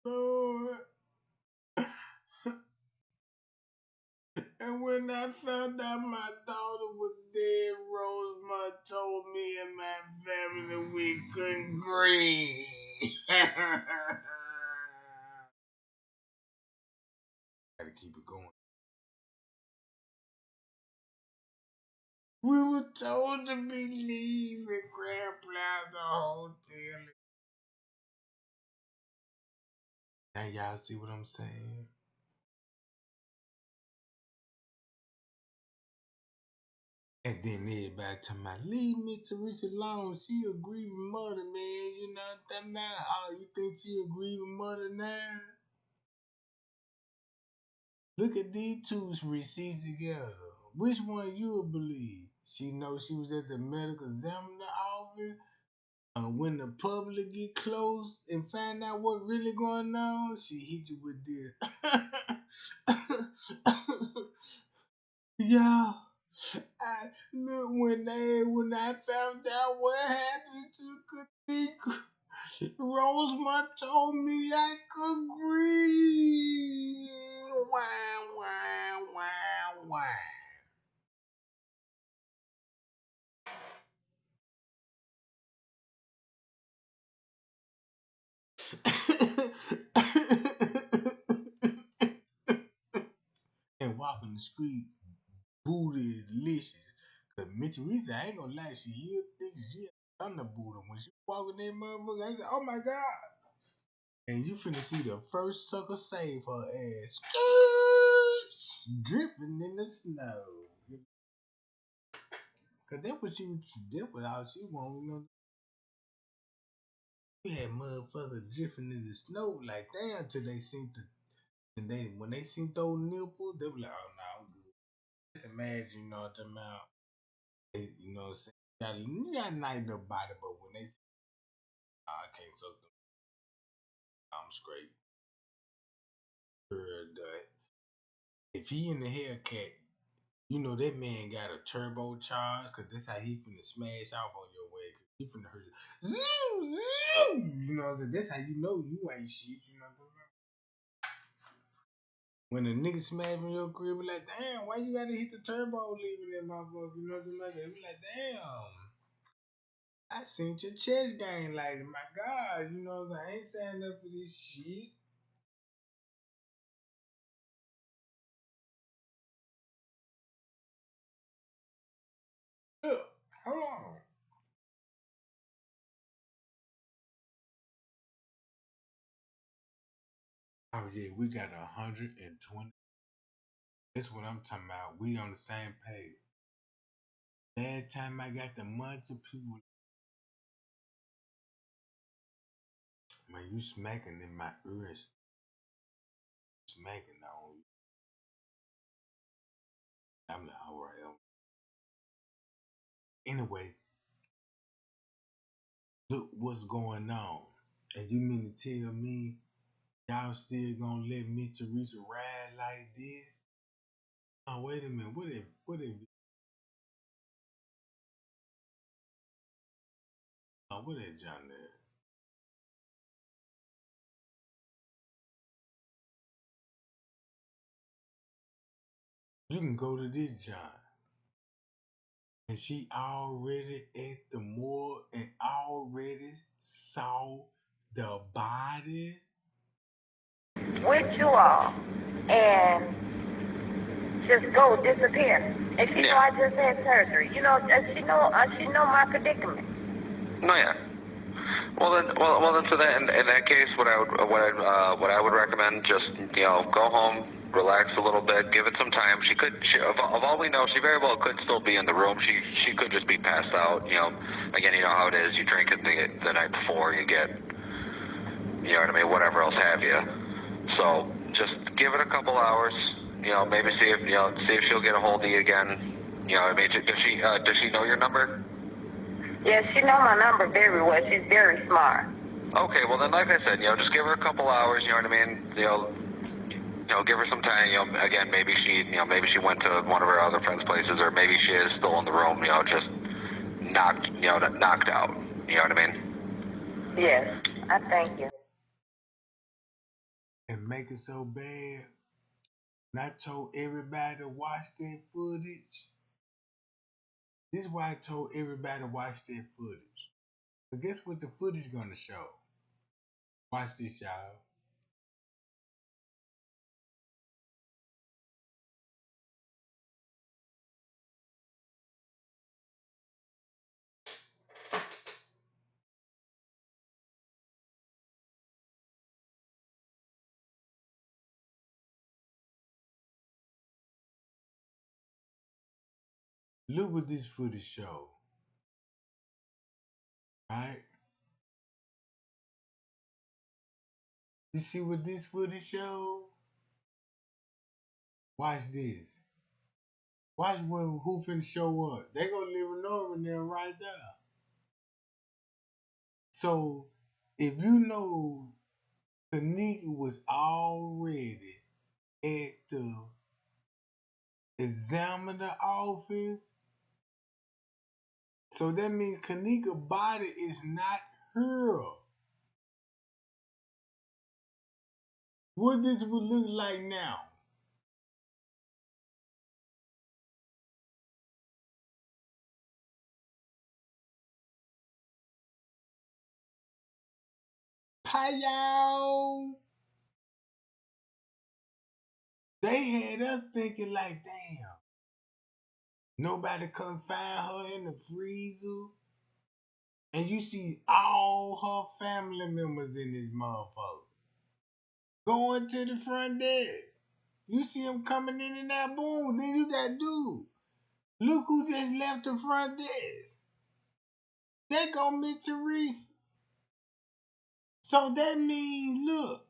Lord. And when I found out my daughter was dead, Rosemont told me and my family we couldn't grieve. Gotta keep it going. We were told to be leaving Grand Plaza Hotel. Now y'all see what I'm saying? And then everybody talking about, leave me Teresa alone. She a grieving mother, man. You know what that man? Oh, you think she a grieving mother now? Look at these two receipts together. Which one you'll believe? She knows she was at the medical examiner office. When the public get close and find out what really going on, she hit you with this. Yeah. Look, when I found out what happened to Kenneka, Rosemont told me I could breathe. Wow, wow, wow, wow. And walking the street, booty delicious. Cause Miss Teresa, I ain't gonna lie, she is thick as shit. I'm the Buddha. When she walking that motherfucker, I said, oh my God. And you finna see the first sucker save her ass. Drifting in the snow. Cause that was all she wanted. We had motherfuckers drifting in the snow like damn till they seen when they seen those nipples, they were like, oh no, I'm good. Just imagine, you know what I'm talking about? You know what I'm saying? You got a nice little body, but when they see, I can't suck them, I'm straight. If he in the Hellcat, you know that man got a turbocharged, cause that's how he finna smash off on your way. Cause he finna hurt you. Zoom, zoom. You know, that's how you know you ain't shit. You know what I'm saying? When a nigga smash from your crib, be like, damn, why you gotta hit the turbo leaving that motherfucker? You know what I'm saying? Be like, damn, I seen your chest game like, my God, you know, I ain't saying up for this shit. Look, hold on. Oh yeah, we got 120. That's what I'm talking about. We on the same page. Last time I got the months of people, man, you smacking in my ears, smacking on you. I'm like, all right. Anyway, look what's going on. And you mean to tell me y'all still gonna let me Teresa ride like this? Oh, wait a minute. What is John there? You can go to this John. And she already at the morgue and already saw the body. With you all. And just go disappear. And she know I just had surgery. You know, she know my predicament. No, yeah. Well, then. So that in that case, what I would recommend, just go home, relax a little bit, give it some time. Of all we know, she very well could still be in the room. She could just be passed out. Again, you know how it is. You drink it the night before, you get, you know what I mean, whatever else have you. So just give it a couple hours. Maybe see if she'll get a hold of you again. I mean, does she know your number? Yeah, she know my number very well. She's very smart. Okay, well then, like I said, just give her a couple hours. You know what I mean? Give her some time. Again, maybe she went to one of her other friends' places, or maybe she is still in the room. Just knocked out. You know what I mean? Yes, I thank you. And make it so bad. And I told everybody to watch that footage. This is why I told everybody to watch that footage. So guess what the footage gonna show? Watch this, y'all. Look what this footage show. Right? You see what this footage show? Watch this. Watch who finna show up. They gonna live over there right there. So if you know Kenneka was already at the examiner office, so that means Kenneka's body is not her. What this would look like now? Pow! They had us thinking like, damn, nobody come find her in the freezer. And you see all her family members in this motherfucker. Going to the front desk. You see them coming in and out, boom, then you got dude. Look who just left the front desk. They go Miss Teresa. So that means, look,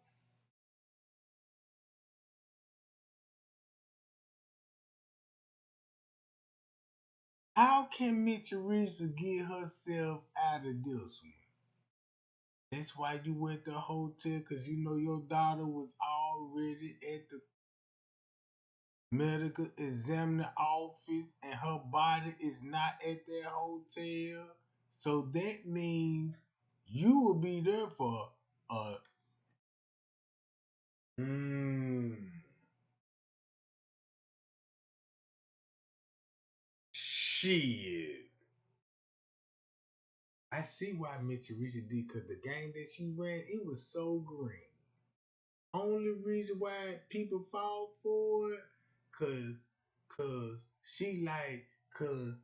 how can Miss Teresa get herself out of this one? That's why you went to the hotel, because you know your daughter was already at the medical examiner office and her body is not at that hotel. So that means you will be there for a shit. I see why Miss Teresa did, because the game that she ran, it was so green. Only reason why people fall for it, cause she like, cause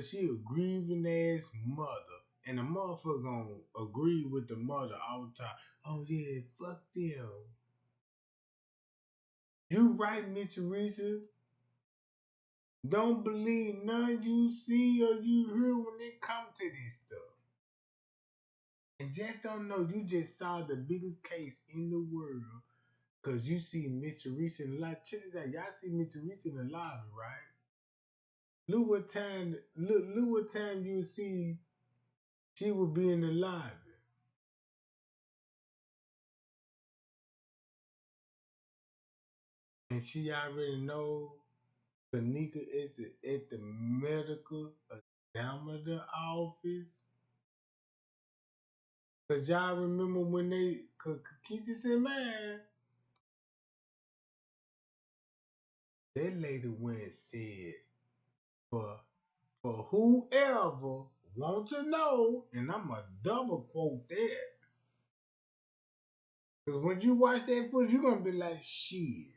she a grieving ass mother, and the motherfucker gonna agree with the mother all the time. Oh yeah, fuck them. You right, Miss Teresa. Don't believe none you see or you hear when it come to this stuff. And just don't know you just saw the biggest case in the world. Cause you see Miss Teresa in the live. Check this out. Y'all see Miss Teresa in the lobby, right? Look what time you see she would be in the lobby. And she already know Kenneka is at the medical examiner office. Cause y'all remember when cause Keisha said, man, that lady went and said, for whoever want to know, and I'm going to double quote that. Because when you watch that footage, you're going to be like, shit.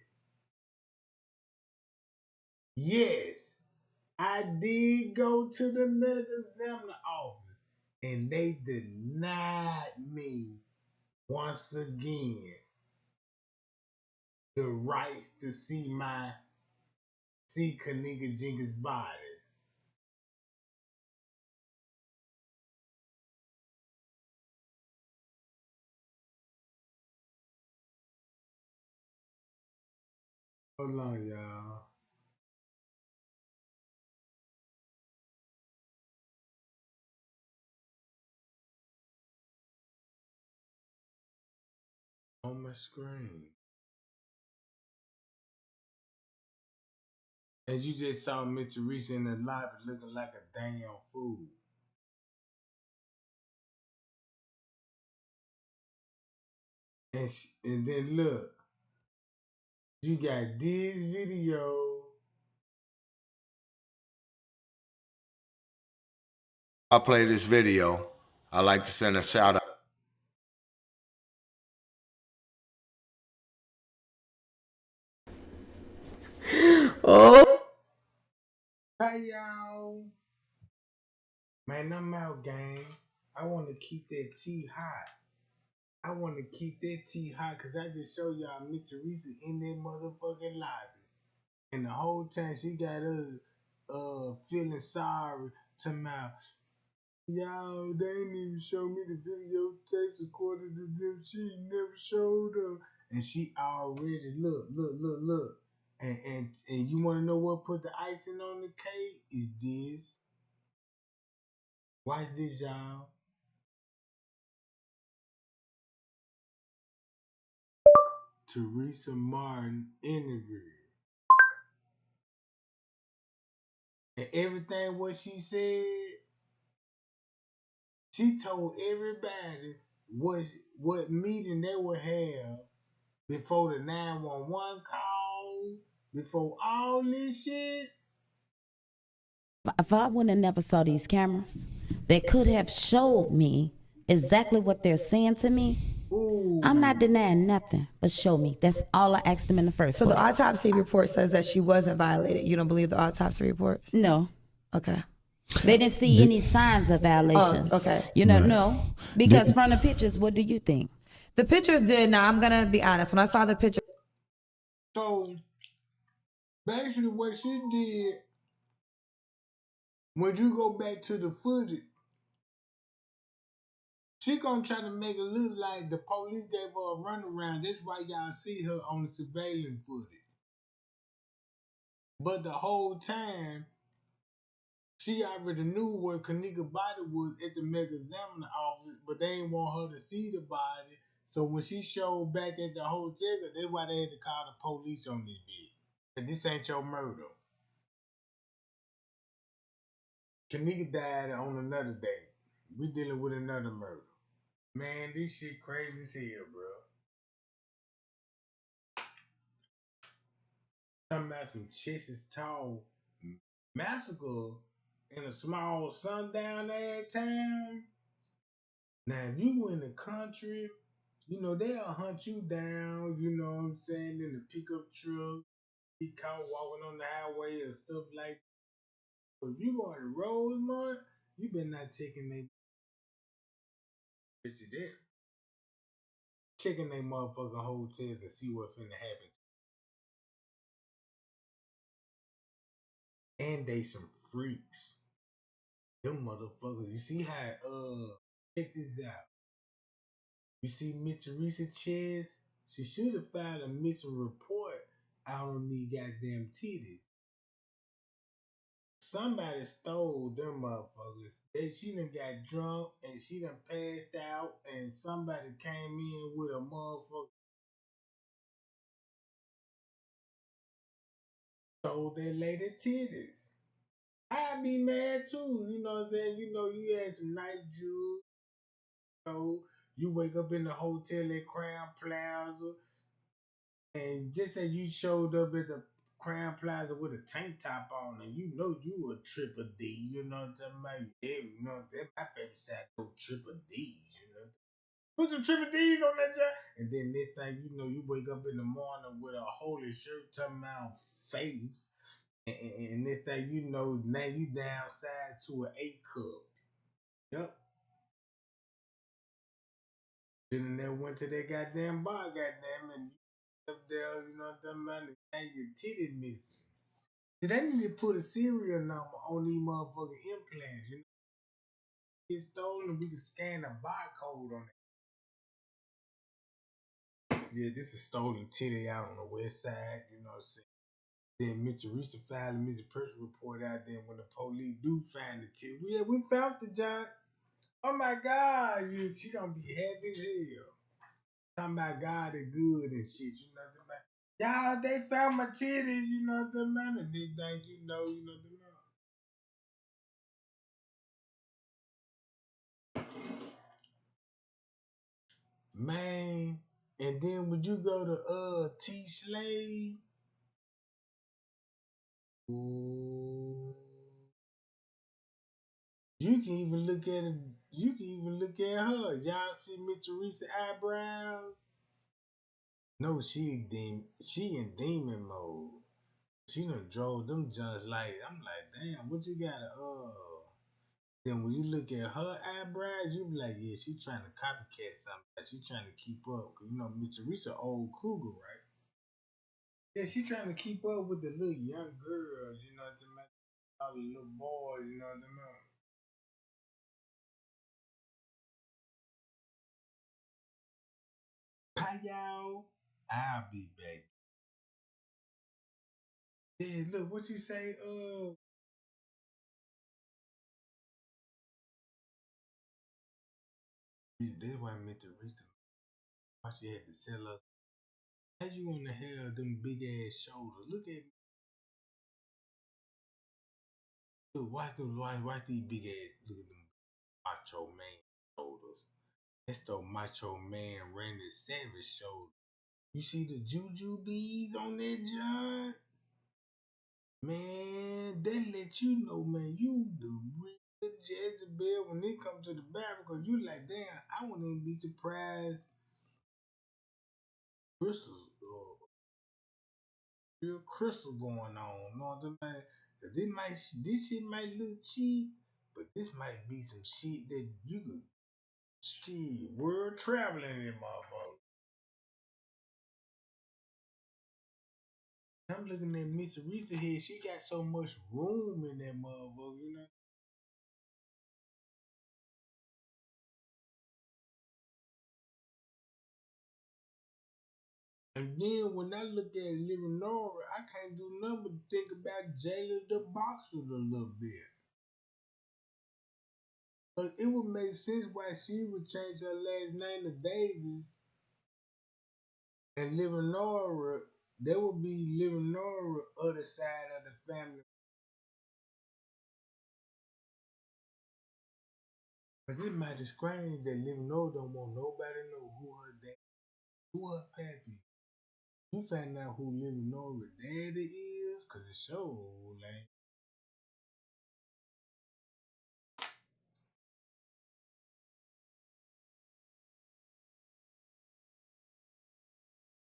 Yes, I did go to the medical examiner office, and they denied me once again the rights to see Kenneka Jenkins' body. Hold on, y'all. On my screen. As you just saw Miss Teresa in the lobby looking like a damn fool. And then look, you got this video. I play this video. I like to send a shout out. Oh. Hey, y'all. Man, I'm out, gang. I want to keep that tea hot. I want to keep that tea hot because I just showed y'all Miss Teresa in that motherfucking lobby. And the whole time she got us feeling sorry to my y'all, they ain't even show me the videotapes according to them. She never showed up. And she already look. And you wanna know what put the icing on the cake? Is this. Watch this, y'all. Teresa Martin interview. And everything what she said, she told everybody what meeting they would have before the 911 call, before all this shit. If I would have never saw these cameras, they could have showed me exactly what they're saying to me. Ooh. I'm not denying nothing, but show me. That's all I asked them in the first place. So the autopsy report says that she wasn't violated. You don't believe the autopsy report? No. Okay. They didn't see any signs of violations. Oh, okay. You know, no. Because from the pictures, what do you think? The pictures did. Now, I'm going to be honest. When I saw the picture. So, basically what she did, when you go back to the footage, She gonna try to make it look like the police gave her a runaround. That's why y'all see her on the surveillance footage. But the whole time, she already knew where Kenneka body was at the Mega Examiner office, but they ain't want her to see the body. So when she showed back at the hotel, that's why they had to call the police on this bitch. And this ain't your murder. Kenneka died on another day. We dealing with another murder. Man, this shit crazy as hell, bro. Talking about some chest tall massacre in a small sundown ass town. Now, if you in the country, you know, they'll hunt you down, you know what I'm saying, in the pickup truck, be caught walking on the highway and stuff like that. But if you going to Rosemont, you better not taking they bitch there. Checking they motherfucking hotels and see what's finna happen. And they some freaks. Them motherfuckers. You see how check this out. You see Miss Teresa Chess? She should have filed a missing report out on these goddamn titties. Somebody stole them motherfuckers. She done got drunk and she done passed out and somebody came in with a motherfucker stole that lady titties. I'd be mad too, you know what I'm saying? You know, you had some nice jewels, you know, you wake up in the hotel at Crown Plaza and just say you showed up at the Crown Plaza with a tank top on and you know you a triple D, you know what I'm talking about? Yeah, you know, that's my favorite side, those triple D's, you know. Put some triple D's on that job. And then this thing, you know, you wake up in the morning with a holy shirt talking about faith. And this thing, you know, now you downsized to an A cup. Yep. Then they went to that goddamn bar, goddamn, and you up there, you know what I'm talking about, and your titty missing. See, they need to put a serial number on these motherfucking implants, you know. Get stolen and we can scan a barcode on it. Yeah, this is stolen titty out on the west side, you know what I'm saying? Then Mr. Teresa filed a missing person report out there when the police do find the titty. Yeah, we found the giant. Oh my God, she gonna be happy as hell. Talking about God is good and shit, you know what I'm saying? Y'all, they found my titties, you know what I'm saying? And they think you know what I'm saying? Man, and then would you go to T Slave? Ooh. You can even look at it. You can even look at her. Y'all see Miss Teresa eyebrows? No, she in demon mode. She done drove them just like I'm like, damn, what you got then when you look at her eyebrows, you be like, yeah, she trying to copycat something. She trying to keep up. Cause you know, Miss Teresa old Kruger, right? Yeah, she trying to keep up with the little young girls, you know what I mean? All the little boys, you know what I mean? Hi y'all. I'll be back. Yeah, look, what you say? That's why I meant to recently. Why she had to sell us. How you gonna have them big ass shoulders? Look at me. Look, watch these big ass. Look at them macho man shoulders. That's the macho man Randy Savage shoulders. You see the juju beads on that joint? Man, that let you know, man, you the real Jezebel when it comes to the Bible, because you like, damn, I wouldn't even be surprised. Crystals, real crystal going on. You know what I'm saying? This shit might look cheap, but this might be some shit that you could see world traveling in, motherfucker. I'm looking at Miss Teresa here. She got so much room in that motherfucker, you know. And then when I look at Living Nora, I can't do nothing but think about Jayla the Boxer a little bit. But it would make sense why she would change her last name to Davis and Living Nora. There would be Living Nora other side of the family. Cause it might be strange that Living Nora don't want nobody to know who her dad, who her pappy. You find out who Living Nora daddy is, cause it's so lame.